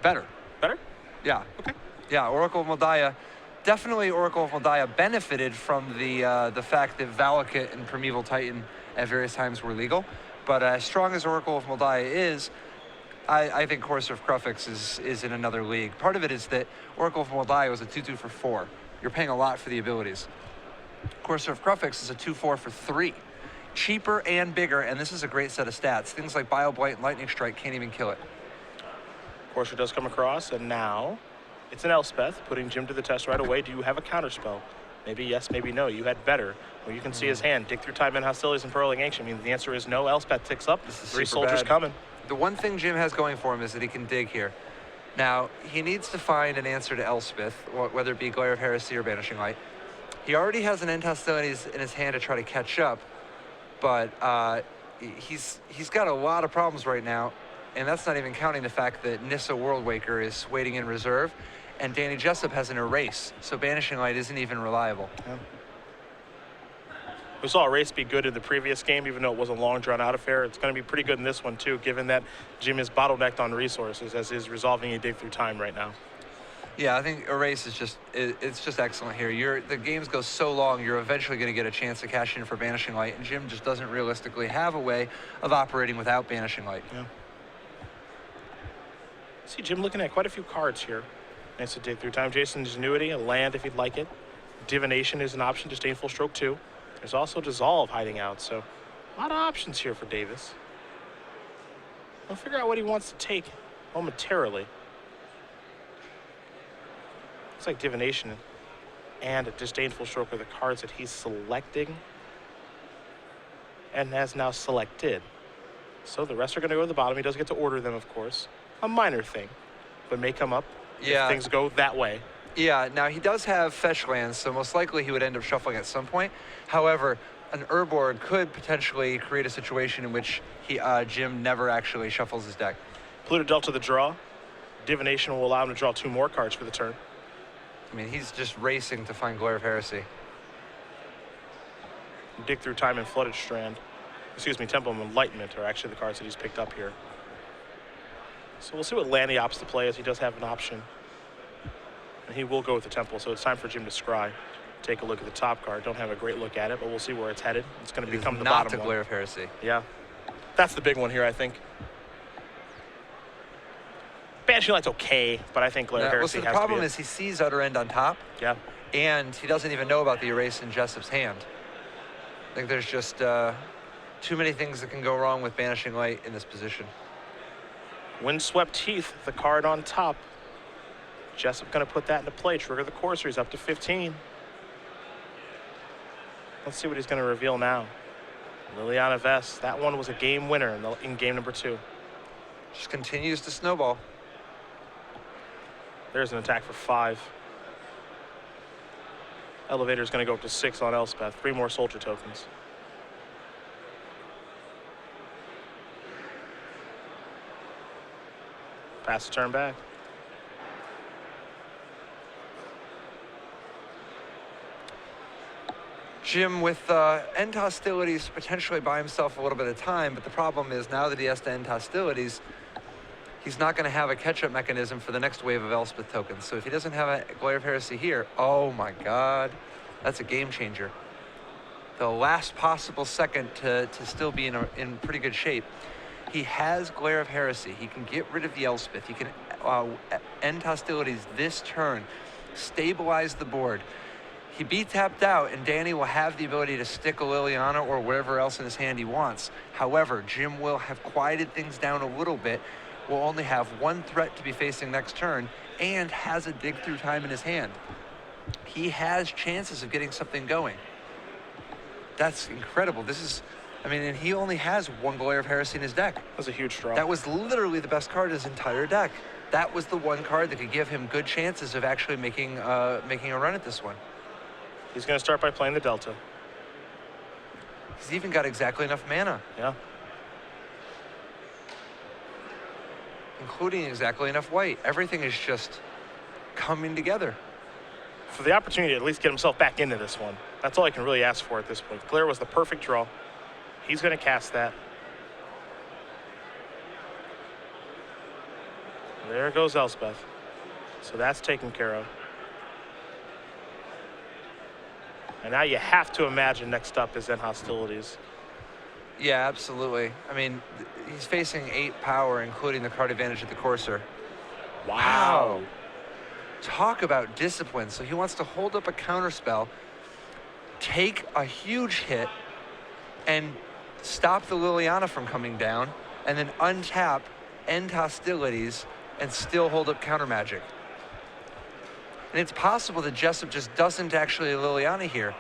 Better. Better? Yeah. Okay. Yeah, Oracle of Moldiah, definitely Oracle of Moldiah benefited from the fact that Valakut and Primeval Titan at various times were legal. But as strong as Oracle of Moldiah is, I think Courser of Crufix is in another league. Part of it is that Oracle of Moldiah was a 2/2 for 4. You're paying a lot for the abilities. Courser of Crufix is a 2/4 for 3. Cheaper and bigger, and this is a great set of stats. Things like Bioblight and Lightning Strike can't even kill it. Courser does come across, and now it's an Elspeth, putting Jim to the test right away. Do you have a counterspell? Maybe yes, maybe no. You had better. Well, you can see his hand. Dig through time and hostilities and Purling Ancient. I mean, the answer is no. Elspeth ticks up. Three soldiers coming. The one thing Jim has going for him is that he can dig here. Now, he needs to find an answer to Elspeth, whether it be Glare of Heresy or Banishing Light. He already has an End Hostilities in his hand to try to catch up, but he's got a lot of problems right now, and that's not even counting the fact that Nissa Worldwaker is waiting in reserve, and Danny Jessup has an Erase, so Banishing Light isn't even reliable. Yeah. We saw Erase be good in the previous game, even though it was a long, drawn-out affair. It's going to be pretty good in this one, too, given that Jim is bottlenecked on resources as is resolving a dig through time right now. Yeah, I think Erase is it's just excellent here. The games go so long, you're eventually going to get a chance to cash in for Banishing Light, and Jim just doesn't realistically have a way of operating without Banishing Light. Yeah. See Jim looking at quite a few cards here. Nice to dig through time. Jason's Ingenuity, a land if you'd like it. Divination is an option, Disdainful Stroke 2. There's also Dissolve hiding out, so a lot of options here for Davis. We'll figure out what he wants to take momentarily. Looks like Divination and a Disdainful Stroke are the cards that he's selecting and has now selected. So the rest are going to go to the bottom. He does get to order them, of course. A minor thing, but may come up if things go that way. Yeah, now he does have fetch lands, so most likely he would end up shuffling at some point. However, an Urborg could potentially create a situation in which Jim never actually shuffles his deck. Pluto Delta the draw. Divination will allow him to draw 2 more cards for the turn. I mean, he's just racing to find Glare of Heresy. Dig Through Time and Flooded Strand. Excuse me, Temple of Enlightenment are actually the cards that he's picked up here. So we'll see what land he opts to play, as he does have an option. And he will go with the Temple, so it's time for Jim to scry. Take a look at the top card. Don't have a great look at it, but we'll see where it's headed. It's going to become the bottom one. Not the Glare of Heresy. Yeah. That's the big one here, I think. Banishing Light's okay, but I think Glare of Heresy the has to be problem is he sees Utter End on top. Yeah. And he doesn't even know about the erase in Jessup's hand. I think there's just too many things that can go wrong with Banishing Light in this position. Windswept Heath, the card on top. Jessup going to put that into play, trigger the Courser. He's up to 15. Let's see what he's going to reveal now. Liliana Vess, that one was a game winner in game number 2. Just continues to snowball. There's an attack for 5. Elevator's going to go up to 6 on Elspeth. 3 more soldier tokens. Pass the turn back. Jim, with end hostilities, potentially buy himself a little bit of time, but the problem is now that he has to end hostilities, he's not going to have a catch-up mechanism for the next wave of Elspeth tokens. So if he doesn't have a Glare of Heresy here, oh my God, that's a game changer. The last possible second to still be in pretty good shape. He has Glare of Heresy. He can get rid of the Elspeth. He can end hostilities this turn, stabilize the board. He be tapped out, and Danny will have the ability to stick a Liliana or whatever else in his hand he wants. However, Jim will have quieted things down a little bit, will only have 1 threat to be facing next turn, and has a Dig Through Time in his hand. He has chances of getting something going. That's incredible. This is, I mean, and he only has 1 Glare of Heresy in his deck. That's a huge draw. That was literally the best card in his entire deck. That was the 1 card that could give him good chances of actually making a run at this one. He's going to start by playing the Delta. He's even got exactly enough mana. Yeah. Including exactly enough white. Everything is just coming together. For the opportunity to at least get himself back into this one. That's all I can really ask for at this point. Glare was the perfect draw. He's going to cast that. There goes Elspeth. So that's taken care of. And now you have to imagine next up is then hostilities. Yeah, absolutely. I mean, he's facing 8 power, including the card advantage of the Courser. Wow. Talk about discipline. So he wants to hold up a counterspell, take a huge hit, and stop the Liliana from coming down, and then untap, end hostilities, and still hold up counter magic. And it's possible that Jessup just doesn't actually Liliana here.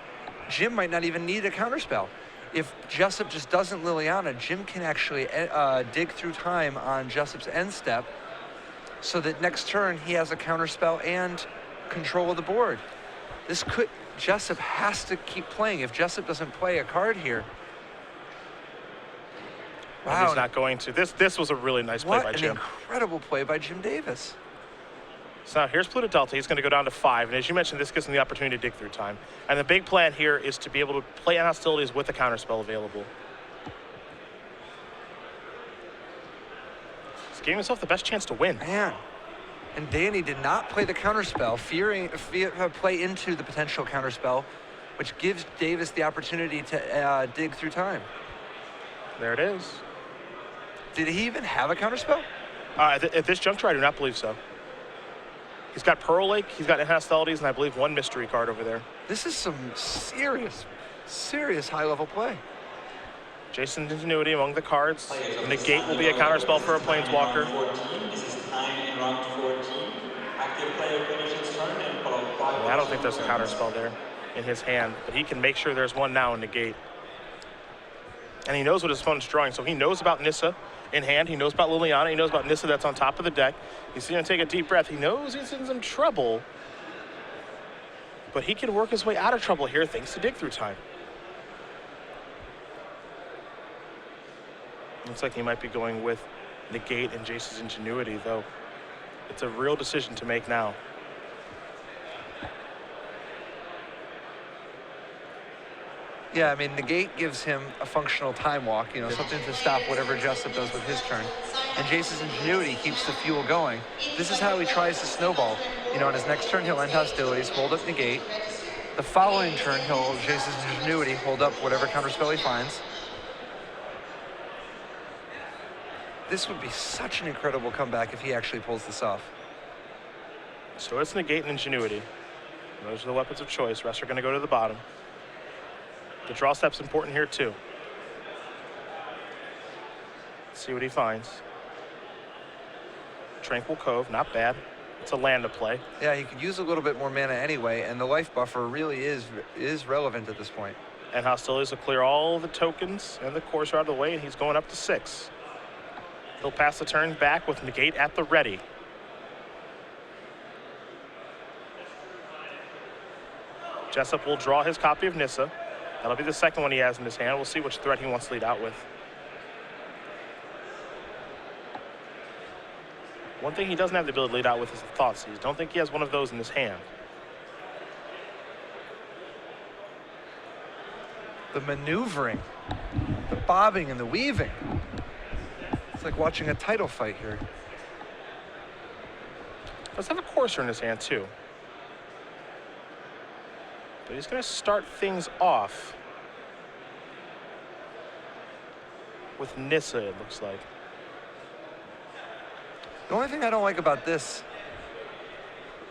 Jim might not even need a counterspell. If Jessup just doesn't Liliana, Jim can actually dig through time on Jessup's end step so that next turn he has a counterspell and control of the board. This could, Jessup has to keep playing. If Jessup doesn't play a card here. Wow. And he's not going to. This was a really nice play by Jim. What an incredible play by Jim Davis. So now here's Pluto Delta. He's going to go down to 5. And as you mentioned, this gives him the opportunity to dig through time. And the big plan here is to be able to play on hostilities with the counterspell available. He's giving himself the best chance to win. Man. And Danny did not play the counterspell, fearing play into the potential counterspell, which gives Davis the opportunity to dig through time. There it is. Did he even have a counterspell? At this juncture, I do not believe so. He's got Pearl Lake, he's got hostilities, and I believe 1 mystery card over there. This is some serious high-level play. Jason's Ingenuity among the cards. Negate will be a counterspell for a Planeswalker. This is time in round 14. Active player finishes turn and follow 5. I don't think there's a counterspell there in his hand, but he can make sure there's one now in Negate. And he knows what his opponent's drawing, so he knows about Nissa in hand. He knows about Liliana. He knows about Nissa that's on top of the deck. He's going to take a deep breath. He knows he's in some trouble, But he can work his way out of trouble here thanks to dig through time. Looks like he might be going with negate and Jace's ingenuity, though. It's a real decision to make now. Yeah, I mean, negate gives him a functional time walk, you know, something to stop whatever Jessup does with his turn. And Jace's ingenuity keeps the fuel going. This is how he tries to snowball. You know, on his next turn, he'll end hostilities, hold up negate. The following turn, he'll Jace's ingenuity, hold up whatever counterspell he finds. This would be such an incredible comeback if he actually pulls this off. So it's negate and ingenuity. Those are the weapons of choice. Rest are going to go to the bottom. The draw step's important here too. Let's see what he finds. Tranquil Cove, not bad. It's a land to play. Yeah, he could use a little bit more mana anyway, and the life buffer really is relevant at this point. And hostilities will clear all the tokens and the course out of the way, and he's going up to 6. He'll pass the turn back with negate at the ready. Jessup will draw his copy of Nissa. That'll be the second one he has in his hand. We'll see which threat he wants to lead out with. One thing he doesn't have the ability to lead out with is the Thought Seize. Don't think he has one of those in his hand. The maneuvering, the bobbing and the weaving. It's like watching a title fight here. Does have a Courser in his hand too. But he's going to start things off with Nissa, it looks like. The only thing I don't like about this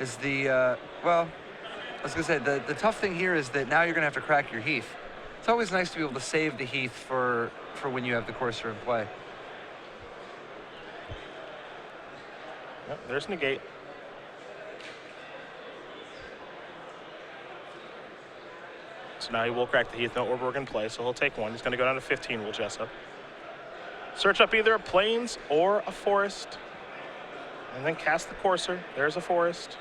is the, well, I was going to say, the tough thing here is that now you're going to have to crack your Heath. It's always nice to be able to save the Heath for when you have the Courser in play. Yep, there's negate. So now he will crack the Heath. No Orberg in play, so he'll take one. He's going to go down to 15, will Jessup. Search up either a Plains or a Forest. And then cast the Courser. There's a Forest.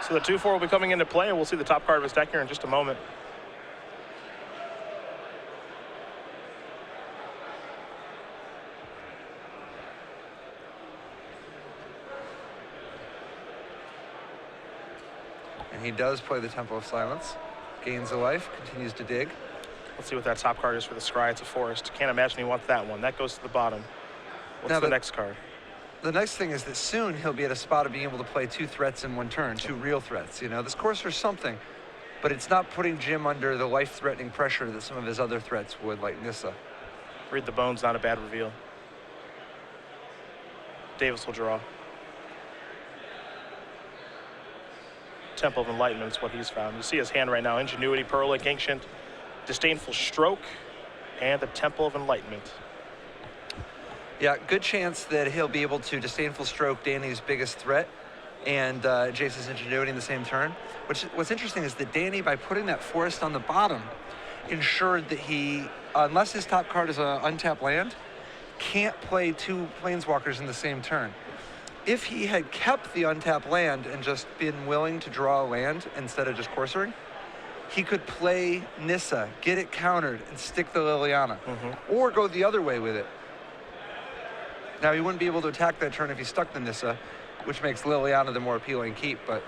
So the 2-4 will be coming into play, and we'll see the top card of his deck here in just a moment. And he does play the Temple of Silence. Gains a life, continues to dig. Let's see what that top card is for the Scry. It's a Forest. Can't imagine he wants that one. That goes to the bottom. What's now the next card? The nice thing is that soon he'll be at a spot of being able to play 2 threats in one turn, 2 real threats. You know, this Courser's something, but it's not putting Jim under the life-threatening pressure that some of his other threats would, like Nissa. Read the Bones, not a bad reveal. Davis will draw. Temple of Enlightenment is what he's found. You see his hand right now. Ingenuity, Pearl Lake Ancient, Disdainful Stroke, and the Temple of Enlightenment. Yeah, good chance that he'll be able to Disdainful Stroke Danny's biggest threat and Jace's Ingenuity in the same turn. What's interesting is that Danny, by putting that Forest on the bottom, ensured that he, unless his top card is an untapped land, can't play 2 Planeswalkers in the same turn. If he had kept the untapped land and just been willing to draw a land instead of just Coursering, he could play Nissa, get it countered, and stick the Liliana. Or go the other way with it. Now, he wouldn't be able to attack that turn if he stuck the Nissa, which makes Liliana the more appealing keep, but...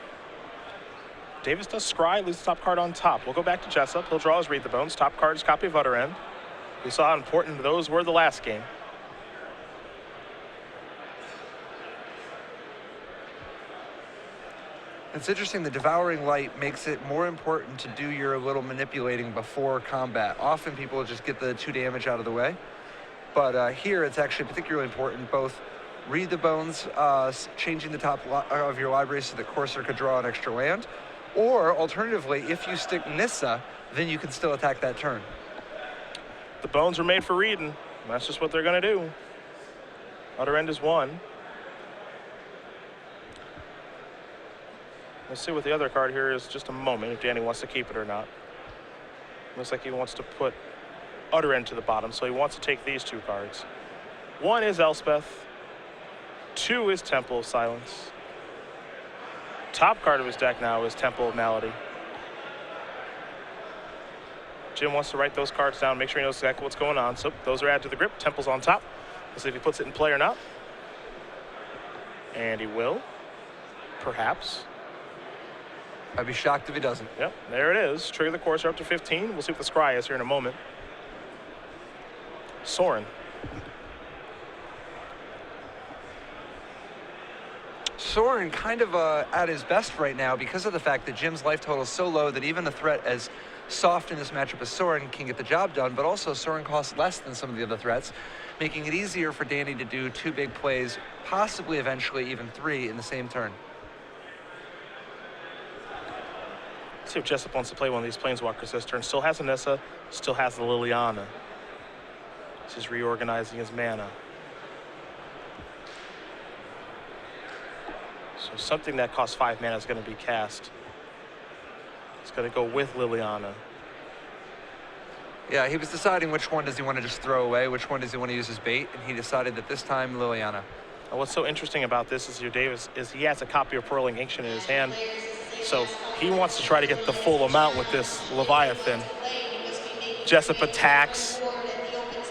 Davis does Scry, leaves the top card on top. We'll go back to Jessup. He'll draw his Read the Bones. Top card is copy of Utter End. We saw how important those were the last game. It's interesting, the Devouring Light makes it more important to do your little manipulating before combat. Often people just get the 2 damage out of the way. But here it's actually particularly important, both Read the Bones, changing the top of your library so that Courser could draw an extra land, or alternatively, if you stick Nissa, then you can still attack that turn. The Bones were made for reading. That's just what they're going to do. Utter End is 1. Let's see what the other card here is just a moment, if Danny wants to keep it or not. Looks like he wants to put Utter End to the bottom, so he wants to take these 2 cards. 1 is Elspeth. 2 is Temple of Silence. Top card of his deck now is Temple of Malady. Jim wants to write those cards down, make sure he knows exactly what's going on. So those are added to the grip. Temple's on top. We'll see if he puts it in play or not. And he will. Perhaps. I'd be shocked if he doesn't. Yep, there it is. Trigger the Courser up to 15. We'll see what the scry is here in a moment. Soren. Soren kind of at his best right now because of the fact that Jim's life total is so low that even a threat as soft in this matchup as Soren can get the job done, but also Soren costs less than some of the other threats, making it easier for Danny to do 2 big plays, possibly eventually even 3 in the same turn. Let's see if Jessup wants to play one of these Planeswalkers this turn. Still has Anissa, still has the Liliana. This is reorganizing his mana. So something that costs 5 mana is going to be cast. It's going to go with Liliana. Yeah, he was deciding which one does he want to just throw away, which one does he want to use as bait, and he decided that this time Liliana. And what's so interesting about this is Davis is he has a copy of Purling Ancient in his hand, so he wants to try to get the full amount with this Leviathan. Jessup attacks,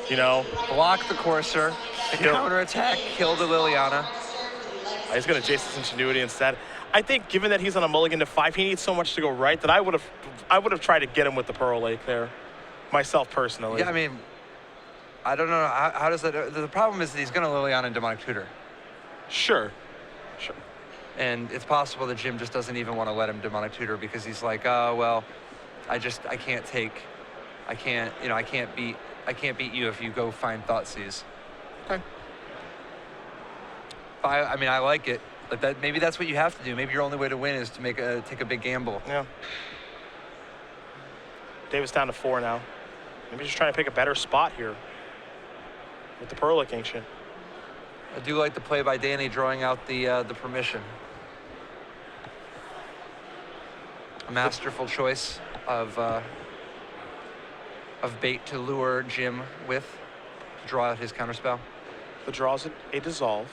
you know. Block the Courser, the counterattack, kill the Liliana. He's going to Jason's Ingenuity instead. I think given that he's on a mulligan to 5, he needs so much to go right that I would have tried to get him with the Pearl Lake there, myself personally. Yeah, I mean, I don't know, how does that, the problem is that he's going to Liliana and Demonic Tutor. Sure. And it's possible that Jim just doesn't even want to let him Demonic Tutor because he's like, oh, well, I can't beat you if you go find Thoughtseize. Okay. I mean, I like it, but maybe that's what you have to do. Maybe your only way to win is to take a big gamble. Yeah. Davis down to 4 now. Maybe just trying to pick a better spot here with the Pearl Lake Ancient. I do like the play by Danny drawing out the permission. A masterful choice of bait to lure Jim with, to draw out his counterspell. The draws a Dissolve.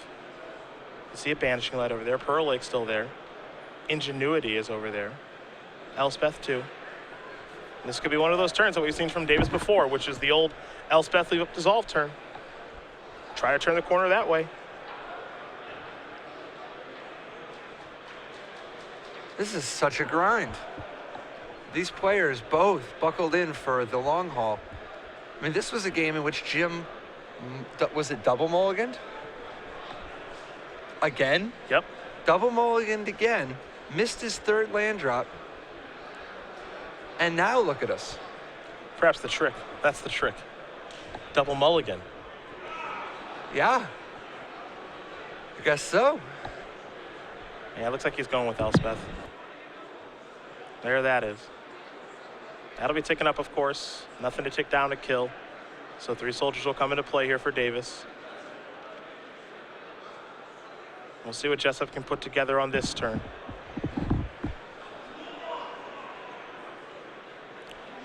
You see a Banishing Light over there. Pearl Lake's still there. Ingenuity is over there. Elspeth too. And this could be one of those turns that we've seen from Davis before, which is the old Elspeth leave up Dissolve turn. Try to turn the corner that way. This is such a grind. These players both buckled in for the long haul. I mean, this was a game in which Jim, was it double mulliganed? Again? Yep. Double mulliganed again, missed his 3rd land drop, and now look at us. Perhaps the trick. That's the trick. Double mulligan. Yeah. I guess so. Yeah, it looks like he's going with Elspeth. There that is. That'll be ticking up, of course. Nothing to tick down to kill. So 3 soldiers will come into play here for Davis. We'll see what Jessup can put together on this turn.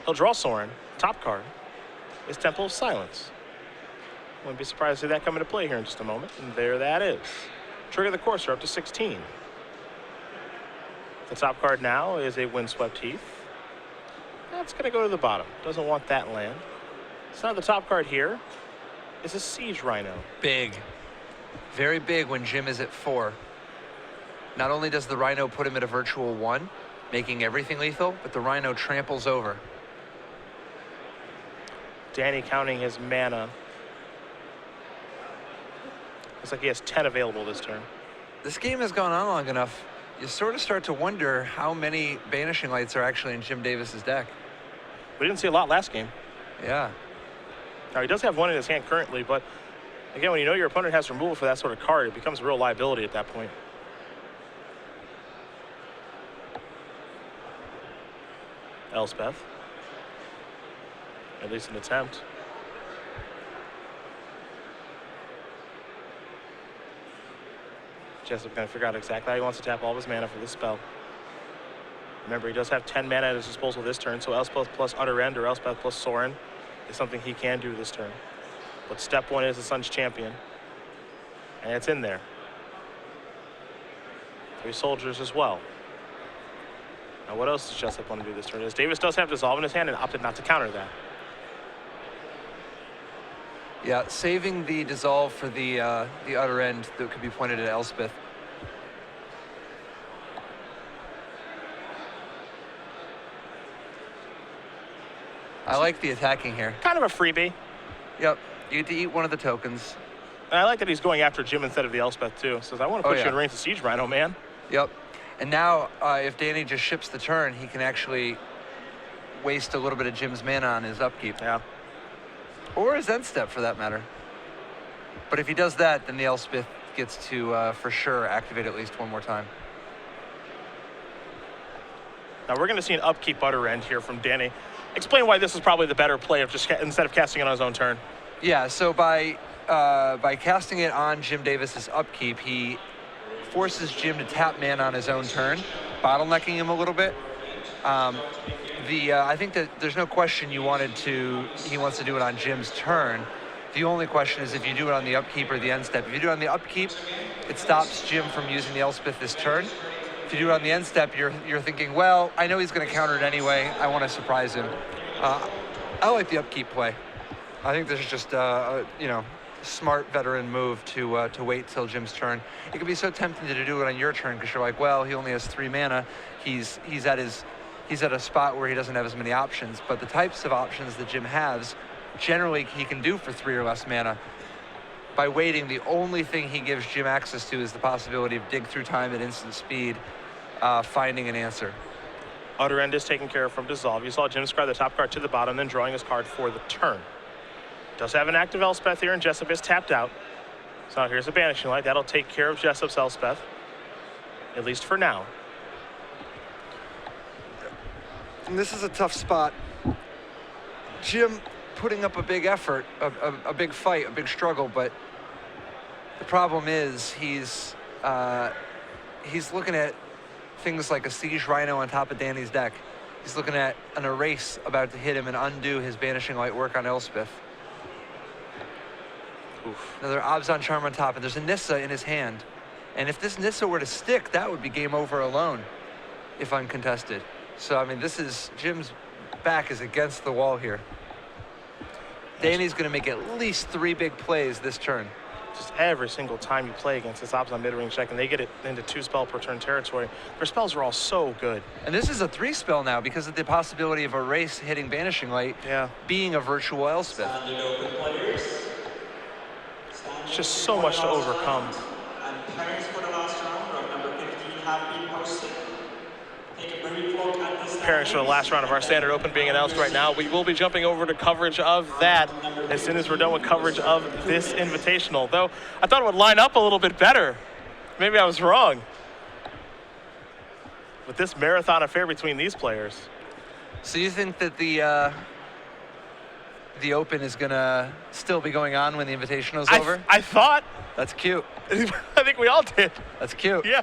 He'll draw Soren. Top card is Temple of Silence. Wouldn't be surprised to see that come into play here in just a moment. And there that is. Trigger the Courser up to 16. The top card now is a Windswept Heath. That's going to go to the bottom. Doesn't want that land. So now the top card here is a Siege Rhino. Big. Very big when Jim is at 4. Not only does the Rhino put him at a virtual 1, making everything lethal, but the Rhino tramples over. Danny counting his mana. Looks like he has 10 available this turn. This game has gone on long enough. You sort of start to wonder how many Banishing Lights are actually in Jim Davis's deck. We didn't see a lot last game. Yeah. Now, he does have 1 in his hand currently, but again, when you know your opponent has removal for that sort of card, it becomes a real liability at that point. Elspeth. At least an attempt. Jessup going to figure out exactly how he wants to tap all of his mana for this spell. Remember, he does have 10 mana at his disposal this turn, so Elspeth plus Utter End or Elspeth plus Soren is something he can do this turn. But step 1 is the Sun's Champion, and it's in there. 3 soldiers as well. Now, what else does Jessup want to do this turn? As Davis does have Dissolve in his hand and opted not to counter that. Yeah, saving the Dissolve for the other end that could be pointed at Elspeth. I like the attacking here. Kind of a freebie. Yep, you get to eat one of the tokens. And I like that he's going after Jim instead of the Elspeth, too. Says, I want to put you in range of Siege Rhino, man. Yep. And now, if Danny just ships the turn, he can actually waste a little bit of Jim's mana on his upkeep. Yeah. Or his end step, for that matter. But if he does that, then the Elspeth gets to, for sure, activate at least one more time. Now, we're going to see an upkeep utter end here from Danny. Explain why this is probably the better play of just instead of casting it on his own turn. Yeah, so by casting it on Jim Davis's upkeep, he forces Jim to tap mana on his own turn, bottlenecking him a little bit. I think that there's no question he wants to do it on Jim's turn. The only question is if you do it on the upkeep or the end step. If you do it on the upkeep, it stops Jim from using the Elspeth this turn. If you do it on the end step, you're thinking, well, I know he's going to counter it anyway. I want to surprise him. I like the upkeep play. I think this is just smart veteran move to wait till Jim's turn. It can be so tempting to do it on your turn because you're like, well, he only has 3 mana. He's at a spot where he doesn't have as many options. But the types of options that Jim has, generally he can do for 3 or less mana. By waiting, the only thing he gives Jim access to is the possibility of dig through time at instant speed, finding an answer. Utter end is taken care of from Dissolve. You saw Jim scry the top card to the bottom, then drawing his card for the turn. Does have an active Elspeth here, and Jessup is tapped out. So here's a Banishing Light. That'll take care of Jessup's Elspeth, at least for now. And this is a tough spot. Jim putting up a big effort, a big fight, a big struggle, but the problem is he's looking at things like a Siege Rhino on top of Danny's deck. He's looking at an Erase about to hit him and undo his Banishing Light work on Elspeth. Oof. Another Abzan Charm on top, and there's a Nissa in his hand. And if this Nissa were to stick, that would be game over alone, if uncontested. So, I mean, Jim's back is against the wall here. Danny's going to make at least 3 big plays this turn. Just every single time you play against this Abzan mid-range deck, and they get it into 2 spell per turn territory, their spells are all so good. And this is a 3 spell now because of the possibility of Erase hitting Banishing Light, being a virtual Elspeth. It's just so much to overcome. And parents for the last round of number 15 have been posted. Take a brief look at this. Parents for the last round of our Standard Open being announced right now. We will be jumping over to coverage of that as soon as we're done with coverage of this Invitational. Though I thought it would line up a little bit better. Maybe I was wrong. With this marathon affair between these players. So you think that the Open is going to still be going on when the Invitational is over? I thought. That's cute. I think we all did. That's cute. Yeah.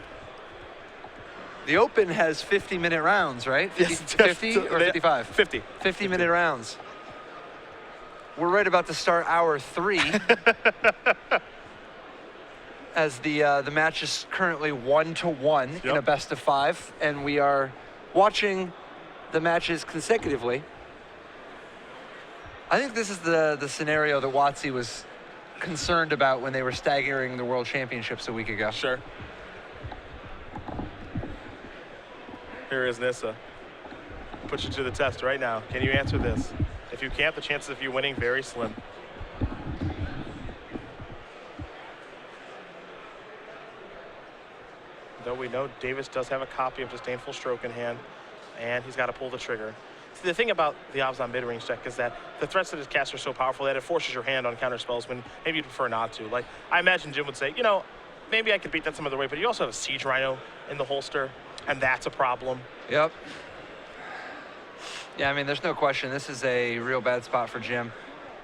The Open has 50-minute rounds, right? 50 or 55? 50. 50-minute rounds. We're right about to start hour 3. As the match is currently 1-1 in a best of 5, and we are watching the matches consecutively. I think this is the scenario that WotC was concerned about when they were staggering the World Championships a week ago. Sure. Here is Nissa. Put you to the test right now. Can you answer this? If you can't, the chances of you winning very slim. Though we know Davis does have a copy of Disdainful Stroke in hand, and he's got to pull the trigger. See, the thing about the Abzan mid-range deck is that the threats that his cast are so powerful that it forces your hand on counter spells when maybe you prefer not to. Like, I imagine Jim would say, you know, maybe I could beat that some other way, but you also have a Siege Rhino in the holster, and that's a problem. Yep. Yeah, I mean, there's no question. This is a real bad spot for Jim.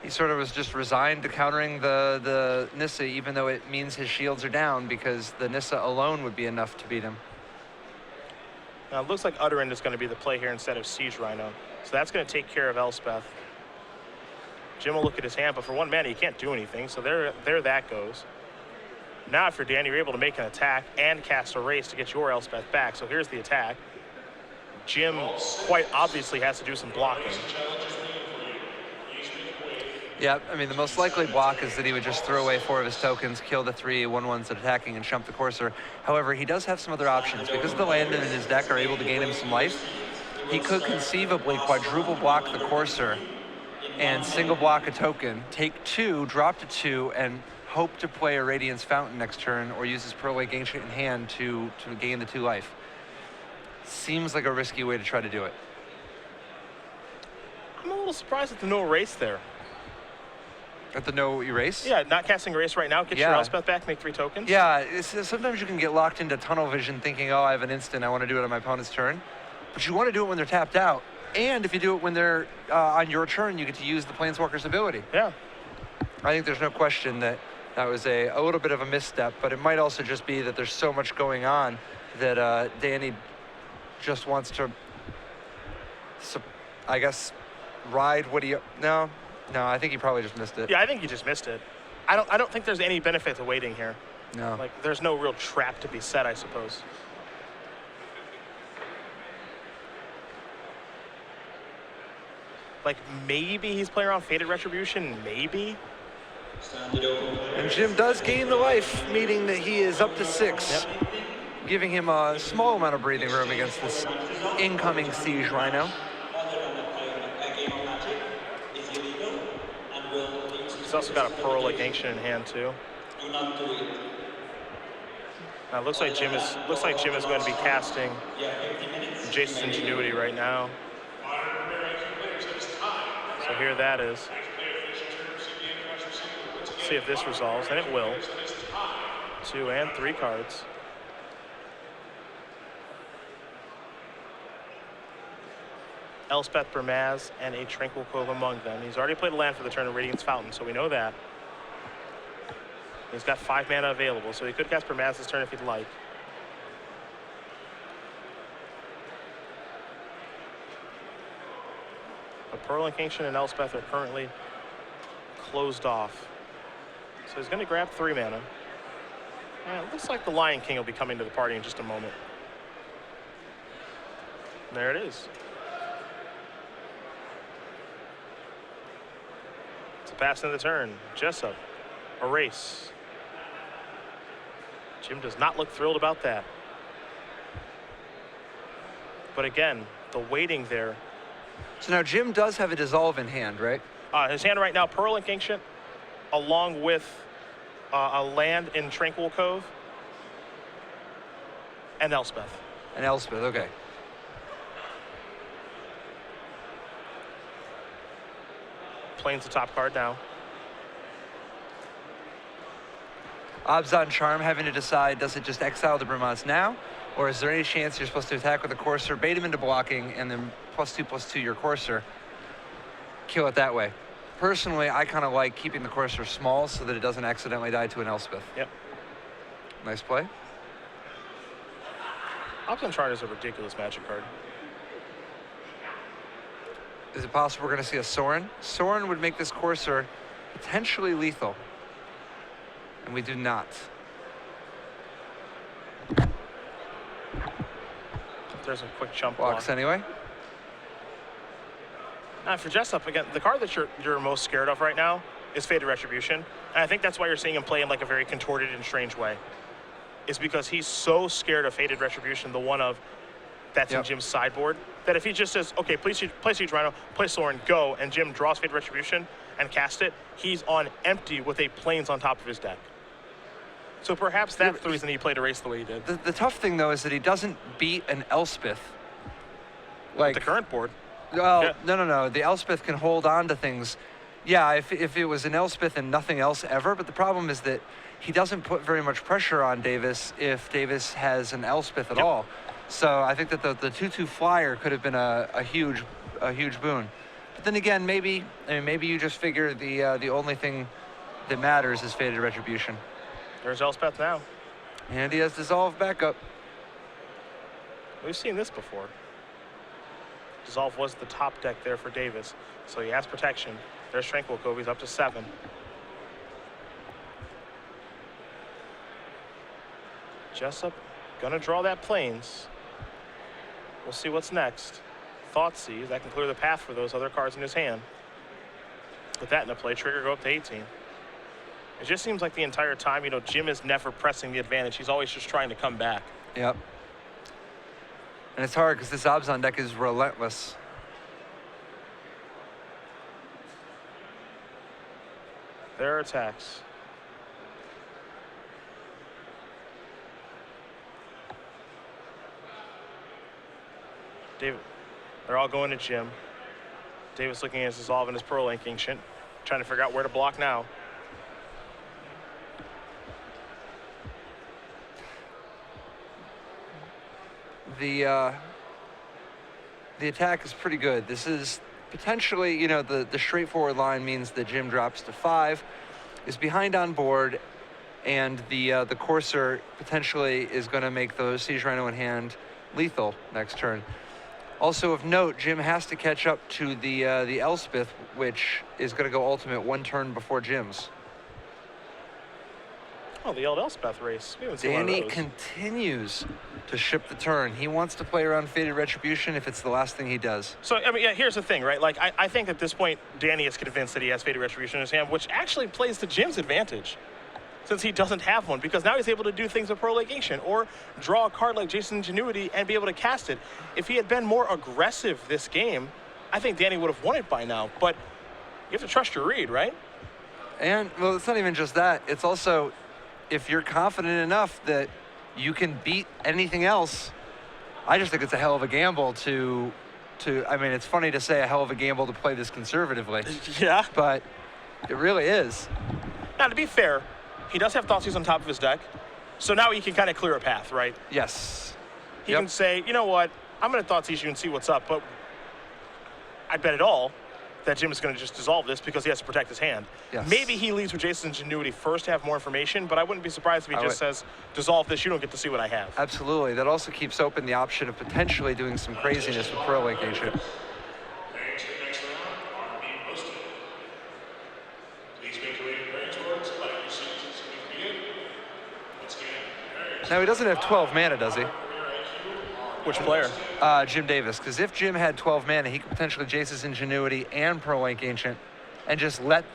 He sort of was just resigned to countering the Nissa, even though it means his shields are down, because the Nissa alone would be enough to beat him. Now, it looks like Utter End is going to be the play here instead of Siege Rhino. So that's going to take care of Elspeth. Jim will look at his hand, but for 1 mana, he can't do anything. So there that goes. Now, if you're Danny, you're able to make an attack and cast a race to get your Elspeth back. So here's the attack. Jim quite obviously has to do some blocking. Yeah, I mean, the most likely block is that he would just throw away 4 of his tokens, kill the 3 1/1s that attacking, and shump the courser. However, he does have some other options. Because the land in his deck are able to gain him some life, he could conceivably quadruple block the courser and single block a token, take 2, drop to 2, and hope to play a Radiance Fountain next turn, or use his Pearl Lake Ancient in hand to gain the 2 life. Seems like a risky way to try to do it. I'm a little surprised at the no erase there. At the no erase? Yeah, not casting erase right now. Get your Elspeth back, make 3 tokens. Yeah, sometimes you can get locked into tunnel vision thinking, oh, I have an instant, I want to do it on my opponent's turn. But you want to do it when they're tapped out. And if you do it when they're on your turn, you get to use the Planeswalker's ability. Yeah. I think there's no question that that was a little bit of a misstep, but it might also just be that there's so much going on that Danny just wants to, I guess, ride what he... No, I think he probably just missed it. Yeah, I think he just missed it. I don't think there's any benefit to waiting here. No. Like, there's no real trap to be set, I suppose. Like, maybe he's playing around Faded Retribution, maybe? And Jim does gain the life, meaning that he is up to 6, giving him a small amount of breathing room against this incoming Siege Rhino. He's also got a Pearl Lake Ancient in hand, too. Now, it looks like Jim is going to be casting Jason's Ingenuity right now. So here that is. Let's see if this resolves, and it will. 2 and 3 cards. Elspeth Bermaz and a Tranquil Cove among them. He's already played a land for the turn of Radiance Fountain, so we know that. He's got 5 mana available, so he could cast Bermaz this turn if he'd like. But Pearl Lake Ancient and Elspeth are currently closed off. So he's going to grab 3 mana. And it looks like the Lion King will be coming to the party in just a moment. There it is. It's a pass into the turn. Jessup, erase. Jim does not look thrilled about that. But again, the waiting there. So now Jim does have a Dissolve in hand, right? His hand right now, Pearl Lake Ancient, along with a land in Tranquil Cove, and Elspeth. And Elspeth, okay. Plains the top card now. Abzan Charm having to decide, does it just exile the Bermaz now? Or is there any chance you're supposed to attack with a Courser, bait him into blocking, and then +2/+2 your Courser, kill it that way? Personally, I kind of like keeping the Courser small so that it doesn't accidentally die to an Elspeth. Yep. Nice play. Abzan Charm is a ridiculous Magic card. Is it possible we're going to see a Sorin? Sorin would make this Courser potentially lethal. And we do not. There's a quick jump Blocks block. anyway. Now for Jessup, again, the card that you're most scared of right now is Faded Retribution. And I think that's why you're seeing him play in like a very contorted and strange way. Is because he's so scared of Faded Retribution, the one of that's in Jim's sideboard, that if he just says, okay, play Siege Rhino, play Sorin, go, and Jim draws Faded Retribution and cast it, he's on empty with a Plains on top of his deck. So perhaps that's the reason he played Erase the way he did. The tough thing, though, is that he doesn't beat an Elspeth. Like the current board. Well, Yeah. no. The Elspeth can hold on to things. Yeah, if it was an Elspeth and nothing else ever, but the problem is that he doesn't put very much pressure on Davis if Davis has an Elspeth at all. So I think that the 2/2 flyer could have been a huge boon. But then again, maybe you just figure the only thing that matters is Faded Retribution. There's Elspeth now. And he has Dissolve backup. We've seen this before. Dissolve was the top deck there for Davis, so he has protection. There's Tranquil Cove, he's up to 7. Jessup gonna draw that plains. We'll see what's next. Thoughtseize, that can clear the path for those other cards in his hand. With that into play, trigger go up to 18. It just seems like the entire time, Jim is never pressing the advantage. He's always just trying to come back. Yep. And it's hard because this Abzan deck is relentless. There are attacks. David, they're all going to Jim. Davis looking at his Dissolve and his Pearl Link Ancient, trying to figure out where to block now. The attack is pretty good. This is potentially, the straightforward line means that Jim drops to 5, is behind on board, and the Courser potentially is going to make the Siege Rhino in hand lethal next turn. Also of note, Jim has to catch up to the Elspeth, which is going to go ultimate 1 turn before Jim's. Oh, the old Elspeth race. We haven't seen one of Danny those. continues to ship the turn. He wants to play around Fated Retribution if it's the last thing he does. So, yeah, here's the thing, right? Like, I think at this point, Danny is convinced that he has Fated Retribution in his hand, which actually plays to Jim's advantage, since he doesn't have one, because now he's able to do things with Pearl Lake Ancient or draw a card like Jason's Ingenuity and be able to cast it. If he had been more aggressive this game, I think Danny would have won it by now, but you have to trust your read, right? And, well, it's not even just that. It's also, if you're confident enough that you can beat anything else, I just think it's a hell of a gamble to I mean, it's funny to say a hell of a gamble to play this conservatively. Yeah. But it really is. Now, to be fair, he does have Thoughtseize on top of his deck, so now he can kind of clear a path, right? Yes. He can say, you know what, I'm going to Thoughtseize you and see what's up, but I bet it all that Jim is going to just dissolve this because he has to protect his hand. Yes. Maybe he leads with Jason's Ingenuity first to have more information, but I wouldn't be surprised if he just says, dissolve this, you don't get to see what I have. Absolutely. That also keeps open the option of potentially doing some craziness with Pearl Lake Ancient. Pairings for next round are being posted. Please make your way to pairings boards, select your seats as we begin. Once again, pairings. Now, he doesn't have 12 mana, does he? Which player? Jim Davis. Because if Jim had 12 mana, he could potentially Jace's Ingenuity and Pearl Lake Ancient and just let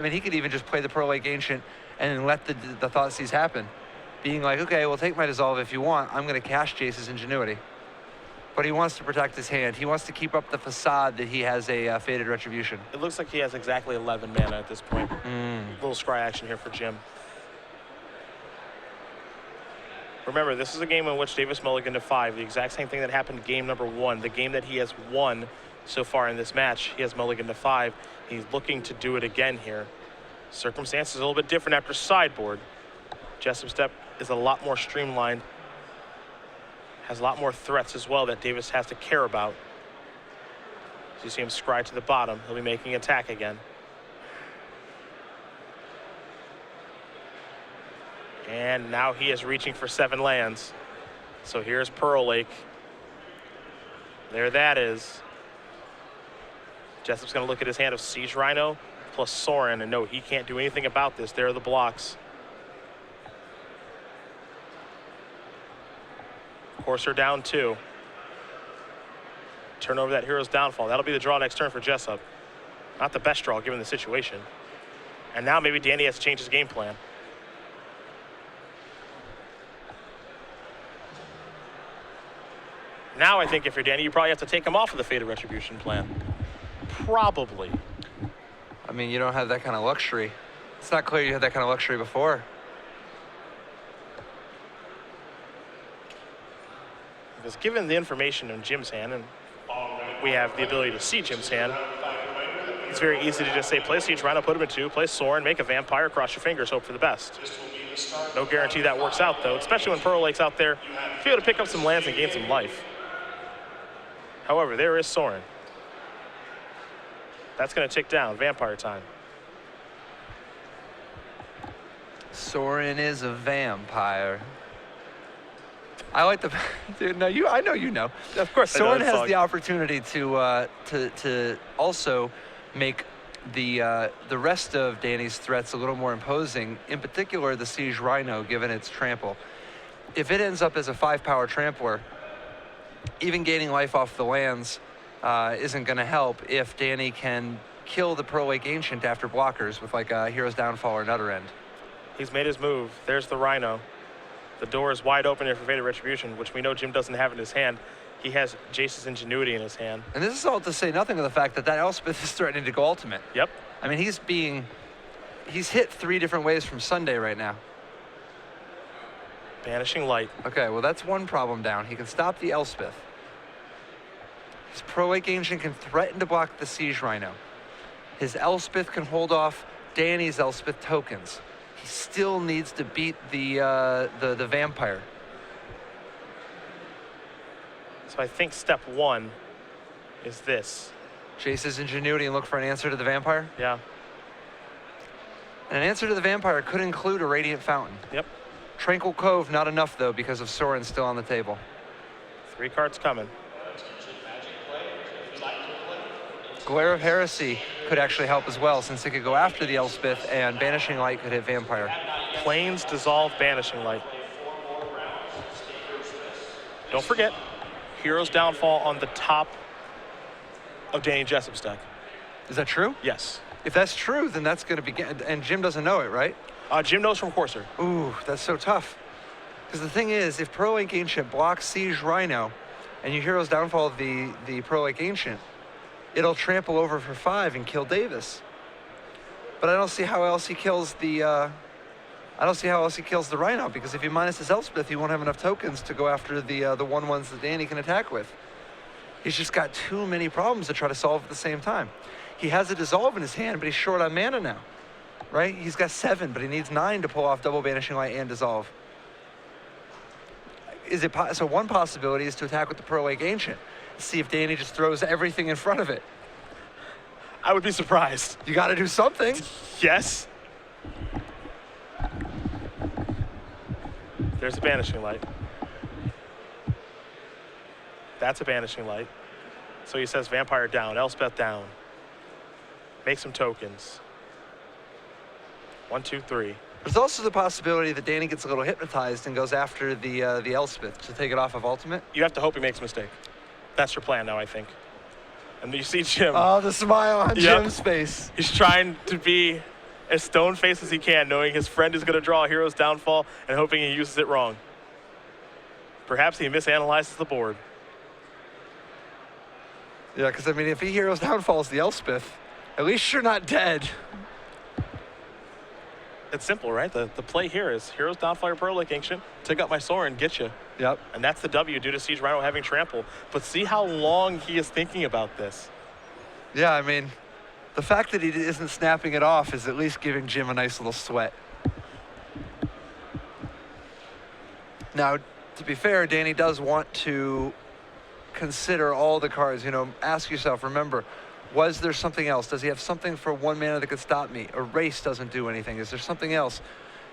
he could even just play the Pearl Lake Ancient and then let the Thoughtseize happen. Being like, okay, well, take my Dissolve if you want. I'm going to cast Jace's Ingenuity. But he wants to protect his hand. He wants to keep up the facade that he has a Fated Retribution. It looks like he has exactly 11 mana at this point. Little scry action here for Jim. Remember, this is a game in which Davis mulliganed to 5, the exact same thing that happened game number 1, the game that he has won so far in this match. He has mulliganed to 5. He's looking to do it again here. Circumstances a little bit different after sideboard. Jessup's step is a lot more streamlined, has a lot more threats as well that Davis has to care about. So you see him scry to the bottom. He'll be making attack again. And now he is reaching for 7 lands. So here's Pearl Lake. There that is. Jessup's going to look at his hand of Siege Rhino plus Sorin, and no, he can't do anything about this. There are the blocks. Courser down 2. Turn over that Hero's Downfall. That'll be the draw next turn for Jessup. Not the best draw given the situation. And now maybe Danny has to change his game plan. Now I think if you're Danny, you probably have to take him off of the Fated Retribution plan. Probably. I mean, you don't have that kind of luxury. It's not clear you had that kind of luxury before. Because given the information in Jim's hand, and we have the ability to see Jim's hand, it's very easy to just say, play Siege Rhino, put him in 2, play Sorin, make a Vampire, cross your fingers, hope for the best. No guarantee that works out, though, especially when Pearl Lake's out there to be able to pick up some lands and gain some life. However, there is Sorin. That's going to tick down. Vampire time. Sorin is a vampire. I like the dude. No, I know you know. Of course, Sorin has the opportunity to also make the rest of Danny's threats a little more imposing. In particular, the Siege Rhino, given its trample. if it ends up as a 5-power trampler, even gaining life off the lands isn't going to help if Danny can kill the Pearl Lake Ancient after blockers with like a Hero's Downfall or Nutter End. He's made his move. There's the Rhino. The door is wide open here for Fated Retribution, which we know Jim doesn't have in his hand. He has Jace's Ingenuity in his hand. And this is all to say nothing of the fact that Elspeth is threatening to go ultimate. Yep. I mean, he's hit 3 different ways from Sunday right now. Banishing Light. Okay, well, that's one problem down. He can stop the Elspeth. His Pearl Lake Ancient can threaten to block the Siege Rhino. His Elspeth can hold off Danny's Elspeth tokens. He still needs to beat the Vampire. So I think step 1 is this. Jace's Ingenuity and look for an answer to the Vampire. Yeah. And an answer to the Vampire could include a Radiant Fountain. Yep. Tranquil Cove, not enough, though, because of Sorin still on the table. 3 cards coming. Glare of Heresy could actually help as well, since it could go after the Elspeth, and Banishing Light could hit Vampire. Plains Dissolve Banishing Light. Don't forget, Hero's Downfall on the top of Danny Jessup's deck. Is that true? Yes. If that's true, then that's going to be... And Jim doesn't know it, right? Jim knows from Courser. Ooh, that's so tough. Because the thing is, if Pearl Lake Ancient blocks Siege Rhino, and you Hero's Downfall the Pearl Lake Ancient, it'll trample over for 5 and kill Davis. But I don't see how else he kills the... I don't see how else he kills the Rhino, because if he minus his Elspeth, he won't have enough tokens to go after the 1/1s that Danny can attack with. He's just got too many problems to try to solve at the same time. He has a Dissolve in his hand, but he's short on mana now, right? He's got 7, but he needs 9 to pull off double Banishing Light and Dissolve. So one possibility is to attack with the Pearl Lake Ancient. See if Danny just throws everything in front of it. I would be surprised. You got to do something. Yes. There's a Banishing Light. That's a Banishing Light. So he says Vampire down, Elspeth down. Make some tokens. 1, 2, 3. There's also the possibility that Danny gets a little hypnotized and goes after the Elspeth to take it off of Ultimate. You have to hope he makes a mistake. That's your plan now, I think. And you see Jim. Oh, the smile on Jim's face. He's trying to be as stone-faced as he can, knowing his friend is going to draw a Hero's Downfall and hoping he uses it wrong. Perhaps he misanalyzes the board. Yeah, because, I mean, if he Hero's Downfalls the Elspeth, at least you're not dead. It's simple, right? The play here is Hero's Downfall your Pearl Lake Ancient, take out my Sorin, get you. Yep. And that's the W due to Siege Rhino having trample. But see how long he is thinking about this. Yeah, I mean, the fact that he isn't snapping it off is at least giving Jim a nice little sweat. Now, to be fair, Danny does want to consider all the cards. You know, ask yourself, remember, was there something else? Does he have something for 1 mana that could stop me? Erase doesn't do anything. Is there something else?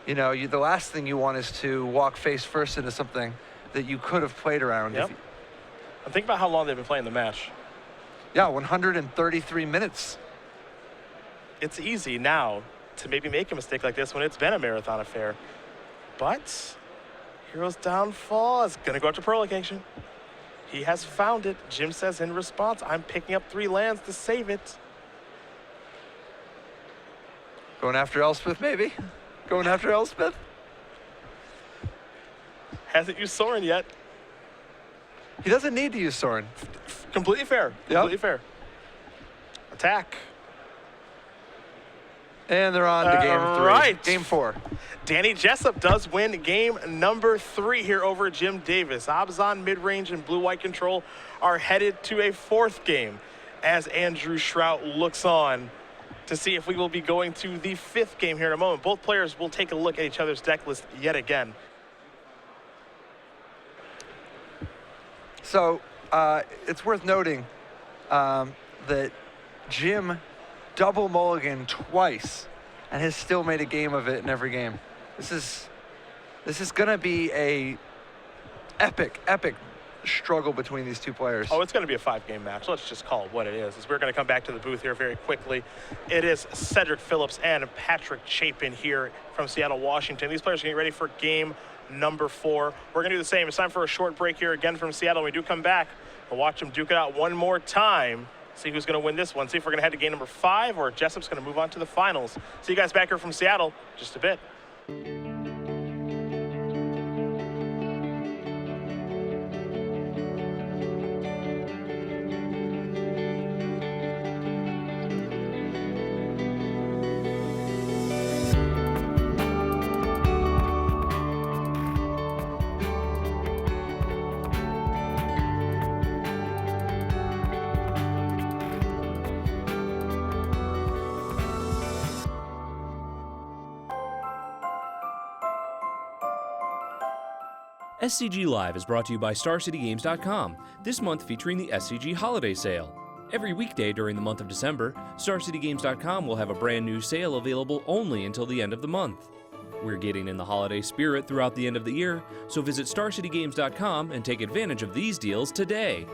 You know, the last thing you want is to walk face first into something that you could have played around. Yep. I'm thinking about how long they've been playing the match. Yeah, 133 minutes. It's easy now to maybe make a mistake like this when it's been a marathon affair. But Hero's Downfall is going to go after Pearl Lake Ancient. He has found it. Jim says in response, I'm picking up 3 lands to save it. Going after Elspeth, maybe? Going after Elspeth? Hasn't used Sorin yet. He doesn't need to use Sorin. Completely fair. Completely fair. Attack. And they're on to game 3. Right. Game 4. Danny Jessup does win game number 3 here over Jim Davis. Abzan, mid-range, and blue-white control are headed to a 4th game as Andrew Shrout looks on to see if we will be going to the 5th game here in a moment. Both players will take a look at each other's deck list yet again. So it's worth noting that Jim double mulligan twice and has still made a game of it in every game. This is gonna be a epic struggle between these two players. Oh, it's going to be a 5-game match. Let's just call it what it is. As we're going to come back to the booth here very quickly. It is Cedric Phillips and Patrick Chapin here from Seattle, Washington. These players are getting ready for game number 4. We're going to do the same. It's time for a short break here again from Seattle. When we do come back, we'll watch them duke it out one more time. See who's going to win this one. See if we're going to head to game number 5 or Jessup's going to move on to the finals. See you guys back here from Seattle just a bit. SCG Live is brought to you by StarCityGames.com, this month featuring the SCG Holiday Sale. Every weekday during the month of December, StarCityGames.com will have a brand new sale available only until the end of the month. We're getting in the holiday spirit throughout the end of the year, so visit StarCityGames.com and take advantage of these deals today.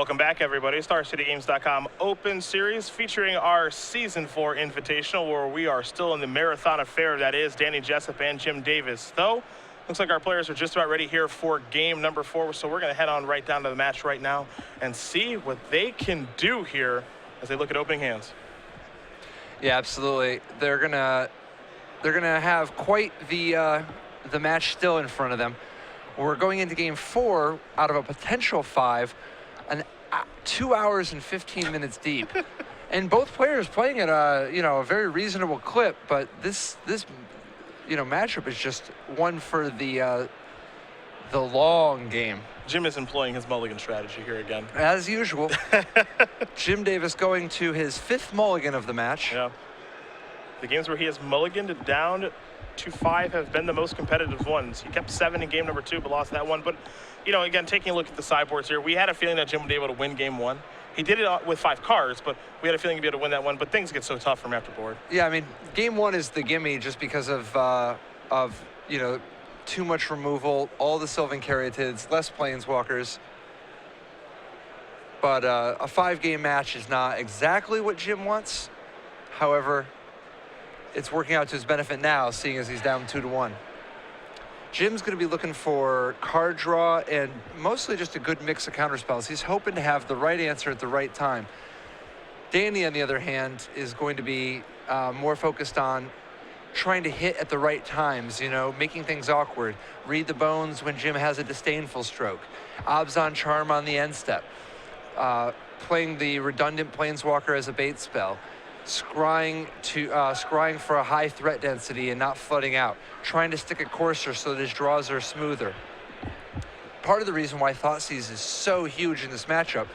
Welcome back, everybody. StarCityGames.com Open Series featuring our Season 4 Invitational, where we are still in the marathon affair that is Danny Jessup and Jim Davis. Though, looks like our players are just about ready here for game number 4, so we're going to head on right down to the match right now and see what they can do here as they look at opening hands. Yeah, absolutely. They're gonna have quite the match still in front of them. We're going into game 4 out of a potential 5, 2 hours and 15 minutes deep, and both players playing at a very reasonable clip. But this matchup is just one for the long game. Jim is employing his mulligan strategy here again. As usual. Jim Davis going to his 5th mulligan of the match. Yeah. The games where he has mulliganed down to 5 have been the most competitive ones. He kept 7 in game number 2, but lost that one. But, again, taking a look at the sideboards here, we had a feeling that Jim would be able to win game 1. He did it with 5 cards, but we had a feeling he'd be able to win that one. But things get so tough from after board. Yeah, I mean, game 1 is the gimme just because of too much removal, all the Sylvan Caryatids, less Planeswalkers. But a 5-game match is not exactly what Jim wants. However, it's working out to his benefit now, seeing as he's down 2-1. Jim's going to be looking for card draw and mostly just a good mix of counterspells. He's hoping to have the right answer at the right time. Danny, on the other hand, is going to be more focused on trying to hit at the right times, making things awkward. Read the bones when Jim has a disdainful stroke. Obs on Charm on the end step. Playing the redundant Planeswalker as a bait spell. Scrying for a high threat density and not flooding out. Trying to stick a courser so that his draws are smoother. Part of the reason why Thoughtseize is so huge in this matchup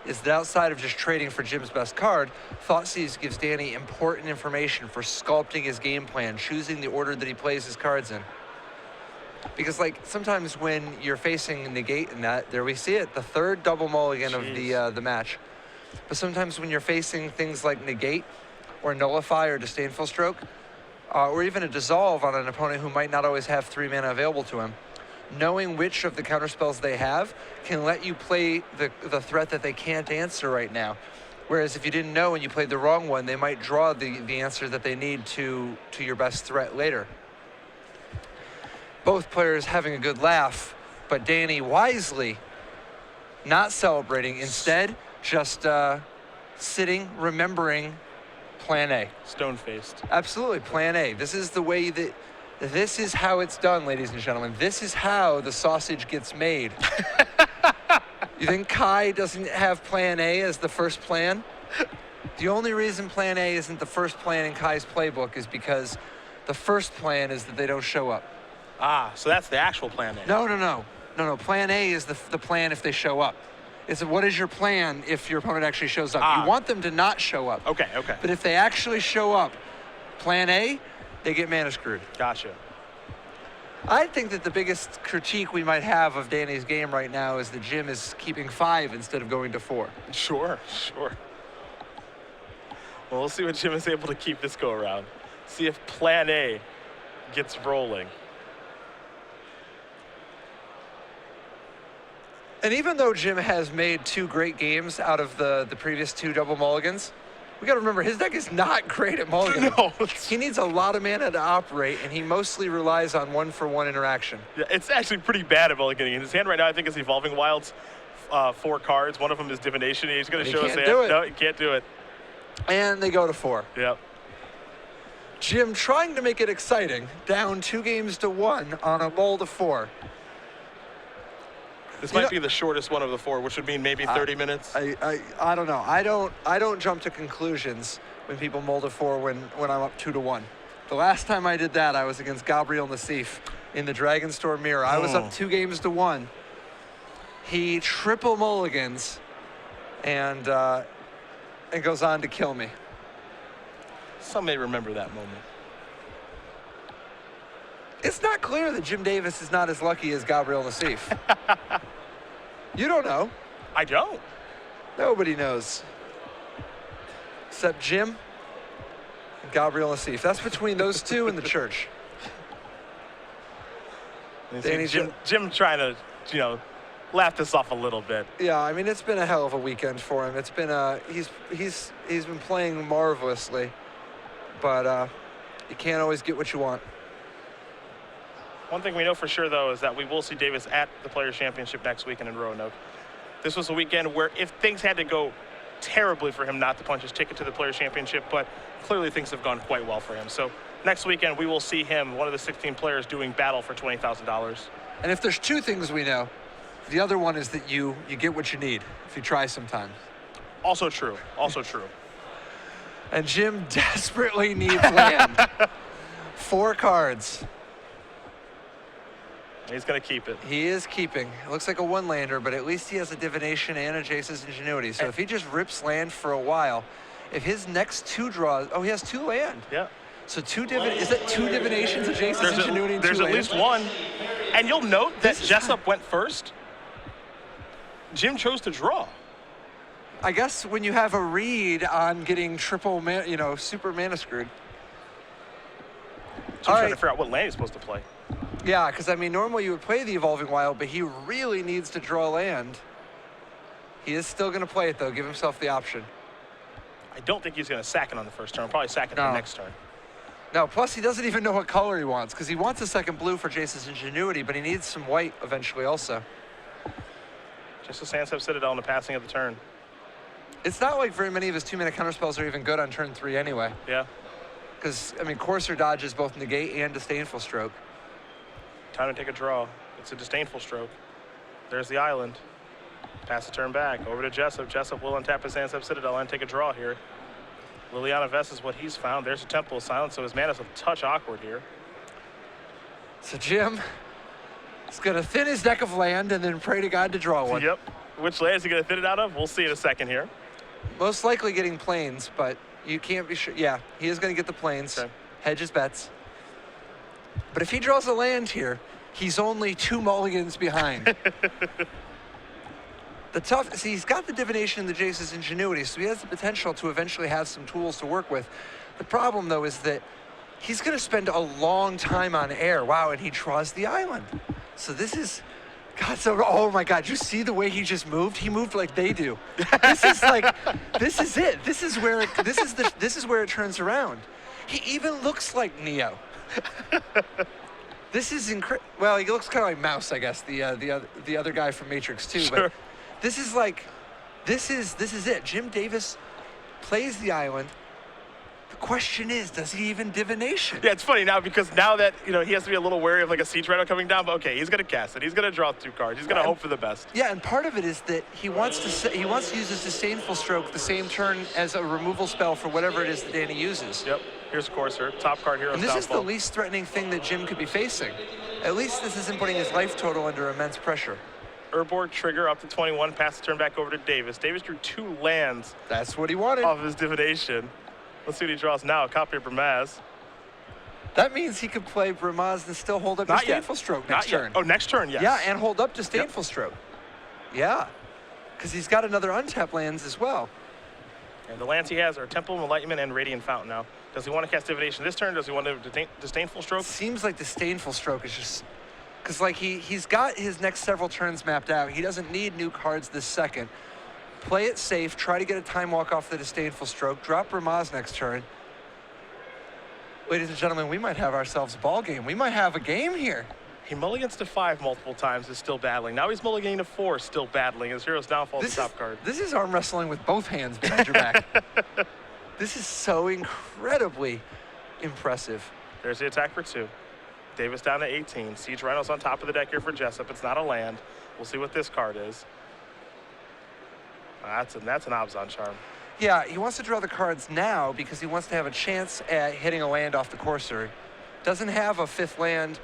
is that outside of just trading for Jim's best card, Thoughtseize gives Danny important information for sculpting his game plan, choosing the order that he plays his cards in. Because sometimes when you're facing negate and that, there we see it, the 3rd double mulligan of the match. But sometimes when you're facing things like negate or nullify or disdainful stroke, or even a dissolve on an opponent who might not always have 3 mana available to him, knowing which of the counterspells they have can let you play the threat that they can't answer right now. Whereas if you didn't know and you played the wrong one, they might draw the answer that they need to your best threat later. Both players having a good laugh, but Danny wisely not celebrating, instead just sitting, remembering plan A. Stone-faced. Absolutely, plan A. This is the way this is how it's done, ladies and gentlemen. This is how the sausage gets made. You think Kai doesn't have plan A as the first plan? The only reason plan A isn't the first plan in Kai's playbook is because the first plan is that they don't show up. Ah, so that's the actual plan A. No. Plan A is the plan if they show up. It's what is your plan if your opponent actually shows up? You want them to not show up. Okay. But if they actually show up, plan A, they get mana screwed. Gotcha. I think that the biggest critique we might have of Danny's game right now is that Jim is keeping 5 instead of going to 4. Sure. Well, we'll see what Jim is able to keep this go around. See if plan A gets rolling. And even though Jim has made 2 great games out of the previous 2 double mulligans, we got to remember his deck is not great at mulliganing. No. He needs a lot of mana to operate, and he mostly relies on 1-for-1 interaction. Yeah, it's actually pretty bad at mulliganing. In his hand right now, I think, is Evolving Wilds, 4 cards. One of them is Divination. He's going to show us that. No, he can't do it. And they go to 4. Yep. Jim trying to make it exciting, down 2-1 on a mull to 4. This might be the shortest one of the 4, which would mean maybe 30 minutes. I don't know. I don't jump to conclusions when people mull to 4 when I'm up 2-1. The last time I did that, I was against Gabriel Nassif in the Dragonstore Mirror. I was up 2-1. He triple mulligans and goes on to kill me. Some may remember that moment. It's not clear that Jim Davis is not as lucky as Gabriel Nassif. You don't know. I don't. Nobody knows. Except Jim and Gabriel Nassif. That's between those 2 and the church. Jim trying to, laugh this off a little bit. Yeah, I mean, it's been a hell of a weekend for him. It's been he's been playing marvelously, but you can't always get what you want. One thing we know for sure, though, is that we will see Davis at the Players' Championship next weekend in Roanoke. This was a weekend where if things had to go terribly for him not to punch his ticket to the Players' Championship, but clearly things have gone quite well for him. So next weekend, we will see him, one of the 16 players, doing battle for $20,000. And if there's two things we know, the other one is that you get what you need if you try sometimes. Also true. Also true. And Jim desperately needs land. 4 cards. He's going to keep it. He is keeping. It looks like a 1-lander, but at least he has a Divination and a Jace's Ingenuity. So if he just rips land for a while, if his next 2 draws, oh, he has 2 land. Yeah. So is that 2 Divinations, a Jace's Ingenuity, and 2 There's at land? least one. And you'll note that Jessup went first. Jim chose to draw. I guess when you have a read on getting triple, super mana screwed. Jim's trying to figure out what land he's supposed to play. Yeah, because I mean, normally you would play the Evolving Wild, but he really needs to draw land. He is still going to play it, though. Give himself the option. I don't think he's going to sack it on the first turn. Probably sack it the next turn. No, plus he doesn't even know what color he wants, because he wants a second blue for Jace's Ingenuity, but he needs some white eventually also. Just a Sandsep Citadel in the passing of the turn. It's not like very many of his 2-mana counterspells are even good on turn 3 anyway. Yeah. Because, I mean, Courser dodges both Negate and Disdainful Stroke. Time to take a draw. It's a Disdainful Stroke. There's the island. Pass the turn back. Over to Jessup. Jessup will untap his Sandsep Citadel and take a draw here. Liliana Vess is what he's found. There's a Temple of Silence, so his mana's a touch awkward here. So Jim is going to thin his deck of land and then pray to God to draw one. Yep. Which land is he going to thin it out of? We'll see in a second here. Most likely getting plains, but you can't be sure. Yeah, he is going to get the plains. Okay. Hedge his bets. But if he draws a land here, he's only 2 mulligans behind. See, he's got the Divination and the Jace's Ingenuity, so he has the potential to eventually have some tools to work with. The problem, though, is that he's going to spend a long time on air. Wow, and he draws the island. So this is... God, oh my God, you see the way he just moved? He moved like they do. This is like, this is it. This is where it turns around. He even looks like Neo. This is incredible. Well, he looks kind of like Mouse, I guess, the other guy from Matrix 2. Sure. But this is like, this is it. Jim Davis plays the island. The question is, does he even Divination? Yeah, it's funny now because now that, he has to be a little wary of like a Siege Rhino coming down, but okay, he's going to cast it. He's going to draw 2 cards. He's going to hope for the best. Yeah, and part of it is that he wants to use his Disdainful Stroke the same turn as a removal spell for whatever it is that Danny uses. Yep. Here's Courser, top card, Hero's And this Downfall. is the least threatening thing that Jim could be facing. At least this isn't putting his life total under immense pressure. Urborg trigger up to 21, pass the turn back over to Davis. Davis drew 2 lands That's what he wanted. off his Divination. Let's see what he draws now. Copy of Bramaz. That means he could play Bramaz and still hold up Not Disdainful yet. Stroke Not next yet. turn. Oh, next turn, yes. Yeah, and hold up Disdainful Stroke. Yeah, because he's got another untap lands as well. And the lands he has are Temple of Enlightenment and Radiant Fountain now. Does he want to cast Divination this turn? Does he want to Disdainful Stroke? Seems like Disdainful Stroke is just... Because like he's got his next several turns mapped out. He doesn't need new cards this second. Play it safe. Try to get a Time Walk off the Disdainful Stroke. Drop Bramaz next turn. Ladies and gentlemen, we might have ourselves a ball game. We might have a game here. He mulligans to 5 multiple times, is still battling. Now he's mulliganing to 4, still battling. His Hero's Downfall is the top card. This is arm wrestling with both hands behind your back. This is so incredibly impressive. There's the attack for 2. Davis down to 18. Siege Rhino's on top of the deck here for Jessup. It's not a land. We'll see what this card is. That's an Abzan Charm. Yeah, he wants to draw the cards now because he wants to have a chance at hitting a land off the Courser. Doesn't have a 5th land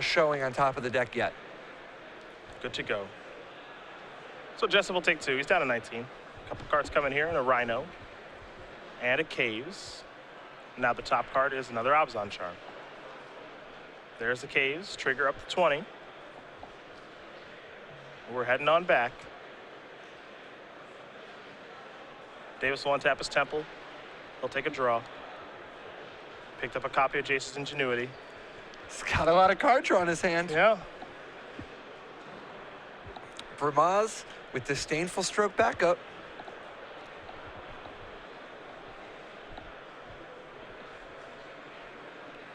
showing on top of the deck yet. Good to go. So Jessup will take 2. He's down to 19. A couple cards coming here, and a Rhino. And a Caves. Now the top card is another Abzan Charm. There's the Caves. Trigger up to 20. We're heading on back. Davis will untap his Temple. He'll take a draw. Picked up a copy of Jace's Ingenuity. He's got a lot of card draw in his hand. Yeah. Bermaz with disdainful stroke backup.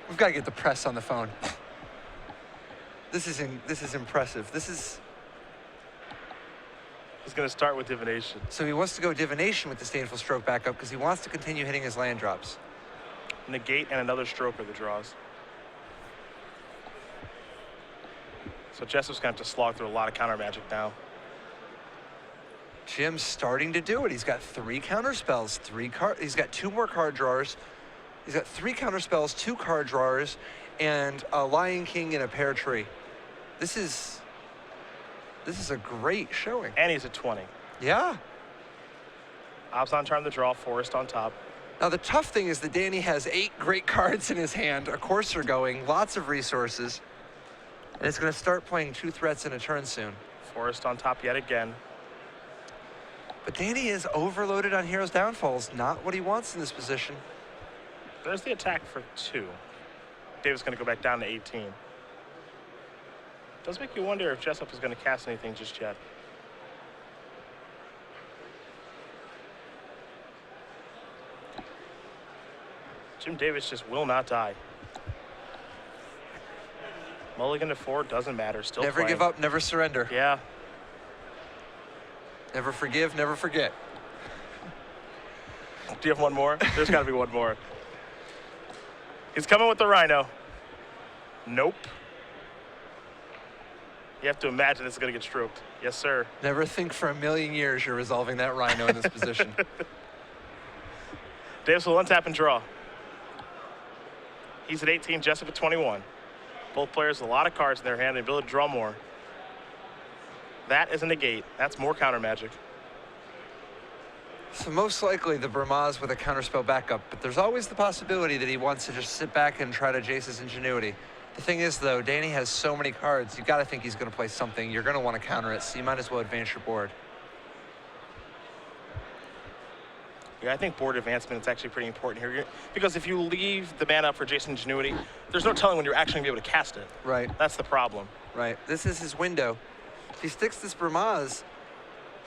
We've got to get the press on the phone. This is impressive. He's going to start with divination. So he wants to go divination with disdainful stroke backup because he wants to continue hitting his land drops. Negate and another stroke are the draws. So Jessup's going to have to slog through a lot of counter magic now. Jim's starting to do it. He's got 3 counter spells, he's got 2 more card drawers. He's got 3 counter spells, 2 card drawers, and a Lion King and a Pear Tree. This is a great showing. And he's at 20. Yeah. Abzan Charm the draw, Forest on top. Now the tough thing is that Danny has 8 great cards in his hand, a courser going, lots of resources, and it's going to start playing 2 threats in a turn soon. Forest on top yet again. But Danny is overloaded on Hero's Downfalls, not what he wants in this position. There's the attack for 2. Davis going to go back down to 18. Does make you wonder if Jessup is going to cast anything just yet. Jim Davis just will not die. Mulligan to 4 doesn't matter. Still Never playing. give up, never surrender. Yeah. Never forgive, never forget. Do you have one more? There's got to be one more. He's coming with the Rhino. Nope. You have to imagine this is going to get stroked. Yes, sir. Never think for a million years you're resolving that Rhino in this position. Davis will untap and draw. He's at 18, Jessup at 21. Both players with a lot of cards in their hand and the ability to draw more. That is a negate. That's more counter magic. So most likely the Bermaz with a counterspell backup, but there's always the possibility that he wants to just sit back and try to jace his ingenuity. The thing is, though, Danny has so many cards, you've got to think he's going to play something. You're going to want to counter it, so you might as well advance your board. Yeah, I think board advancement is actually pretty important here. Because if you leave the mana up for Jason Ingenuity, there's no telling when you're actually going to be able to cast it. Right. That's the problem. Right. This is his window. If he sticks this Bermaz,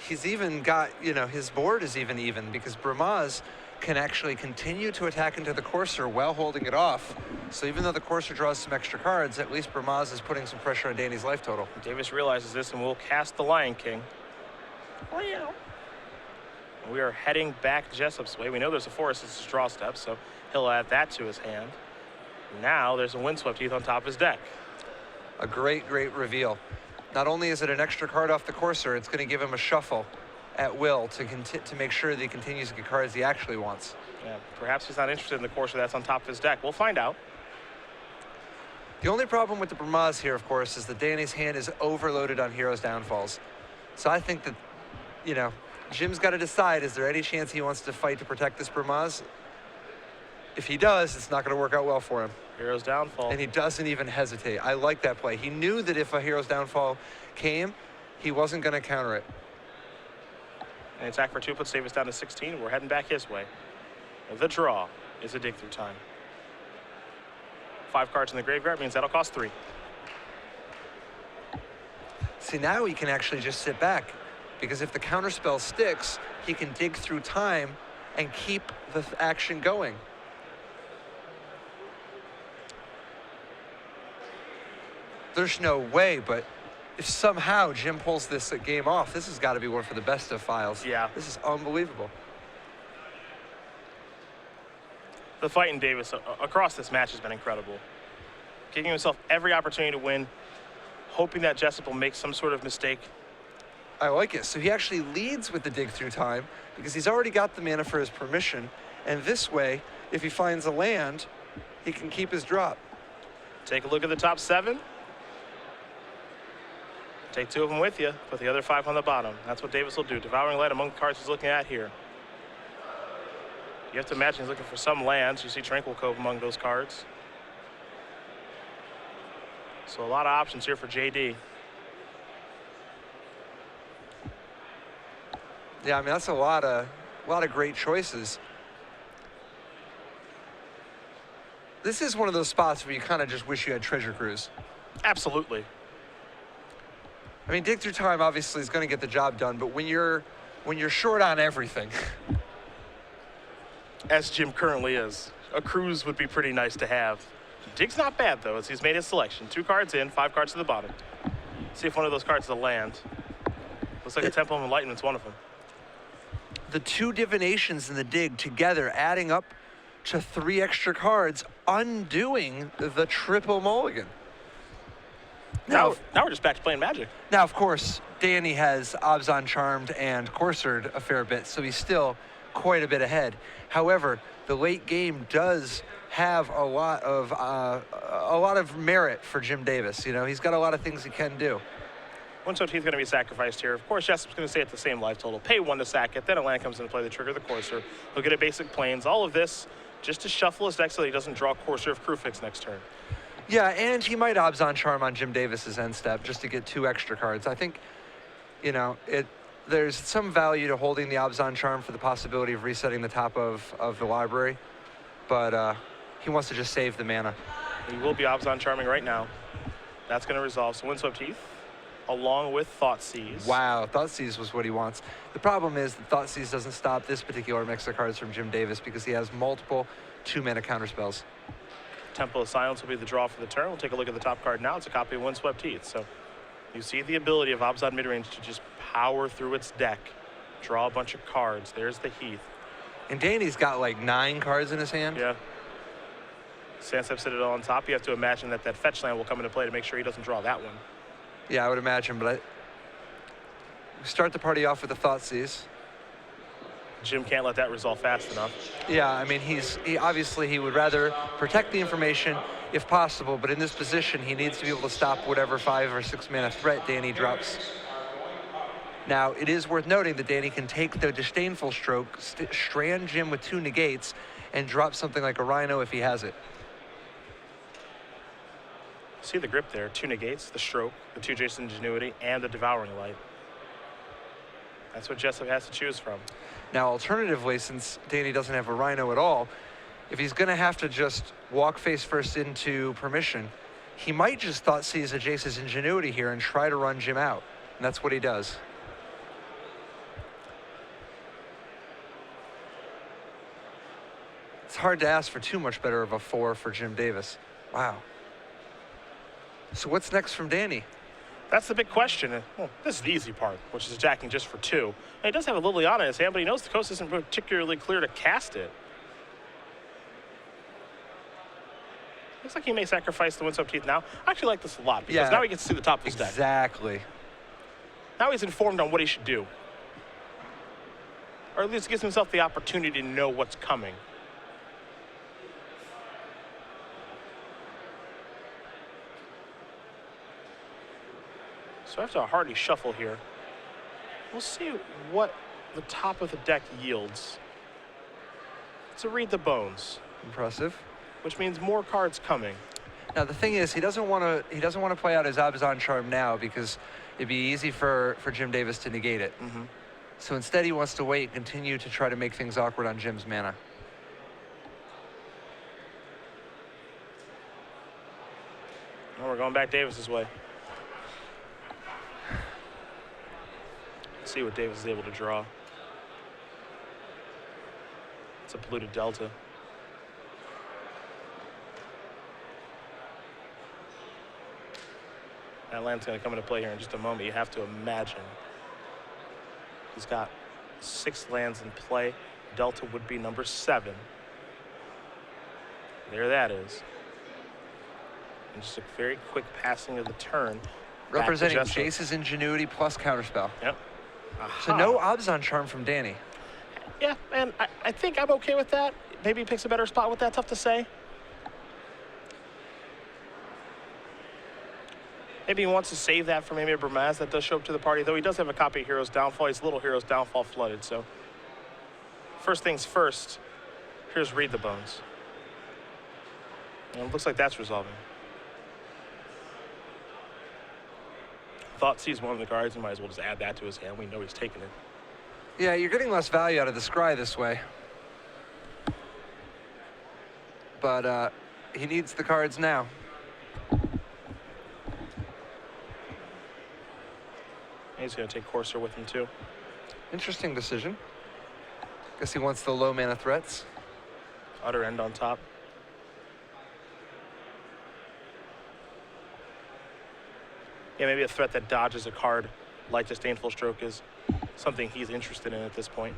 he's even got, his board is even because Bermaz can actually continue to attack into the courser while holding it off. So even though the courser draws some extra cards, at least Bermaz is putting some pressure on Danny's life total. Davis realizes this and will cast the Lion King. We are heading back Jessup's way. We know there's a Forest as his draw step, so he'll add that to his hand. Now there's a Windswept Heath on top of his deck. A great reveal. Not only is it an extra card off the courser, it's going to give him a shuffle at will to make sure that he continues to get cards he actually wants. Yeah, perhaps he's not interested in the courser that's on top of his deck. We'll find out. The only problem with the Bermaz here, of course, is that Danny's hand is overloaded on Hero's Downfalls. So I think that, Jim's got to decide, is there any chance he wants to fight to protect this Bermaz? If he does, it's not going to work out well for him. Hero's Downfall. And he doesn't even hesitate. I like that play. He knew that if a Hero's Downfall came, he wasn't going to counter it. And attack for 2 puts Davis down to 16. We're heading back his way. The draw is a dig through time. 5 cards in the graveyard means that'll cost 3. See, now he can actually just sit back, because if the counterspell sticks, he can dig through time and keep the action going. There's no way, but if somehow Jim pulls this game off, this has got to be one for the best of files. Yeah. This is unbelievable. The fight in Davis across this match has been incredible. Giving himself every opportunity to win, hoping that Jessup will make some sort of mistake. I like it. So he actually leads with the dig through time because he's already got the mana for his permission. And this way, if he finds a land, he can keep his drop. Take a look at the top 7. Take 2 of them with you, put the other 5 on the bottom. That's what Davis will do. Devouring Light among the cards he's looking at here. You have to imagine he's looking for some lands. You see Tranquil Cove among those cards. So a lot of options here for JD. Yeah, I mean, that's a lot of great choices. This is one of those spots where you kind of just wish you had Treasure Cruise. Absolutely. I mean, dig through time obviously is going to get the job done, but when you're short on everything, As Jim currently is, a cruise would be pretty nice to have. Dig's not bad though, as he's made his selection. 2 cards in, 5 cards to the bottom. See if one of those cards will land. Looks like a Temple of Enlightenment's one of them. the 2 divinations in the dig together adding up to 3 extra cards, undoing the triple mulligan. Now we're just back to playing Magic. Now, of course, Danny has Abzan Charmed and Corsored a fair bit, so he's still quite a bit ahead. However, the late game does have a lot of merit for Jim Davis. You know, he's got a lot of things he can do. Windswept Heath going to be sacrificed here. Of course, Jessup's going to stay at the same life total. Pay 1 to sack it. Then a land comes in to play the trigger, the Courser. He'll get a basic Plains. All of this just to shuffle his deck so that he doesn't draw Courser of Crewfix next turn. Yeah, and he might Abzan Charm on Jim Davis's end step just to get 2 extra cards. I think, you know, there's some value to holding the Abzan Charm for the possibility of resetting the top of the library, but he wants to just save the mana. He will be Abzan Charming right now. That's going to resolve. So Windswept Heath, along with Thoughtseize. Wow, Thoughtseize was what he wants. The problem is that Thoughtseize doesn't stop this particular mix of cards from Jim Davis because he has multiple 2-mana counterspells. Temple of Silence will be the draw for the turn. We'll take a look at the top card now. It's a copy of Windswept Heath. So you see the ability of Abzan Midrange to just power through its deck, draw a bunch of cards. There's the Heath. And Danny's got like 9 cards in his hand. Yeah. Sandstep Citadel on top. You have to imagine that fetch land will come into play to make sure he doesn't draw that one. Yeah, I would imagine, but we start the party off with a Thoughtseize. Jim can't let that resolve fast enough. Yeah, I mean, he obviously he would rather protect the information if possible, but in this position, he needs to be able to stop whatever 5 or 6 mana threat Danny drops. Now, it is worth noting that Danny can take the Disdainful Stroke, strand Jim with 2 negates, and drop something like a Rhino if he has it. See the grip there. 2 negates, the Stroke, the 2 Jason Ingenuity, and the Devouring Light. That's what Jessup has to choose from. Now, alternatively, since Danny doesn't have a Rhino at all, if he's going to have to just walk face first into Permission, he might just Thoughtseize a Jace's Ingenuity here and try to run Jim out. And that's what he does. It's hard to ask for too much better of a 4 for Jim Davis. Wow. So what's next from Danny? That's the big question. Well, this is the easy part, which is attacking just for 2. And he does have a Liliana in his hand, but he knows the coast isn't particularly clear to cast it. Looks like he may sacrifice the Windswept Heath now. I actually like this a lot because now he gets to see the top of his deck. Exactly. Now he's informed on what he should do. Or at least gives himself the opportunity to know what's coming. So after a hearty shuffle here, we'll see what the top of the deck yields. It's a Read the Bones. Impressive. Which means more cards coming. Now the thing is, he doesn't want to play out his Abzan Charm now because it'd be easy for Jim Davis to negate it. Mm-hmm. So instead, he wants to wait and continue to try to make things awkward on Jim's mana. Well, we're going back Davis's way. See what Davis is able to draw. It's a polluted Delta. That land's going to come into play here in just a moment. You have to imagine. He's got 6 lands in play. Delta would be number 7. There that is. And just a very quick passing of the turn. Representing Jace's Ingenuity plus Counterspell. Yep. So no Abzan Charm from Danny. Yeah, and I think I'm okay with that. Maybe he picks a better spot with that. Tough to say. Maybe he wants to save that for maybe a Bramaz that does show up to the party, though he does have a copy of Hero's Downfall. He's Little Hero's Downfall flooded, so. First things first, here's Read the Bones. And it looks like that's resolving. Thoughtseize one of the cards, he might as well just add that to his hand. We know he's taking it. Yeah, you're getting less value out of the Scry this way. But he needs the cards now. He's going to take Courser with him too. Interesting decision. Guess he wants the low mana threats. Utter End on top. Yeah, maybe a threat that dodges a card like Disdainful Stroke is something he's interested in at this point.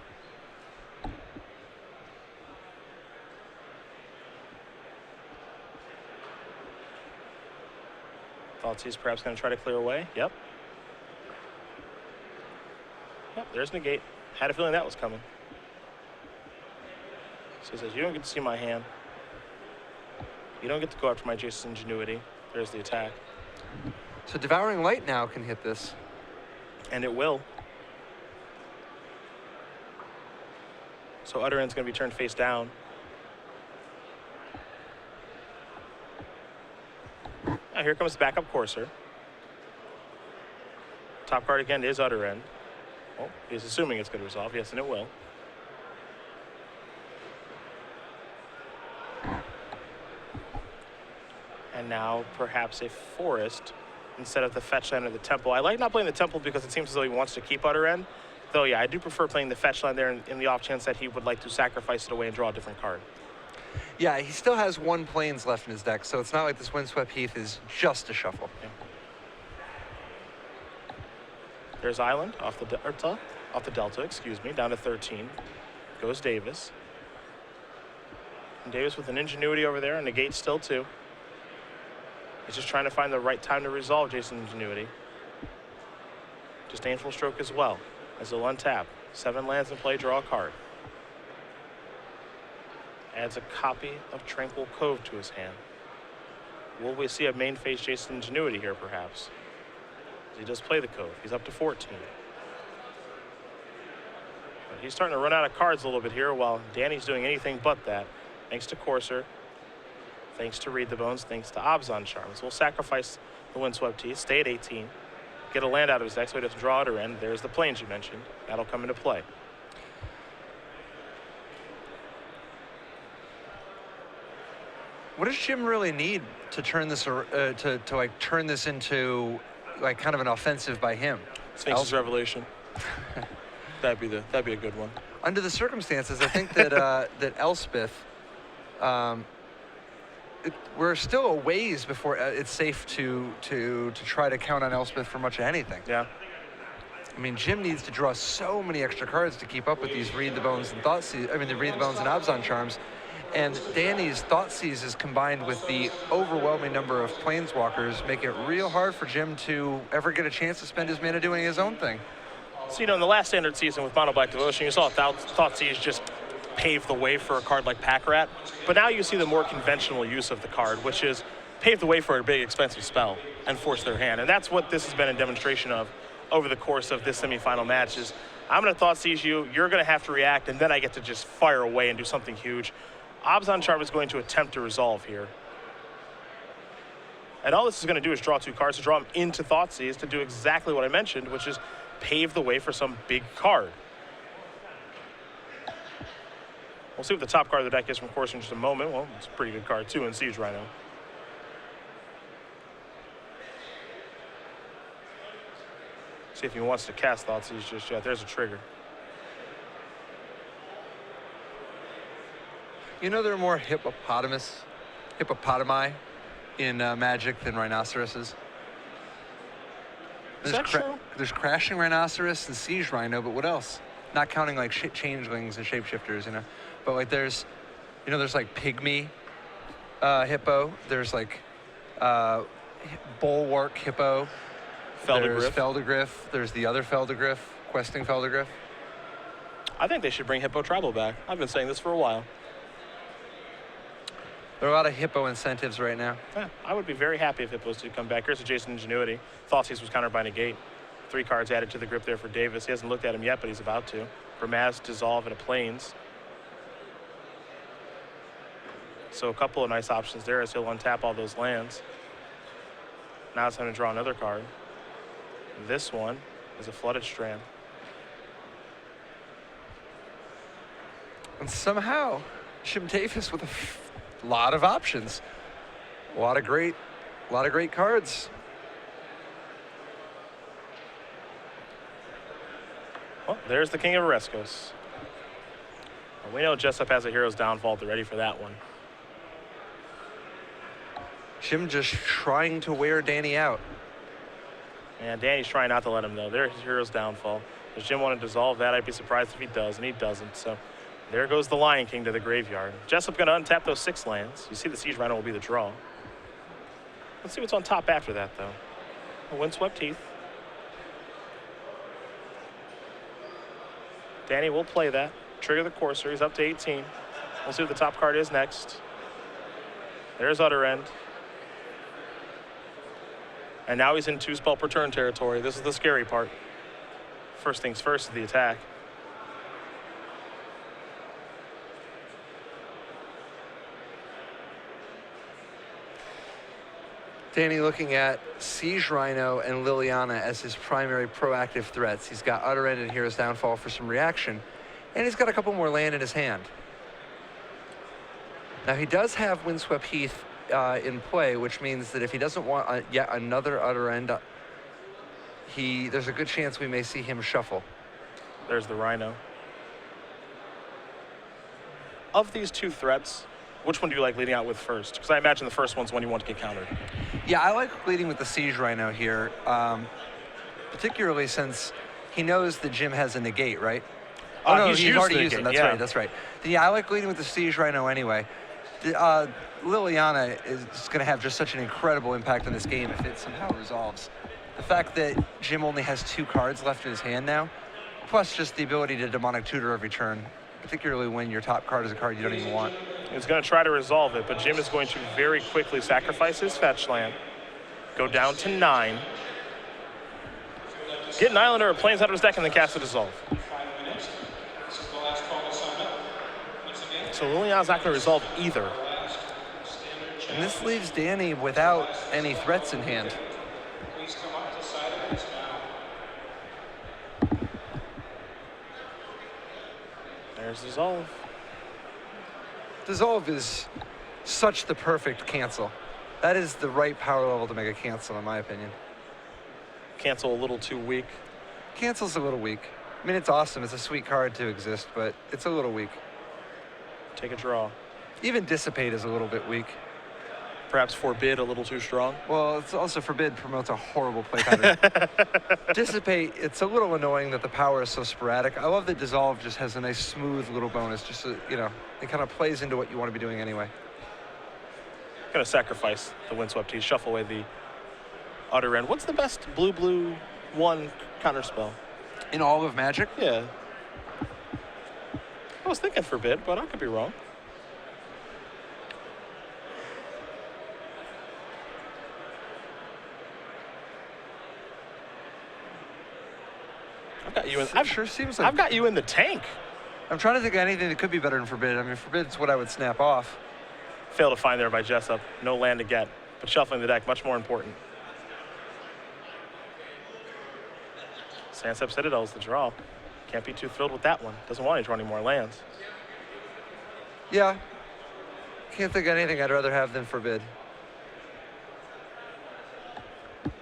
Thoughts he's perhaps going to try to clear away. Yep. Yep, there's Negate. Had a feeling that was coming. So he says, you don't get to see my hand. You don't get to go after my Jace's Ingenuity. There's the attack. So Devouring Light now can hit this. And it will. So Utter End's going to be turned face down. Now here comes backup Courser. Top card again is Utter End. Well, he's assuming it's going to resolve. Yes, and it will. And now perhaps a Forest instead of the fetch land or the Temple. I like not playing the Temple because it seems as though he wants to keep Utter End. Though, yeah, I do prefer playing the fetch land there in the off chance that he would like to sacrifice it away and draw a different card. Yeah, he still has 1 Plains left in his deck, so it's not like this Windswept Heath is just a shuffle. Yeah. There's Island off the Delta, excuse me, down to 13. Goes Davis. And Davis with an Ingenuity over there and Negate still too. He's just trying to find the right time to resolve Jason's Ingenuity. Disdainful Stroke as well, as he'll untap. 7 lands in play, draw a card. Adds a copy of Tranquil Cove to his hand. Will we see a main phase Jason Ingenuity here, perhaps? He does play the Cove. He's up to 14. But he's starting to run out of cards a little bit here while Danny's doing anything but that. Thanks to Courser. Thanks to Read the Bones. Thanks to Abzan Charms. We'll sacrifice the Windswept Heath. Stay at 18. Get a land out of his deck so he doesn't draw Utter End. There's the Plains you mentioned. That'll come into play. What does Jim really need to turn this to like turn this into like kind of an offensive by him? Sphinx's Revelation. That'd be a good one. Under the circumstances, I think that that Elspeth, we're still a ways before it's safe to try to count on Elspeth for much of anything. Yeah. I mean, Jim needs to draw so many extra cards to keep up with these Read the Bones and the Read the Bones and Abzan Charms. And Danny's Thoughtseize is combined with the overwhelming number of Planeswalkers make it real hard for Jim to ever get a chance to spend his mana doing his own thing. So, in the last standard season with Mono Black Devotion, you saw Thoughtseize just pave the way for a card like Pack Rat. But now you see the more conventional use of the card, which is pave the way for a big, expensive spell and force their hand. And that's what this has been a demonstration of over the course of this semifinal match is I'm going to Thoughtseize you, you're going to have to react, and then I get to just fire away and do something huge. Abzan Charm is going to attempt to resolve here. And all this is going to do is draw 2 cards to draw him into Thoughtseize to do exactly what I mentioned, which is pave the way for some big card. We'll see what the top card of the deck is from Course in just a moment. Well, it's a pretty good card too in Siege Rhino. See if he wants to cast Thoughtseize just yet. There's a trigger. You know there are more hippopotami in Magic than rhinoceroses? Is that true? There's Crashing Rhinoceros and Siege Rhino, but what else? Not counting like changelings and shapeshifters, But like there's like Pygmy Hippo. There's like Bulwark Hippo. There's Feldegriff. There's the other Feldegriff, Questing Feldegriff. I think they should bring Hippo Tribal back. I've been saying this for a while. There are a lot of Hippo incentives right now. Yeah, I would be very happy if Hippos did come back. Here's a Jason Ingenuity. Thoughtseize was countered by Negate. 3 cards added to the grip there for Davis. He hasn't looked at him yet, but he's about to. Bramaz, Dissolve, and a Plains. So a couple of nice options there as he'll untap all those lands. Now it's time to draw another card. This one is a Flooded Strand. And somehow, Jim Davis with a lot of options. A lot of great cards. Well, there's the King of Oreskos. Well, we know Jessup has a hero's downfall. They're ready for that one. Jim just trying to wear Danny out. And Danny's trying not to let him know. There's his hero's downfall. Does Jim want to dissolve that? I'd be surprised if he does, and he doesn't. So there goes the Lion King to the graveyard. Jessup going to untap those 6 lands. You see the Siege Rhino will be the draw. Let's see what's on top after that, though. A Windswept Heath. Danny will play that. Trigger the Courser. He's up to 18. We'll see what the top card is next. There's Utter End. And now he's in 2-spell per turn territory. This is the scary part. First things first is the attack. Danny looking at Siege Rhino and Liliana as his primary proactive threats. He's got Utter End and Hero's Downfall for some reaction, and he's got a couple more land in his hand. Now he does have Windswept Heath in play, which means that if he doesn't want yet another Utter End, there's a good chance we may see him shuffle. There's the Rhino. Of these 2 threats, which one do you like leading out with first? Because I imagine the first one's one you want to get countered. Yeah, I like leading with the Siege Rhino here, particularly since he knows that Jim has a negate, right? Oh, no, he's already used them. That's right. Yeah, I like leading with the Siege Rhino anyway. Liliana is going to have just such an incredible impact on this game if it somehow resolves. The fact that Jim only has 2 cards left in his hand now, plus just the ability to Demonic Tutor every turn, particularly when your top card is a card you don't even want. He's going to try to resolve it, but Jim is going to very quickly sacrifice his fetch land, go down to 9, get an island or a plains out of his deck, and then cast a dissolve. So Liliana's not going to resolve either. And this leaves Danny without any threats in hand. There's dissolve. Dissolve is such the perfect cancel. That is the right power level to make a cancel, in my opinion. Cancel a little too weak. Cancel's a little weak. I mean, it's awesome. It's a sweet card to exist, but it's a little weak. Take a draw. Even Dissipate is a little bit weak. Perhaps Forbid a little too strong. Well, it's also Forbid promotes a horrible play pattern. Dissipate, it's a little annoying that the power is so sporadic. I love that Dissolve just has a nice smooth little bonus, just so, you know, it kind of plays into what you want to be doing anyway. Gonna sacrifice the Windswept Heath, shuffle away the Utter End. What's the best blue 1 counterspell? In all of Magic? Yeah. I was thinking Forbid, but I could be wrong. I've got you in. Sure seems like I've got you in the tank. I'm trying to think of anything that could be better than Forbid. I mean, Forbid's what I would snap off. Failed to find there by Jessup. No land to get, but shuffling the deck much more important. Sansep Citadel's the draw. Can't be too thrilled with that one. Doesn't want to draw any more lands. Yeah. Can't think of anything I'd rather have than Forbid.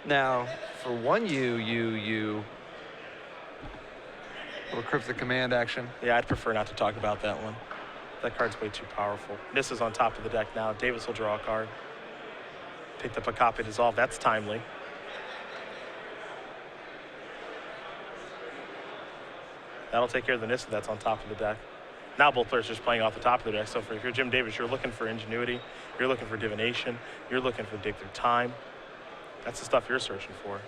Now, for 1 you. Little Cryptic Command action. Yeah, I'd prefer not to talk about that one. That card's way too powerful. This is on top of the deck now. Davis will draw a card. Picked up a copy Dissolve. That's timely. That'll take care of the Nissa that's on top of the deck. Now both players are just playing off the top of the deck. So if you're Jim Davis, you're looking for Ingenuity. You're looking for Divination. You're looking for Dig Through Time. That's the stuff you're searching for.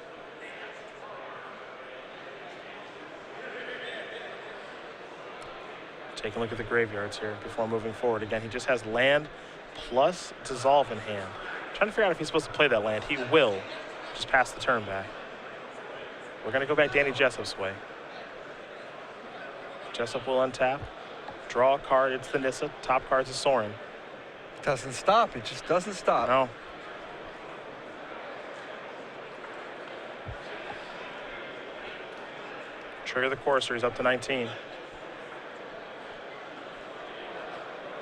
Take a look at the graveyards here before moving forward. Again, he just has land plus Dissolve in hand. Trying to figure out if he's supposed to play that land. He will. Just pass the turn back. We're going to go back Danny Jessup's way. Jessup will untap. Draw a card. It's the Nissa. Top card's a Sorin. It doesn't stop. It just doesn't stop. No. Trigger the Courser. He's up to 19.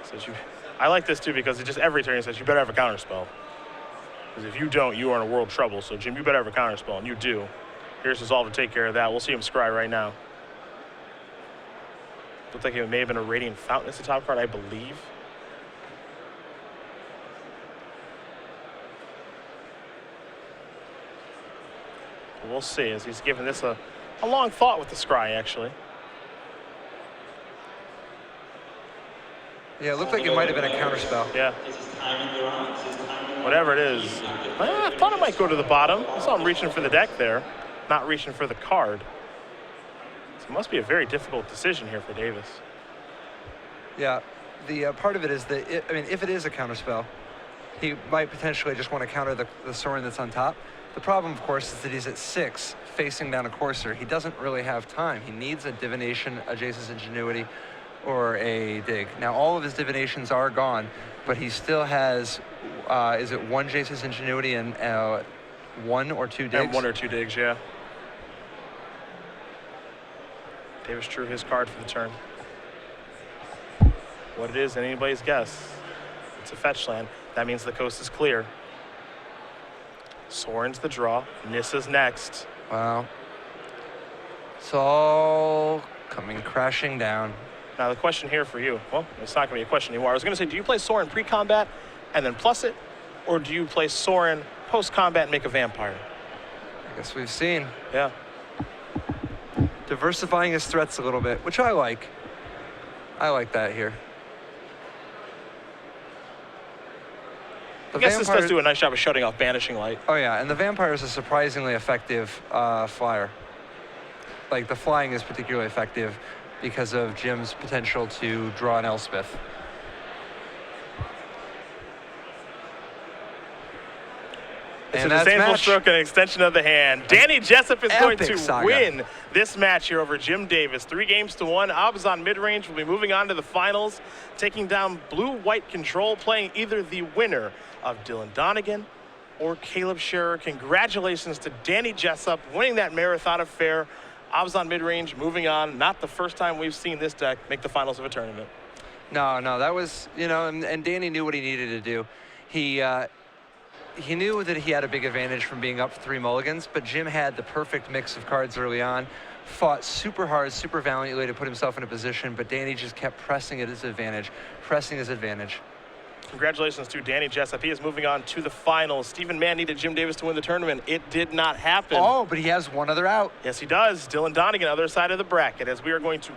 Says I like this too because it just every turn he says you better have a counter spell. Because if you don't, you are in a world of trouble. So Jim, you better have a counter spell, and you do. Here's Dissolve to take care of that. We'll see him scry right now. Looked like it may have been a Radiant Fountain as the top card, I believe. We'll see, as he's giving this a long thought with the scry, actually. Yeah, it looked like it might have been a counterspell. Yeah. This is time in the round. This is time in the Whatever it is. I thought it might go to the bottom. I saw him reaching for the deck there, not reaching for the card. So it must be a very difficult decision here for Davis. Yeah, the part of it is that, if it is a counterspell, he might potentially just want to counter the Sorin that's on top. The problem, of course, is that he's at 6, facing down a Courser. He doesn't really have time. He needs a Divination, a Jace's Ingenuity, or a Dig. Now, all of his Divinations are gone, but he still has, is it 1 Jace's Ingenuity and 1 or 2 Digs? And 1 or 2 digs, yeah. Davis drew his card for the turn. What it is, anybody's guess. It's a fetch land. That means the coast is clear. Sorin's the draw. Nissa's next. Wow. It's all coming crashing down. Now the question here for you, well, it's not going to be a question anymore. I was going to say, do you play Sorin pre-combat and then plus it? Or do you play Sorin post-combat and make a vampire? I guess we've seen. Yeah. Diversifying his threats a little bit, which I like. I like that here. I guess this does do a nice job of shutting off Banishing Light. Oh yeah, and the Vampire is a surprisingly effective flyer. Like, the flying is particularly effective because of Jim's potential to draw an Elspeth. It's a disdainful stroke and an extension of the hand. Danny Jessup is going to win this match here over Jim Davis. 3-1. Abzan mid-range will be moving on to the finals, taking down blue-white control, playing either the winner of Dylan Donegan or Caleb Scherer. Congratulations to Danny Jessup winning that marathon affair. Abzan mid-range moving on. Not the first time we've seen this deck make the finals of a tournament. No, that was, and Danny knew what he needed to do. He knew that he had a big advantage from being up 3 mulligans, but Jim had the perfect mix of cards early on, fought super hard, super valiantly to put himself in a position, but Danny just kept pressing his advantage. Congratulations to Danny Jessup. He is moving on to the finals. Stephen Mann needed Jim Davis to win the tournament. It did not happen. Oh, but he has one other out. Yes, he does. Dylan Donegan, other side of the bracket, as we are going to